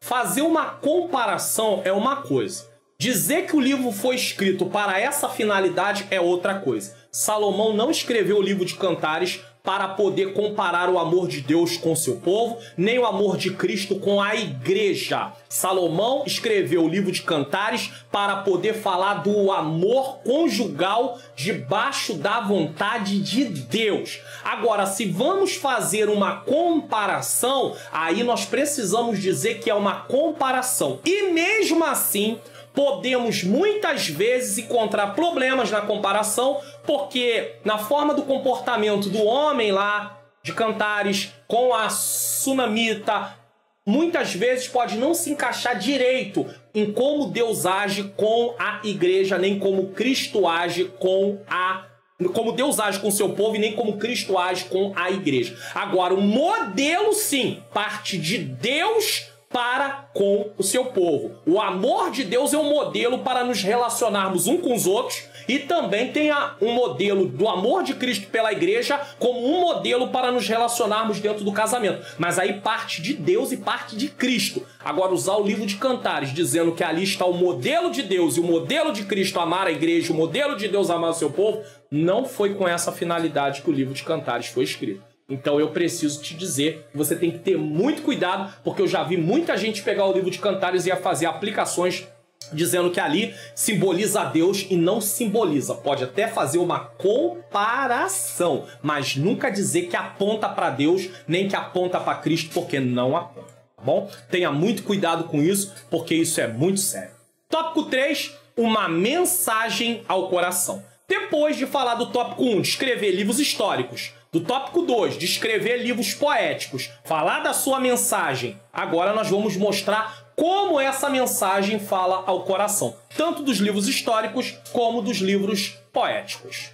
Speaker 1: fazer uma comparação é uma coisa. Dizer que o livro foi escrito para essa finalidade é outra coisa. Salomão não escreveu o livro de Cantares para poder comparar o amor de Deus com o seu povo, nem o amor de Cristo com a igreja. Salomão escreveu o livro de Cantares para poder falar do amor conjugal debaixo da vontade de Deus. Agora, se vamos fazer uma comparação, aí nós precisamos dizer que é uma comparação. E mesmo assim, podemos muitas vezes encontrar problemas na comparação, porque na forma do comportamento do homem lá de Cantares com a sunamita, muitas vezes pode não se encaixar direito em como Deus age com a igreja, nem como Cristo age como Deus age com o seu povo e nem como Cristo age com a igreja. Agora, o modelo, sim, parte de Deus para com o seu povo. O amor de Deus é um modelo para nos relacionarmos uns com os outros, e também tem um modelo do amor de Cristo pela igreja como um modelo para nos relacionarmos dentro do casamento. Mas aí parte de Deus e parte de Cristo. Agora, usar o livro de Cantares dizendo que ali está o modelo de Deus e o modelo de Cristo amar a igreja, o modelo de Deus amar o seu povo, não foi com essa finalidade que o livro de Cantares foi escrito. Então eu preciso te dizer que você tem que ter muito cuidado, porque eu já vi muita gente pegar o livro de Cantares e ia fazer aplicações dizendo que ali simboliza a Deus e não simboliza. Pode até fazer uma comparação, mas nunca dizer que aponta para Deus, nem que aponta para Cristo, porque não aponta, tá bom? Tenha muito cuidado com isso, porque isso é muito sério. Tópico 3, uma mensagem ao coração. Depois de falar do tópico 1, de escrever livros históricos, do tópico 2, de escrever livros poéticos, falar da sua mensagem, agora nós vamos mostrar como essa mensagem fala ao coração, tanto dos livros históricos como dos livros poéticos.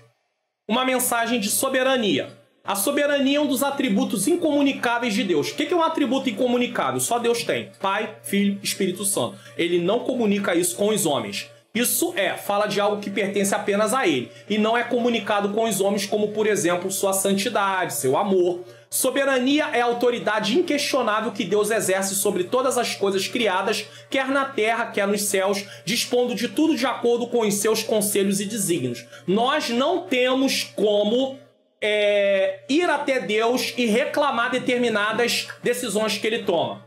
Speaker 1: Uma mensagem de soberania. A soberania é um dos atributos incomunicáveis de Deus. O que é um atributo incomunicável? Só Deus tem. Pai, Filho, Espírito Santo. Ele não comunica isso com os homens. Isso fala de algo que pertence apenas a ele, e não é comunicado com os homens, como, por exemplo, sua santidade, seu amor. Soberania é a autoridade inquestionável que Deus exerce sobre todas as coisas criadas, quer na terra, quer nos céus, dispondo de tudo de acordo com os seus conselhos e desígnios. Nós não temos como ir até Deus e reclamar determinadas decisões que ele toma.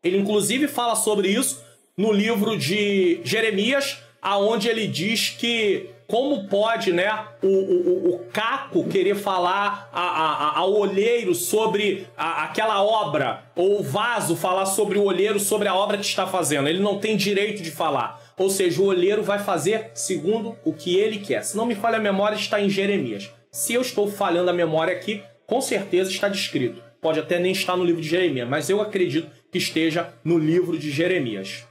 Speaker 1: Ele, inclusive, fala sobre isso no livro de Jeremias, aonde ele diz que como pode, né, o caco querer falar ao olheiro sobre aquela obra, ou o vaso falar sobre o olheiro sobre a obra que está fazendo. Ele não tem direito de falar. Ou seja, o olheiro vai fazer segundo o que ele quer. Se não me falha a memória, está em Jeremias. Se eu estou falhando a memória aqui, com certeza está descrito. Pode até nem estar no livro de Jeremias, mas eu acredito que esteja no livro de Jeremias.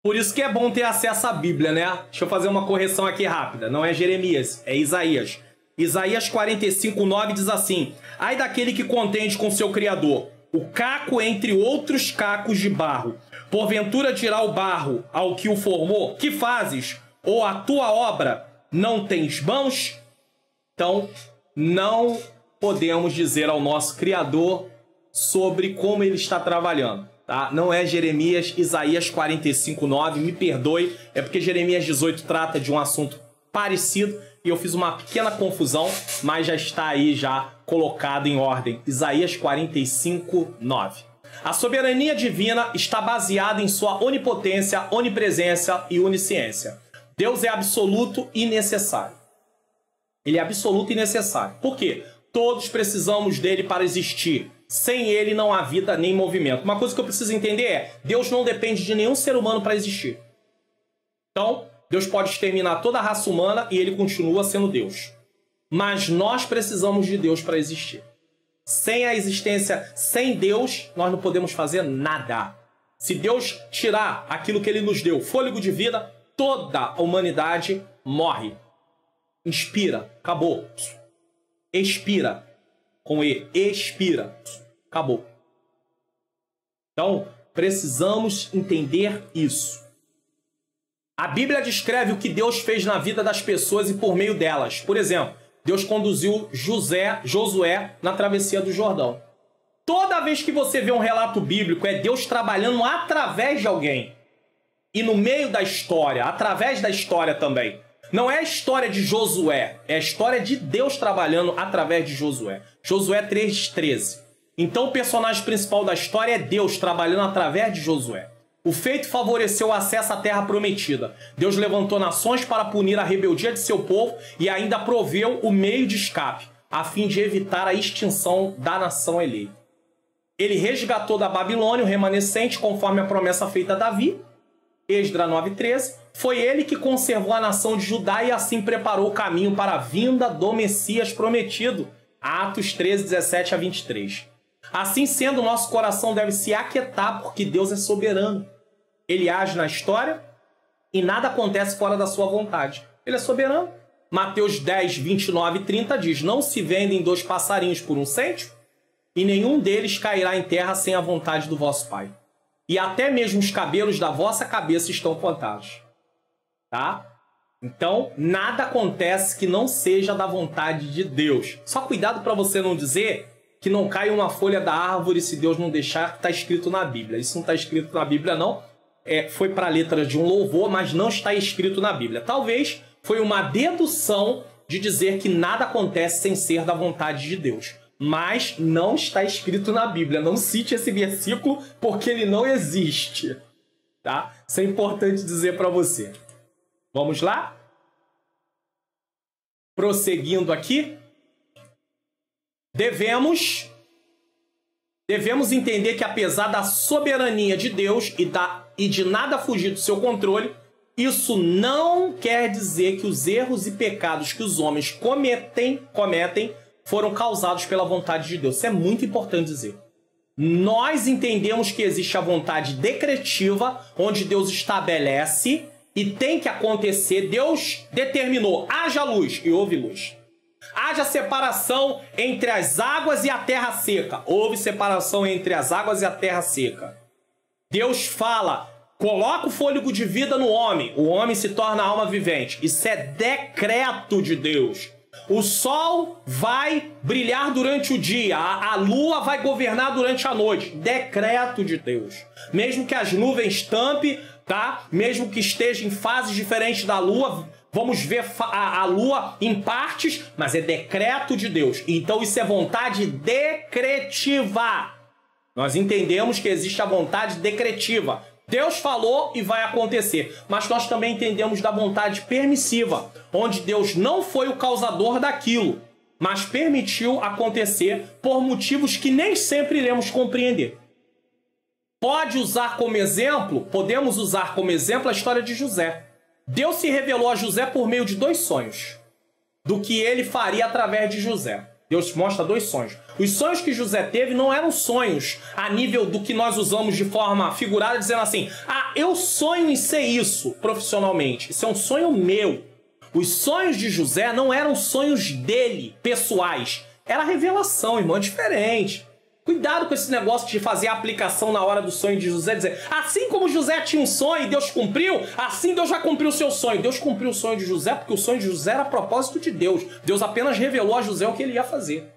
Speaker 1: Por isso que é bom ter acesso à Bíblia, né? Deixa eu fazer uma correção aqui rápida. Não é Jeremias, é Isaías. Isaías 45:9 diz assim: ai daquele que contende com seu Criador, o caco entre outros cacos de barro. Porventura dirá o barro ao que o formou: que fazes? Ou a tua obra não tens mãos? Então, não podemos dizer ao nosso Criador sobre como ele está trabalhando. Tá? Não é Jeremias, Isaías 45:9, me perdoe, é porque Jeremias 18 trata de um assunto parecido e eu fiz uma pequena confusão, mas já está aí já colocado em ordem. Isaías 45:9. A soberania divina está baseada em sua onipotência, onipresença e onisciência. Deus é absoluto e necessário. Ele é absoluto e necessário. Por quê? Todos precisamos dele para existir. Sem ele não há vida nem movimento. Uma coisa que eu preciso entender é: Deus não depende de nenhum ser humano para existir. Então, Deus pode exterminar toda a raça humana e ele continua sendo Deus. Mas nós precisamos de Deus para existir. Sem a existência, sem Deus, nós não podemos fazer nada. Se Deus tirar aquilo que ele nos deu, fôlego de vida, toda a humanidade morre. Inspira, acabou. Expira, com E, expira, acabou. Então, precisamos entender isso. A Bíblia descreve o que Deus fez na vida das pessoas e por meio delas. Por exemplo, Deus conduziu Josué na travessia do Jordão. Toda vez que você vê um relato bíblico, é Deus trabalhando através de alguém. E no meio da história, através da história também. Não é a história de Josué, é a história de Deus trabalhando através de Josué. Josué 3:13. Então o personagem principal da história é Deus trabalhando através de Josué. O feito favoreceu o acesso à terra prometida. Deus levantou nações para punir a rebeldia de seu povo e ainda proveu o meio de escape, a fim de evitar a extinção da nação eleita. Ele resgatou da Babilônia o remanescente conforme a promessa feita a Davi. Esdras 9:13, foi ele que conservou a nação de Judá e assim preparou o caminho para a vinda do Messias prometido. Atos 13:17 a 23. Assim sendo, nosso coração deve se aquietar, porque Deus é soberano. Ele age na história e nada acontece fora da sua vontade. Ele é soberano. Mateus 10, 29 e 30 diz: não se vendem 2 passarinhos por 1 cêntimo, e nenhum deles cairá em terra sem a vontade do vosso Pai. E até mesmo os cabelos da vossa cabeça estão contados. Tá? Então, nada acontece que não seja da vontade de Deus. Só cuidado para você não dizer que não cai uma folha da árvore se Deus não deixar, que está escrito na Bíblia. Isso não está escrito na Bíblia, não. Foi para a letra de um louvor, mas não está escrito na Bíblia. Talvez foi uma dedução de dizer que nada acontece sem ser da vontade de Deus. Mas não está escrito na Bíblia. Não cite esse versículo, porque ele não existe. Tá? Isso é importante dizer para você. Vamos lá? Prosseguindo aqui. Devemos entender que, apesar da soberania de Deus e de nada fugir do seu controle, isso não quer dizer que os erros e pecados que os homens cometem foram causados pela vontade de Deus. Isso é muito importante dizer. Nós entendemos que existe a vontade decretiva, onde Deus estabelece e tem que acontecer. Deus determinou: haja luz, e houve luz. Haja separação entre as águas e a terra seca. Houve separação entre as águas e a terra seca. Deus fala: coloca o fôlego de vida no homem. O homem se torna alma vivente. Isso é decreto de Deus. O sol vai brilhar durante o dia. A lua vai governar durante a noite. Decreto de Deus. Mesmo que as nuvens tampem, tá? Mesmo que esteja em fases diferentes da lua, vamos ver a lua em partes, mas é decreto de Deus. Então isso é vontade decretiva. Nós entendemos que existe a vontade decretiva. Deus falou e vai acontecer. Mas nós também entendemos da vontade permissiva, onde Deus não foi o causador daquilo, mas permitiu acontecer por motivos que nem sempre iremos compreender. Podemos usar como exemplo a história de José. Deus se revelou a José por meio de 2 sonhos, do que ele faria através de José. Deus mostra 2 sonhos. Os sonhos que José teve não eram sonhos a nível do que nós usamos de forma figurada, dizendo assim: eu sonho em ser isso profissionalmente. Isso é um sonho meu. Os sonhos de José não eram sonhos dele, pessoais. Era revelação, irmão, é diferente. Cuidado com esse negócio de fazer a aplicação na hora do sonho de José, dizer: assim como José tinha um sonho e Deus cumpriu, assim Deus já cumpriu o seu sonho. Deus cumpriu o sonho de José porque o sonho de José era propósito de Deus. Deus apenas revelou a José o que ele ia fazer.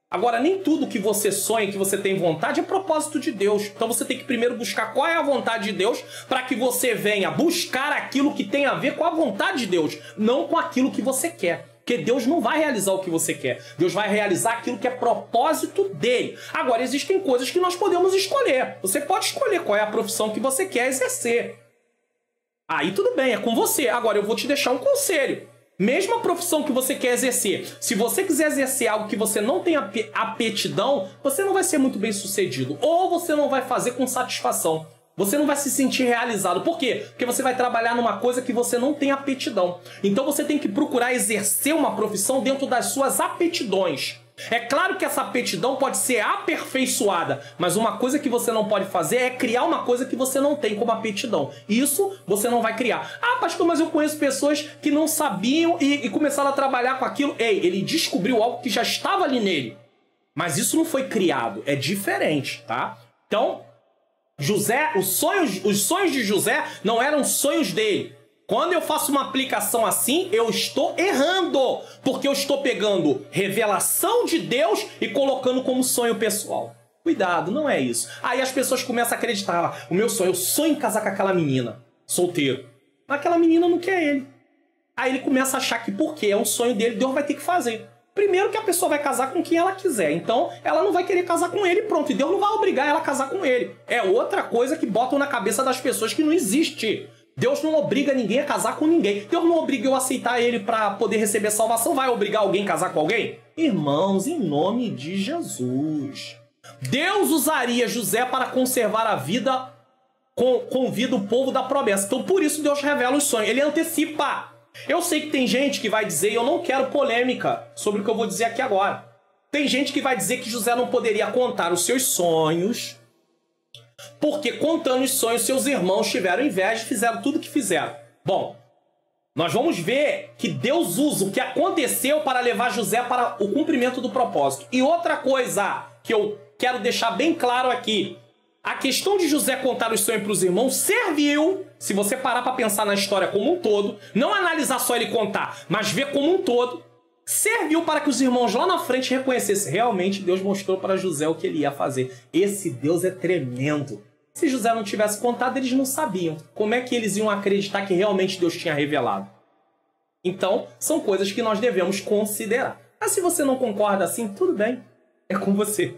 Speaker 1: Agora, nem tudo que você sonha, que você tem vontade, é propósito de Deus. Então você tem que primeiro buscar qual é a vontade de Deus, para que você venha buscar aquilo que tem a ver com a vontade de Deus, não com aquilo que você quer. Porque Deus não vai realizar o que você quer. Deus vai realizar aquilo que é propósito dele. Agora, existem coisas que nós podemos escolher. Você pode escolher qual é a profissão que você quer exercer. Aí tudo bem, é com você. Agora, eu vou te deixar um conselho. Mesmo a profissão que você quer exercer, se você quiser exercer algo que você não tem aptidão, você não vai ser muito bem sucedido. Ou você não vai fazer com satisfação. Você não vai se sentir realizado. Por quê? Porque você vai trabalhar numa coisa que você não tem aptidão. Então você tem que procurar exercer uma profissão dentro das suas aptidões. É claro que essa aptidão pode ser aperfeiçoada, mas uma coisa que você não pode fazer é criar uma coisa que você não tem como aptidão. Isso você não vai criar. Ah, pastor, mas eu conheço pessoas que não sabiam e começaram a trabalhar com aquilo. Ei, ele descobriu algo que já estava ali nele. Mas isso não foi criado, é diferente, tá? Então, José, os sonhos de José não eram sonhos dele. Quando eu faço uma aplicação assim, eu estou errando, porque eu estou pegando revelação de Deus e colocando como sonho pessoal. Cuidado, não é isso. Aí as pessoas começam a acreditar: o meu sonho, eu sonho em casar com aquela menina, solteiro. Mas aquela menina não quer ele. Aí ele começa a achar que porque é um sonho dele, Deus vai ter que fazer. Primeiro que a pessoa vai casar com quem ela quiser, então ela não vai querer casar com ele, pronto. E Deus não vai obrigar ela a casar com ele. É outra coisa que botam na cabeça das pessoas que não existe. Deus não obriga ninguém a casar com ninguém. Deus não obriga eu a aceitar ele para poder receber salvação. Vai obrigar alguém a casar com alguém? Irmãos, em nome de Jesus. Deus usaria José para conservar a vida, convida o povo da promessa. Então por isso Deus revela os sonhos. Ele antecipa. Eu sei que tem gente que vai dizer, e eu não quero polêmica sobre o que eu vou dizer aqui agora. Tem gente que vai dizer que José não poderia contar os seus sonhos, porque contando os sonhos, seus irmãos tiveram inveja e fizeram tudo o que fizeram. Bom, nós vamos ver que Deus usa o que aconteceu para levar José para o cumprimento do propósito. E outra coisa que eu quero deixar bem claro aqui, a questão de José contar os sonhos para os irmãos serviu, se você parar para pensar na história como um todo, não analisar só ele contar, mas ver como um todo, serviu para que os irmãos lá na frente reconhecessem. Realmente Deus mostrou para José o que ele ia fazer. Esse Deus é tremendo. Se José não tivesse contado, eles não sabiam. Como é que eles iam acreditar que realmente Deus tinha revelado? Então, são coisas que nós devemos considerar. Mas se você não concorda assim, tudo bem. É com você.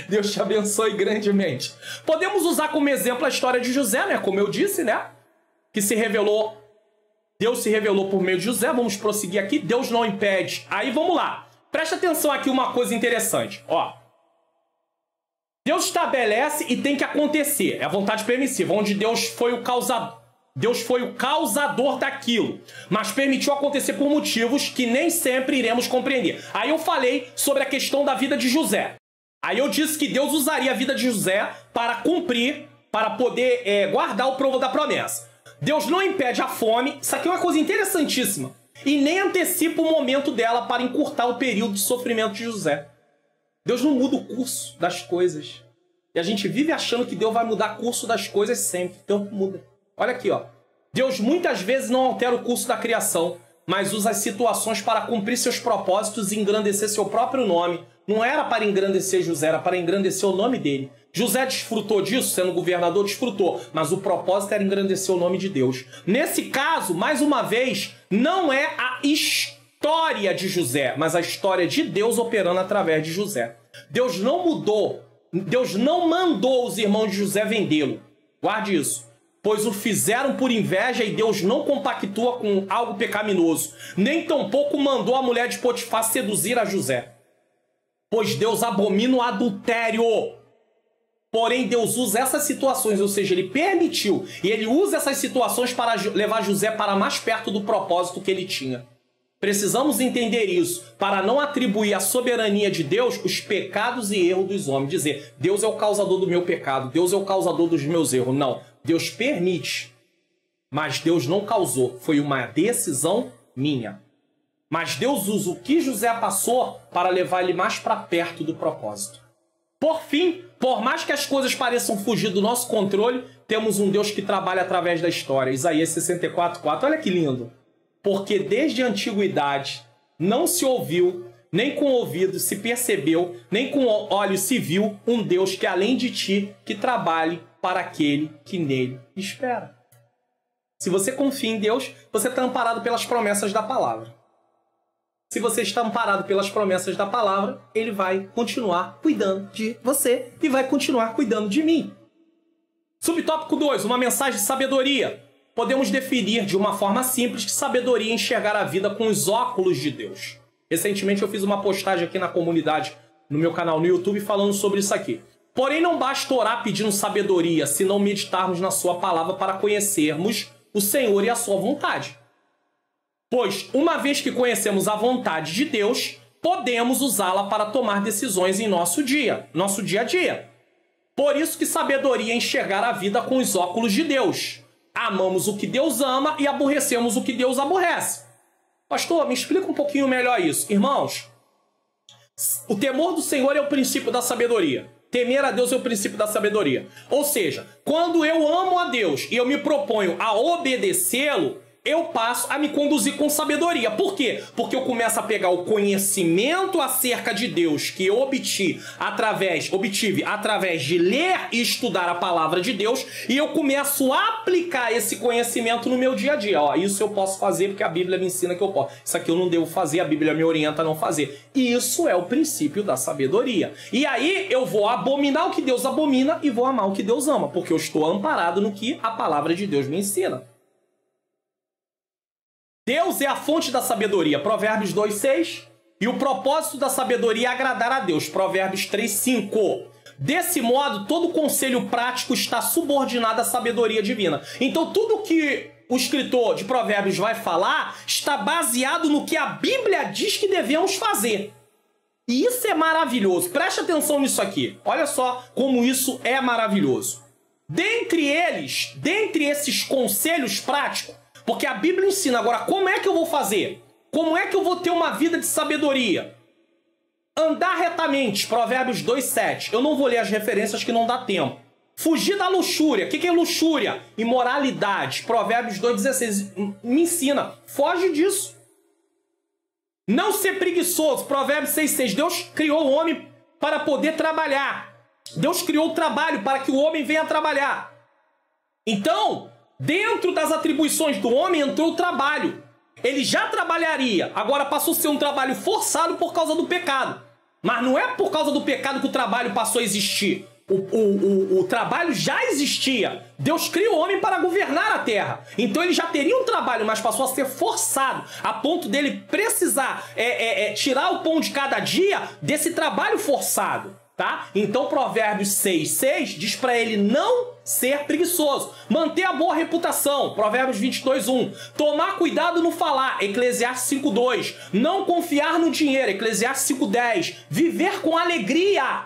Speaker 1: Deus te abençoe grandemente. Podemos usar como exemplo a história de José, né? Como eu disse, né? Que se revelou... Deus se revelou por meio de José. Vamos prosseguir aqui. Deus não impede. Aí, vamos lá. Presta atenção aqui uma coisa interessante. Ó. Deus estabelece e tem que acontecer. É a vontade permissiva, onde Deus foi o causador. Deus foi o causador daquilo, mas permitiu acontecer por motivos que nem sempre iremos compreender. Aí eu falei sobre a questão da vida de José. Aí eu disse que Deus usaria a vida de José para cumprir, para poder guardar o povo da promessa. Deus não impede a fome, isso aqui é uma coisa interessantíssima, e nem antecipa o momento dela para encurtar o período de sofrimento de José. Deus não muda o curso das coisas. E a gente vive achando que Deus vai mudar o curso das coisas sempre. Deus não muda. Olha aqui, ó. Deus muitas vezes não altera o curso da criação, mas usa as situações para cumprir seus propósitos e engrandecer seu próprio nome. Não era para engrandecer José, era para engrandecer o nome dele. José desfrutou disso, sendo governador, desfrutou, mas o propósito era engrandecer o nome de Deus. Nesse caso, mais uma vez, não é a história de José, mas a história de Deus operando através de José. Deus não mudou, Deus não mandou os irmãos de José vendê-lo. Guarde isso. Pois o fizeram por inveja e Deus não compactua com algo pecaminoso. Nem tampouco mandou a mulher de Potifar seduzir a José. Pois Deus abomina o adultério. Porém, Deus usa essas situações, ou seja, ele permitiu. E ele usa essas situações para levar José para mais perto do propósito que ele tinha. Precisamos entender isso, para não atribuir à soberania de Deus os pecados e erros dos homens. Dizer, Deus é o causador do meu pecado, Deus é o causador dos meus erros. Não, Deus permite, mas Deus não causou. Foi uma decisão minha. Mas Deus usa o que José passou para levar ele mais para perto do propósito. Por fim, por mais que as coisas pareçam fugir do nosso controle, temos um Deus que trabalha através da história. Isaías 64:4, olha que lindo. Porque desde a antiguidade não se ouviu, nem com ouvido se percebeu, nem com olhos se viu um Deus que além de ti, que trabalhe para aquele que nele espera. Se você confia em Deus, você está amparado pelas promessas da palavra. Se você está amparado pelas promessas da palavra, ele vai continuar cuidando de você e vai continuar cuidando de mim. Subtópico 2, uma mensagem de sabedoria. Podemos definir de uma forma simples que sabedoria é enxergar a vida com os óculos de Deus. Recentemente eu fiz uma postagem aqui na comunidade, no meu canal no YouTube, falando sobre isso aqui. Porém, não basta orar pedindo sabedoria, se não meditarmos na sua palavra para conhecermos o Senhor e a sua vontade. Pois, uma vez que conhecemos a vontade de Deus, podemos usá-la para tomar decisões em nosso dia a dia. Por isso que sabedoria é enxergar a vida com os óculos de Deus. Amamos o que Deus ama e aborrecemos o que Deus aborrece. Pastor, me explica um pouquinho melhor isso. Irmãos, o temor do Senhor é o princípio da sabedoria. Temer a Deus é o princípio da sabedoria. Ou seja, quando eu amo a Deus e eu me proponho a obedecê-lo, eu passo a me conduzir com sabedoria. Por quê? Porque eu começo a pegar o conhecimento acerca de Deus que eu obtive através de ler e estudar a palavra de Deus, e eu começo a aplicar esse conhecimento no meu dia a dia. Ó, isso eu posso fazer porque a Bíblia me ensina que eu posso. Isso aqui eu não devo fazer, a Bíblia me orienta a não fazer. Isso é o princípio da sabedoria. E aí eu vou abominar o que Deus abomina e vou amar o que Deus ama, porque eu estou amparado no que a palavra de Deus me ensina. Deus é a fonte da sabedoria, Provérbios 2:6. E o propósito da sabedoria é agradar a Deus, Provérbios 3:5. Desse modo, todo conselho prático está subordinado à sabedoria divina. Então, tudo que o escritor de Provérbios vai falar está baseado no que a Bíblia diz que devemos fazer. E isso é maravilhoso. Preste atenção nisso aqui. Olha só como isso é maravilhoso. Dentre esses conselhos práticos, porque a Bíblia ensina agora como é que eu vou fazer? Como é que eu vou ter uma vida de sabedoria? Andar retamente, Provérbios 2:7. Eu não vou ler as referências que não dá tempo. Fugir da luxúria. O que é luxúria? Imoralidade. Provérbios 2:16. Me ensina. Foge disso. Não ser preguiçoso. Provérbios 6:6. Deus criou o homem para poder trabalhar. Deus criou o trabalho para que o homem venha trabalhar. Então, dentro das atribuições do homem entrou o trabalho. Ele já trabalharia, agora passou a ser um trabalho forçado por causa do pecado. Mas não é por causa do pecado que o trabalho passou a existir. O trabalho já existia. Deus cria o homem para governar a terra. Então ele já teria um trabalho, mas passou a ser forçado, a ponto dele precisar tirar o pão de cada dia desse trabalho forçado. Tá? Então Provérbios 6:6 diz para ele não ser preguiçoso, manter a boa reputação, Provérbios 22:1, tomar cuidado no falar, Eclesiastes 5:2, não confiar no dinheiro, Eclesiastes 5:10, viver com alegria,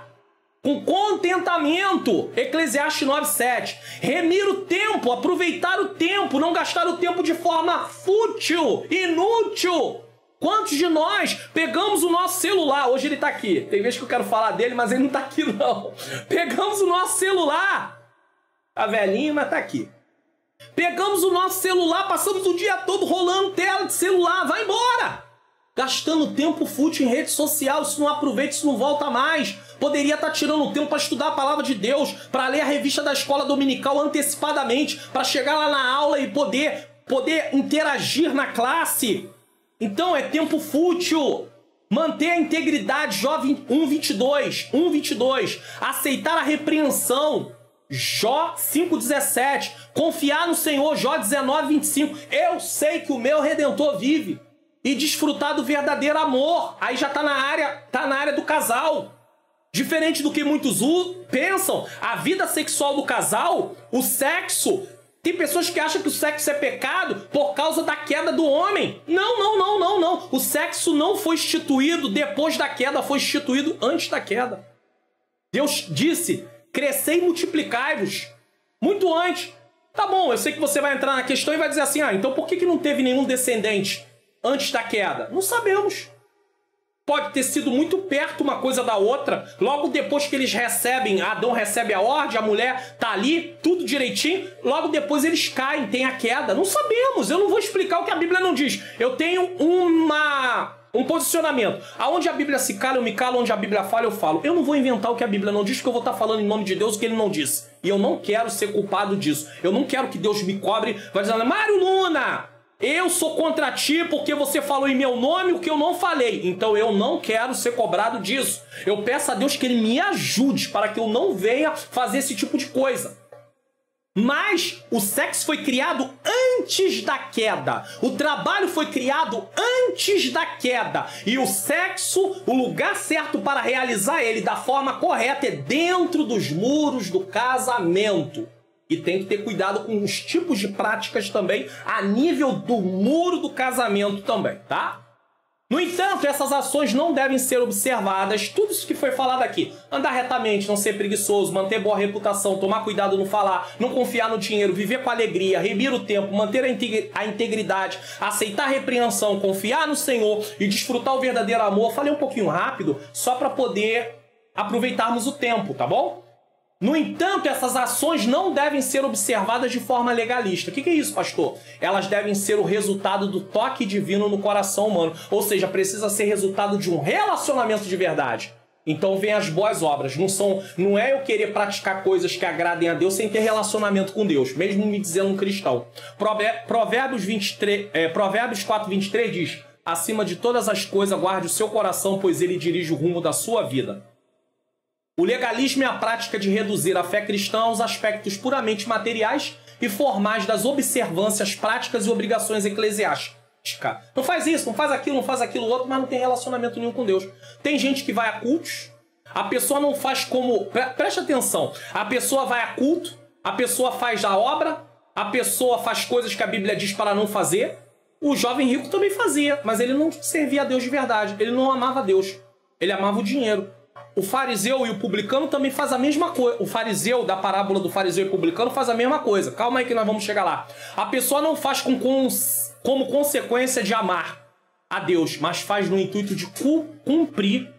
Speaker 1: com contentamento, Eclesiastes 9:7, remir o tempo, aproveitar o tempo, não gastar o tempo de forma fútil, inútil. Quantos de nós pegamos o nosso celular? Hoje ele tá aqui. Tem vezes que eu quero falar dele, mas ele não tá aqui, não. Pegamos o nosso celular. Tá velhinho, mas tá aqui. Pegamos o nosso celular, passamos o dia todo rolando tela de celular. Vai embora! Gastando tempo fútil em rede social. Isso não aproveita, isso não volta mais. Poderia estar tirando tempo para estudar a palavra de Deus, para ler a revista da escola dominical antecipadamente, para chegar lá na aula e poder interagir na classe. Então é tempo fútil. Manter a integridade, Jó 1:22. Aceitar a repreensão, Jó 5:17. Confiar no Senhor, Jó 19:25. Eu sei que o meu Redentor vive. E desfrutar do verdadeiro amor. Aí já tá na área do casal. Diferente do que muitos pensam, a vida sexual do casal, o sexo... Tem pessoas que acham que o sexo é pecado por causa da queda do homem. Não. O sexo não foi instituído depois da queda, foi instituído antes da queda. Deus disse, crescei e multiplicai-vos. Muito antes. Tá bom, eu sei que você vai entrar na questão e vai dizer assim, então por que não teve nenhum descendente antes da queda? Não sabemos. Pode ter sido muito perto uma coisa da outra. Logo depois que eles recebem, Adão recebe a ordem, a mulher tá ali, tudo direitinho. Logo depois eles caem, tem a queda. Não sabemos, eu não vou explicar o que a Bíblia não diz. Eu tenho um posicionamento. Aonde a Bíblia se cala, eu me calo. Onde a Bíblia fala, eu falo. Eu não vou inventar o que a Bíblia não diz, porque eu vou estar falando em nome de Deus o que ele não disse. E eu não quero ser culpado disso. Eu não quero que Deus me cobre. Vai dizer, Mário Luna... Eu sou contra ti porque você falou em meu nome o que eu não falei. Então eu não quero ser cobrado disso. Eu peço a Deus que Ele me ajude para que eu não venha fazer esse tipo de coisa. Mas o sexo foi criado antes da queda. O trabalho foi criado antes da queda. E o sexo, o lugar certo para realizar ele da forma correta é dentro dos muros do casamento. E tem que ter cuidado com os tipos de práticas também a nível do muro do casamento também, tá? No entanto, essas ações não devem ser observadas. Tudo isso que foi falado aqui. Andar retamente, não ser preguiçoso, manter boa reputação, tomar cuidado no falar, não confiar no dinheiro, viver com alegria, remir o tempo, manter a integridade, aceitar a repreensão, confiar no Senhor e desfrutar o verdadeiro amor. Falei um pouquinho rápido, só para poder aproveitarmos o tempo, tá bom? No entanto, essas ações não devem ser observadas de forma legalista. O que é isso, pastor? Elas devem ser o resultado do toque divino no coração humano. Ou seja, precisa ser resultado de um relacionamento de verdade. Então vem as boas obras. Não é eu querer praticar coisas que agradem a Deus sem ter relacionamento com Deus, mesmo me dizendo um cristão. Provérbios 4:23 diz, acima de todas as coisas, guarde o seu coração, pois ele dirige o rumo da sua vida. O legalismo é a prática de reduzir a fé cristã aos aspectos puramente materiais e formais das observâncias práticas e obrigações eclesiásticas. Não faz isso, não faz aquilo outro, mas não tem relacionamento nenhum com Deus. Tem gente que vai a cultos, a pessoa não faz como... Preste atenção, a pessoa vai a culto, a pessoa faz a obra, a pessoa faz coisas que a Bíblia diz para não fazer. O jovem rico também fazia, mas ele não servia a Deus de verdade, ele não amava a Deus. Ele amava o dinheiro. O fariseu e o publicano também faz a mesma coisa. O fariseu, da parábola do fariseu e publicano, faz a mesma coisa. Calma aí que nós vamos chegar lá. A pessoa não faz como consequência de amar a Deus, mas faz no intuito de cumprir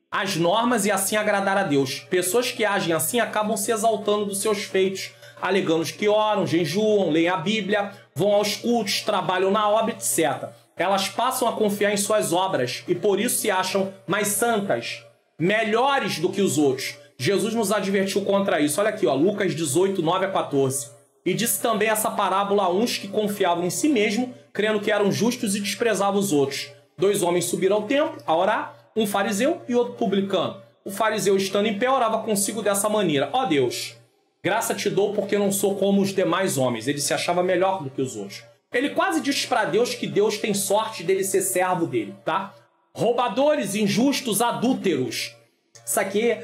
Speaker 1: as normas e assim agradar a Deus. Pessoas que agem assim acabam se exaltando dos seus feitos, alegando que oram, jejuam, leem a Bíblia, vão aos cultos, trabalham na obra, etc. Elas passam a confiar em suas obras e por isso se acham mais santas, melhores do que os outros. Jesus nos advertiu contra isso. Olha aqui, ó, Lucas 18, 9 a 14. E disse também essa parábola a uns que confiavam em si mesmo, crendo que eram justos e desprezavam os outros. 2 homens subiram ao templo a orar, um fariseu e outro publicano. O fariseu, estando em pé, orava consigo dessa maneira: ó Deus, graça te dou porque não sou como os demais homens. Ele se achava melhor do que os outros. Ele quase diz para Deus que Deus tem sorte dele ser servo dele, tá? Roubadores, injustos, adúlteros. Isso aqui,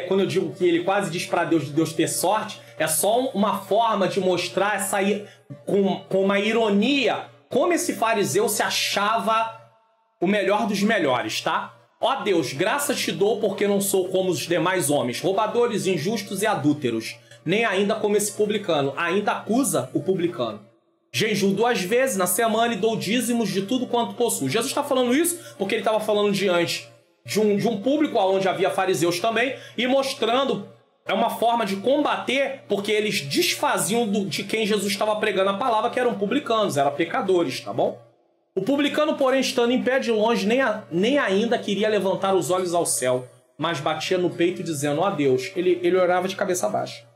Speaker 1: quando eu digo que ele quase diz para Deus de Deus ter sorte, é só uma forma de mostrar essa, com uma ironia, como esse fariseu se achava o melhor dos melhores, tá? Ó Deus, graça te dou porque não sou como os demais homens, roubadores, injustos e adúlteros, nem ainda como esse publicano. Ainda acusa o publicano. Jejuo 2 vezes na semana e dou dízimos de tudo quanto possuo. Jesus está falando isso porque ele estava falando diante de um público onde havia fariseus também e mostrando uma forma de combater, porque eles desfaziam de quem Jesus estava pregando a palavra, que eram publicanos, eram pecadores, tá bom? O publicano, porém, estando em pé de longe, nem ainda queria levantar os olhos ao céu, mas batia no peito dizendo: ó Deus, ele orava de cabeça baixa.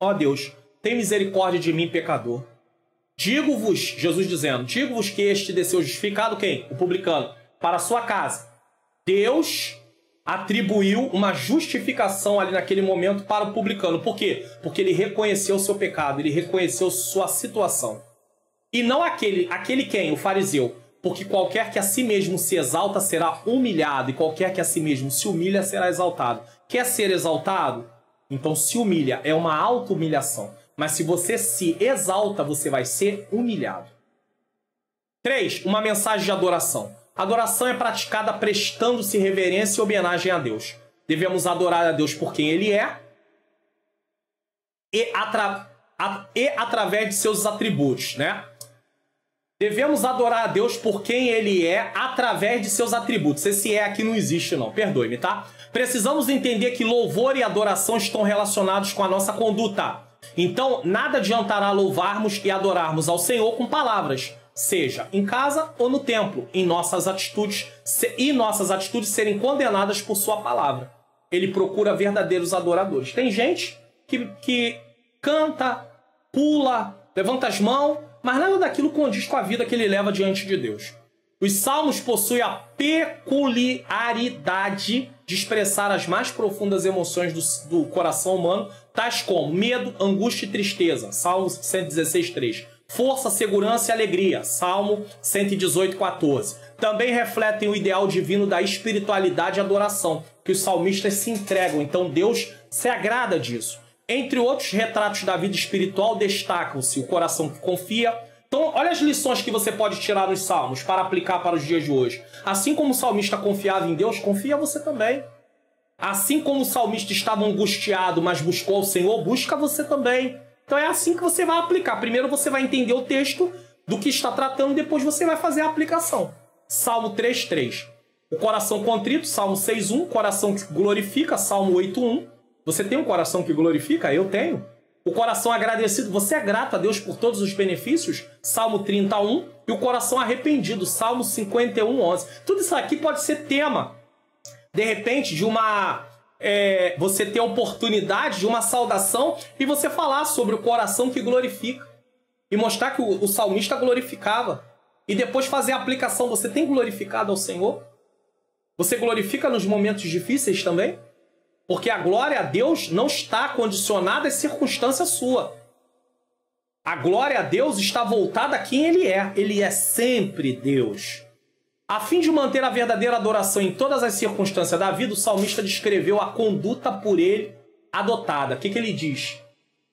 Speaker 1: Ó Deus, tem misericórdia de mim, pecador. Digo-vos, Jesus dizendo, digo-vos que este desceu justificado, quem? O publicano, para a sua casa. Deus atribuiu uma justificação ali naquele momento para o publicano. Por quê? Porque ele reconheceu o seu pecado, ele reconheceu sua situação. E não aquele quem? O fariseu. Porque qualquer que a si mesmo se exalta será humilhado, e qualquer que a si mesmo se humilha será exaltado. Quer ser exaltado? Então se humilha, é uma auto-humilhação. Mas se você se exalta, você vai ser humilhado. 3. Uma mensagem de adoração. Adoração é praticada prestando-se reverência e homenagem a Deus. Devemos adorar a Deus por quem Ele é e através de seus atributos, né? Devemos adorar a Deus por quem Ele é através de seus atributos. Esse aqui não existe não, perdoe-me, tá? Precisamos entender que louvor e adoração estão relacionados com a nossa conduta. Então, nada adiantará louvarmos e adorarmos ao Senhor com palavras, seja em casa ou no templo, e nossas atitudes serem condenadas por sua palavra. Ele procura verdadeiros adoradores. Tem gente que canta, pula, levanta as mãos, mas nada daquilo condiz com a vida que ele leva diante de Deus. Os salmos possuem a peculiaridade de expressar as mais profundas emoções do coração humano, tais como medo, angústia e tristeza. Salmo 116, 3. Força, segurança e alegria. Salmo 118, 14. Também refletem o ideal divino da espiritualidade e adoração, que os salmistas se entregam. Então Deus se agrada disso. Entre outros retratos da vida espiritual, destacam-se o coração que confia. Então, olha as lições que você pode tirar nos salmos para aplicar para os dias de hoje. Assim como o salmista confiava em Deus, confia você também. Assim como o salmista estava angustiado, mas buscou ao Senhor, busca você também. Então é assim que você vai aplicar. Primeiro você vai entender o texto do que está tratando, depois você vai fazer a aplicação. Salmo 3:3. O coração contrito, Salmo 6:1. Coração que glorifica, Salmo 8:1. Você tem um coração que glorifica? Eu tenho. O coração agradecido, você é grato a Deus por todos os benefícios? Salmo 30:1. E o coração arrependido, Salmo 51:11. Tudo isso aqui pode ser tema, de repente, de você ter a oportunidade de uma saudação e você falar sobre o coração que glorifica. E mostrar que o salmista glorificava. E depois fazer a aplicação. Você tem glorificado ao Senhor? Você glorifica nos momentos difíceis também? Porque a glória a Deus não está condicionada à circunstância sua. A glória a Deus está voltada a quem Ele é. Ele é sempre Deus. A fim de manter a verdadeira adoração em todas as circunstâncias da vida, o salmista descreveu a conduta por ele adotada. O que ele diz?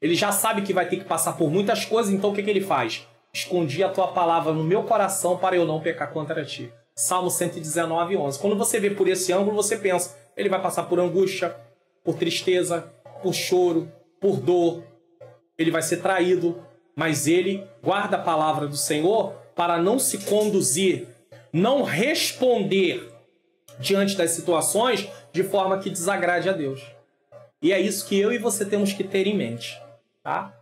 Speaker 1: Ele já sabe que vai ter que passar por muitas coisas, então o que ele faz? Escondi a tua palavra no meu coração para eu não pecar contra ti. Salmo 119, 11. Quando você vê por esse ângulo, você pensa, ele vai passar por angústia, por tristeza, por choro, por dor. Ele vai ser traído, mas ele guarda a palavra do Senhor para não se conduzir, não responder diante das situações de forma que desagrade a Deus. E é isso que eu e você temos que ter em mente, tá?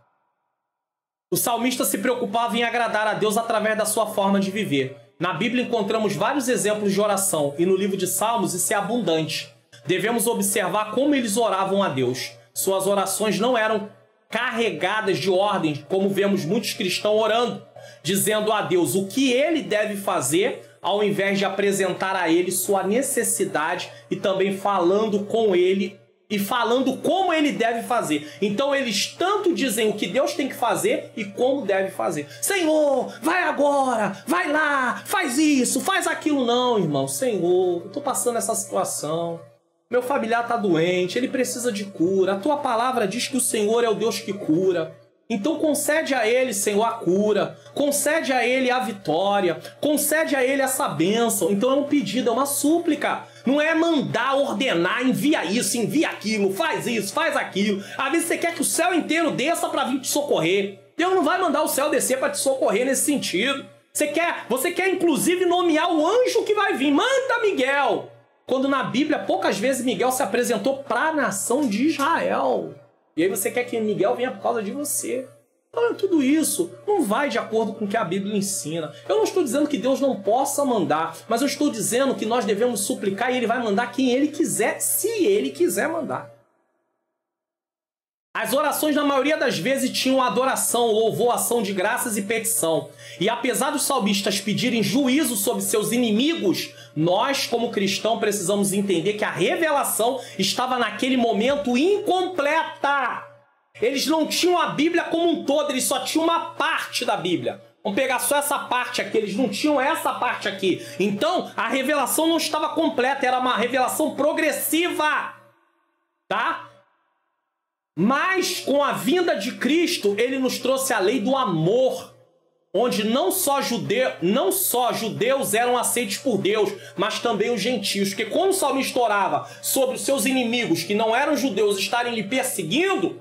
Speaker 1: O salmista se preocupava em agradar a Deus através da sua forma de viver. Na Bíblia encontramos vários exemplos de oração e no livro de Salmos isso é abundante. Devemos observar como eles oravam a Deus. Suas orações não eram carregadas de ordem, como vemos muitos cristãos orando, dizendo a Deus o que ele deve fazer, ao invés de apresentar a ele sua necessidade e também falando com ele e falando como ele deve fazer. Então eles tanto dizem o que Deus tem que fazer e como deve fazer. Senhor, vai agora, vai lá, faz isso, faz aquilo. Não, irmão, Senhor, eu estou passando essa situação. Meu familiar está doente, ele precisa de cura. A tua palavra diz que o Senhor é o Deus que cura. Então concede a ele, Senhor, a cura. Concede a ele a vitória. Concede a ele essa bênção. Então é um pedido, é uma súplica. Não é mandar, ordenar, envia isso, envia aquilo, faz isso, faz aquilo. Às vezes você quer que o céu inteiro desça para vir te socorrer. Deus não vai mandar o céu descer para te socorrer nesse sentido. Você quer inclusive nomear o anjo que vai vir. Manda Miguel. Quando na Bíblia, poucas vezes Miguel se apresentou para a nação de Israel. E aí você quer que Miguel venha por causa de você. Então, tudo isso não vai de acordo com o que a Bíblia ensina. Eu não estou dizendo que Deus não possa mandar, mas eu estou dizendo que nós devemos suplicar e Ele vai mandar quem Ele quiser, se Ele quiser mandar. As orações, na maioria das vezes, tinham adoração, louvor, ação de graças e petição. E apesar dos salmistas pedirem juízo sobre seus inimigos, nós, como cristãos, precisamos entender que a revelação estava naquele momento incompleta. Eles não tinham a Bíblia como um todo, eles só tinham uma parte da Bíblia. Vamos pegar só essa parte aqui, eles não tinham essa parte aqui. Então, a revelação não estava completa, era uma revelação progressiva, tá? Mas, com a vinda de Cristo, ele nos trouxe a lei do amor, onde não só judeus eram aceitos por Deus, mas também os gentios. Porque quando o salmista orava sobre os seus inimigos, que não eram judeus, estarem lhe perseguindo,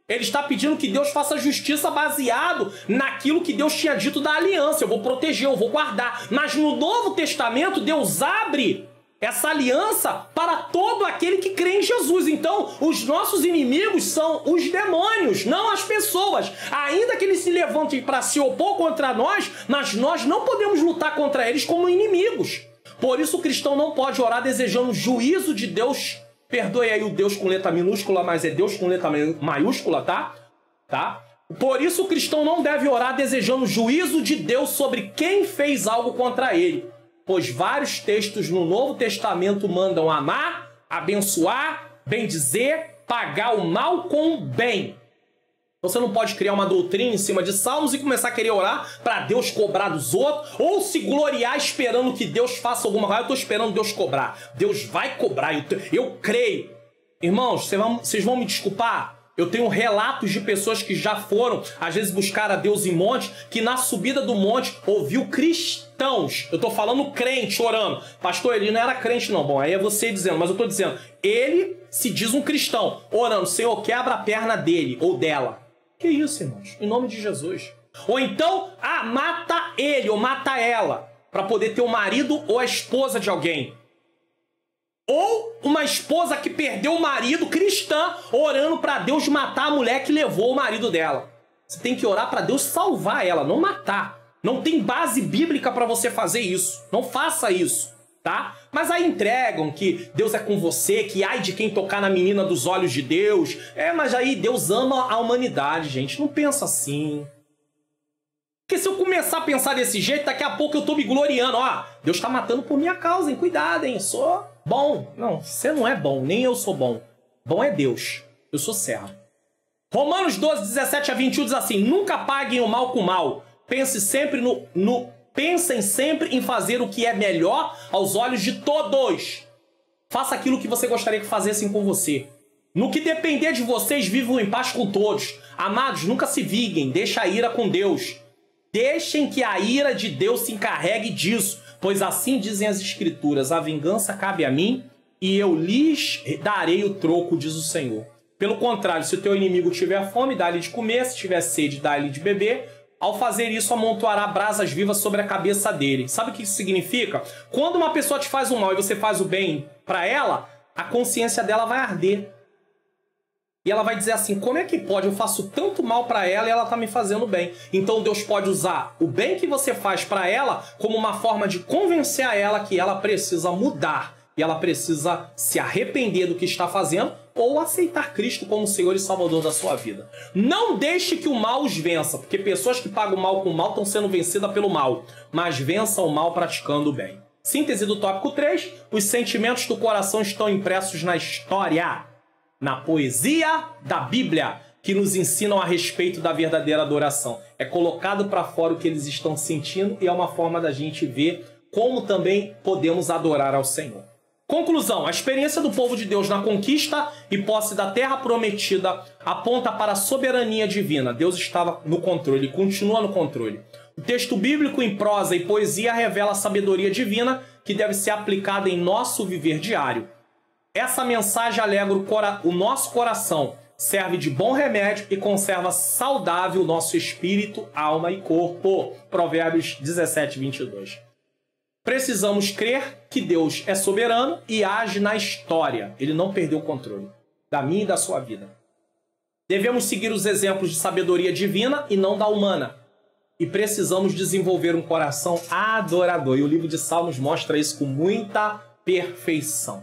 Speaker 1: ele está pedindo que Deus faça justiça baseado naquilo que Deus tinha dito da aliança. Eu vou proteger, eu vou guardar. Mas no Novo Testamento, Deus abre essa aliança para todo aquele que crê em Jesus. Então, os nossos inimigos são os demônios, não as pessoas. Ainda que eles se levantem para se opor contra nós, mas nós não podemos lutar contra eles como inimigos. Por isso, o cristão não pode orar desejando juízo de Deus. Perdoe aí o Deus com letra minúscula, mas é Deus com letra maiúscula, tá? Por isso, o cristão não deve orar desejando juízo de Deus sobre quem fez algo contra ele. Pois vários textos no Novo Testamento mandam amar, abençoar, bendizer, pagar o mal com o bem. Você não pode criar uma doutrina em cima de salmos e começar a querer orar para Deus cobrar dos outros, ou se gloriar esperando que Deus faça alguma coisa. Eu estou esperando Deus cobrar. Deus vai cobrar, eu creio. Irmãos, vocês vão me desculpar? Eu tenho relatos de pessoas que já foram, às vezes, buscar a Deus em monte, que na subida do monte ouviu cristãos. Eu estou falando crente orando. Pastor, ele não era crente não. Bom, aí é você dizendo, mas eu estou dizendo, ele se diz um cristão, orando, Senhor, quebra a perna dele ou dela. Que isso, irmãos? Em nome de Jesus. Ou então, mata ele ou mata ela, para poder ter o marido ou a esposa de alguém. Ou uma esposa que perdeu o marido, cristã, orando para Deus matar a mulher que levou o marido dela. Você tem que orar para Deus salvar ela, não matar. Não tem base bíblica para você fazer isso. Não faça isso, tá? Mas aí entregam que Deus é com você, que ai de quem tocar na menina dos olhos de Deus. Mas aí Deus ama a humanidade, gente. Não pensa assim. Porque se eu começar a pensar desse jeito, daqui a pouco eu tô me gloriando. Ó, Deus está matando por minha causa, hein? Cuidado, hein? Eu sou bom. Não, você não é bom, nem eu sou bom. Bom é Deus. Eu sou servo. Romanos 12, 17 a 21 diz assim: nunca paguem o mal com o mal. Pensem sempre Pensem sempre em fazer o que é melhor aos olhos de todos. Faça aquilo que você gostaria que fizessem com você. No que depender de vocês, vivam em paz com todos. Amados, nunca se viguem. Deixa a ira com Deus. Deixem que a ira de Deus se encarregue disso. Pois assim dizem as Escrituras, a vingança cabe a mim e eu lhes darei o troco, diz o Senhor. Pelo contrário, se o teu inimigo tiver fome, dá-lhe de comer, se tiver sede, dá-lhe de beber. Ao fazer isso, amontoará brasas vivas sobre a cabeça dele. Sabe o que isso significa? Quando uma pessoa te faz o mal e você faz o bem para ela, a consciência dela vai arder. E ela vai dizer assim, como é que pode? Eu faço tanto mal para ela e ela está me fazendo bem. Então Deus pode usar o bem que você faz para ela como uma forma de convencer a ela que ela precisa mudar. E ela precisa se arrepender do que está fazendo ou aceitar Cristo como Senhor e Salvador da sua vida. Não deixe que o mal os vença, porque pessoas que pagam o mal com o mal estão sendo vencidas pelo mal. Mas vença o mal praticando o bem. Síntese do tópico 3. Os sentimentos do coração estão impressos na história, na poesia da Bíblia, que nos ensinam a respeito da verdadeira adoração. É colocado para fora o que eles estão sentindo e é uma forma da gente ver como também podemos adorar ao Senhor. Conclusão, a experiência do povo de Deus na conquista e posse da terra prometida aponta para a soberania divina. Deus estava no controle e continua no controle. O texto bíblico em prosa e poesia revela a sabedoria divina que deve ser aplicada em nosso viver diário. Essa mensagem alegra o nosso coração, serve de bom remédio e conserva saudável o nosso espírito, alma e corpo. Provérbios 17, 22. Precisamos crer que Deus é soberano e age na história. Ele não perdeu o controle da minha e da sua vida. Devemos seguir os exemplos de sabedoria divina e não da humana. E precisamos desenvolver um coração adorador. E o livro de Salmos mostra isso com muita perfeição.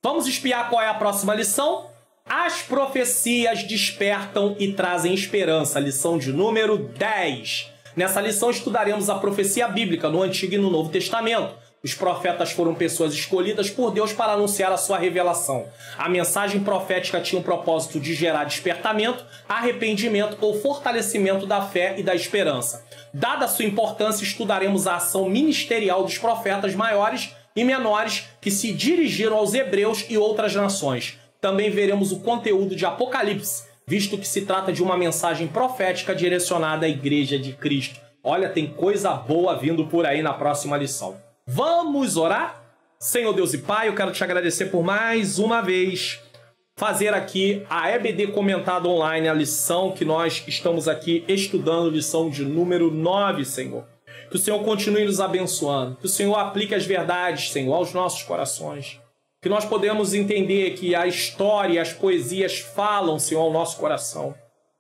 Speaker 1: Vamos espiar qual é a próxima lição? As profecias despertam e trazem esperança. Lição de número 10. Nessa lição estudaremos a profecia bíblica no Antigo e no Novo Testamento. Os profetas foram pessoas escolhidas por Deus para anunciar a sua revelação. A mensagem profética tinha o propósito de gerar despertamento, arrependimento ou fortalecimento da fé e da esperança. Dada a sua importância, estudaremos a ação ministerial dos profetas maiores e menores que se dirigiram aos hebreus e outras nações. Também veremos o conteúdo de Apocalipse, visto que se trata de uma mensagem profética direcionada à Igreja de Cristo. Olha, tem coisa boa vindo por aí na próxima lição. Vamos orar? Senhor Deus e Pai, eu quero te agradecer por mais uma vez fazer aqui a EBD Comentada Online, a lição que nós estamos aqui estudando, lição de número 9, Senhor. Que o Senhor continue nos abençoando, que o Senhor aplique as verdades, Senhor, aos nossos corações. Que nós podemos entender que a história e as poesias falam, Senhor, ao nosso coração.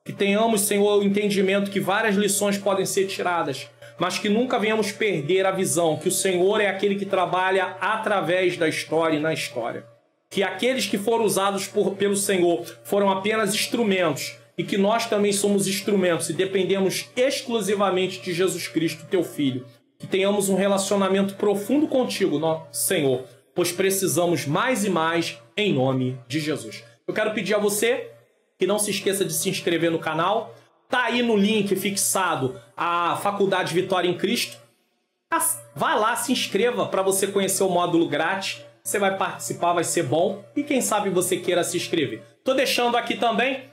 Speaker 1: Que tenhamos, Senhor, o entendimento que várias lições podem ser tiradas, mas que nunca venhamos perder a visão que o Senhor é aquele que trabalha através da história e na história. Que aqueles que foram usados pelo Senhor foram apenas instrumentos e que nós também somos instrumentos e dependemos exclusivamente de Jesus Cristo, teu Filho. Que tenhamos um relacionamento profundo contigo, Senhor, pois precisamos mais e mais em nome de Jesus. Eu quero pedir a você que não se esqueça de se inscrever no canal. Tá aí no link fixado a Faculdade Vitória em Cristo. Vá lá, se inscreva para você conhecer o módulo grátis. Você vai participar, vai ser bom. E quem sabe você queira se inscrever. Tô deixando aqui também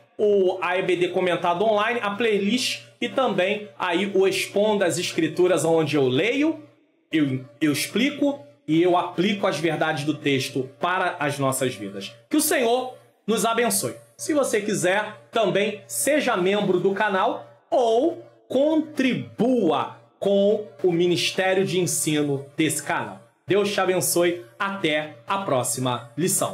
Speaker 1: a EBD Comentado Online, a playlist e também aí o Expondo as Escrituras, onde eu leio, eu explico e eu aplico as verdades do texto para as nossas vidas. Que o Senhor nos abençoe. Se você quiser, também seja membro do canal ou contribua com o Ministério de Ensino desse canal. Deus te abençoe. Até a próxima lição.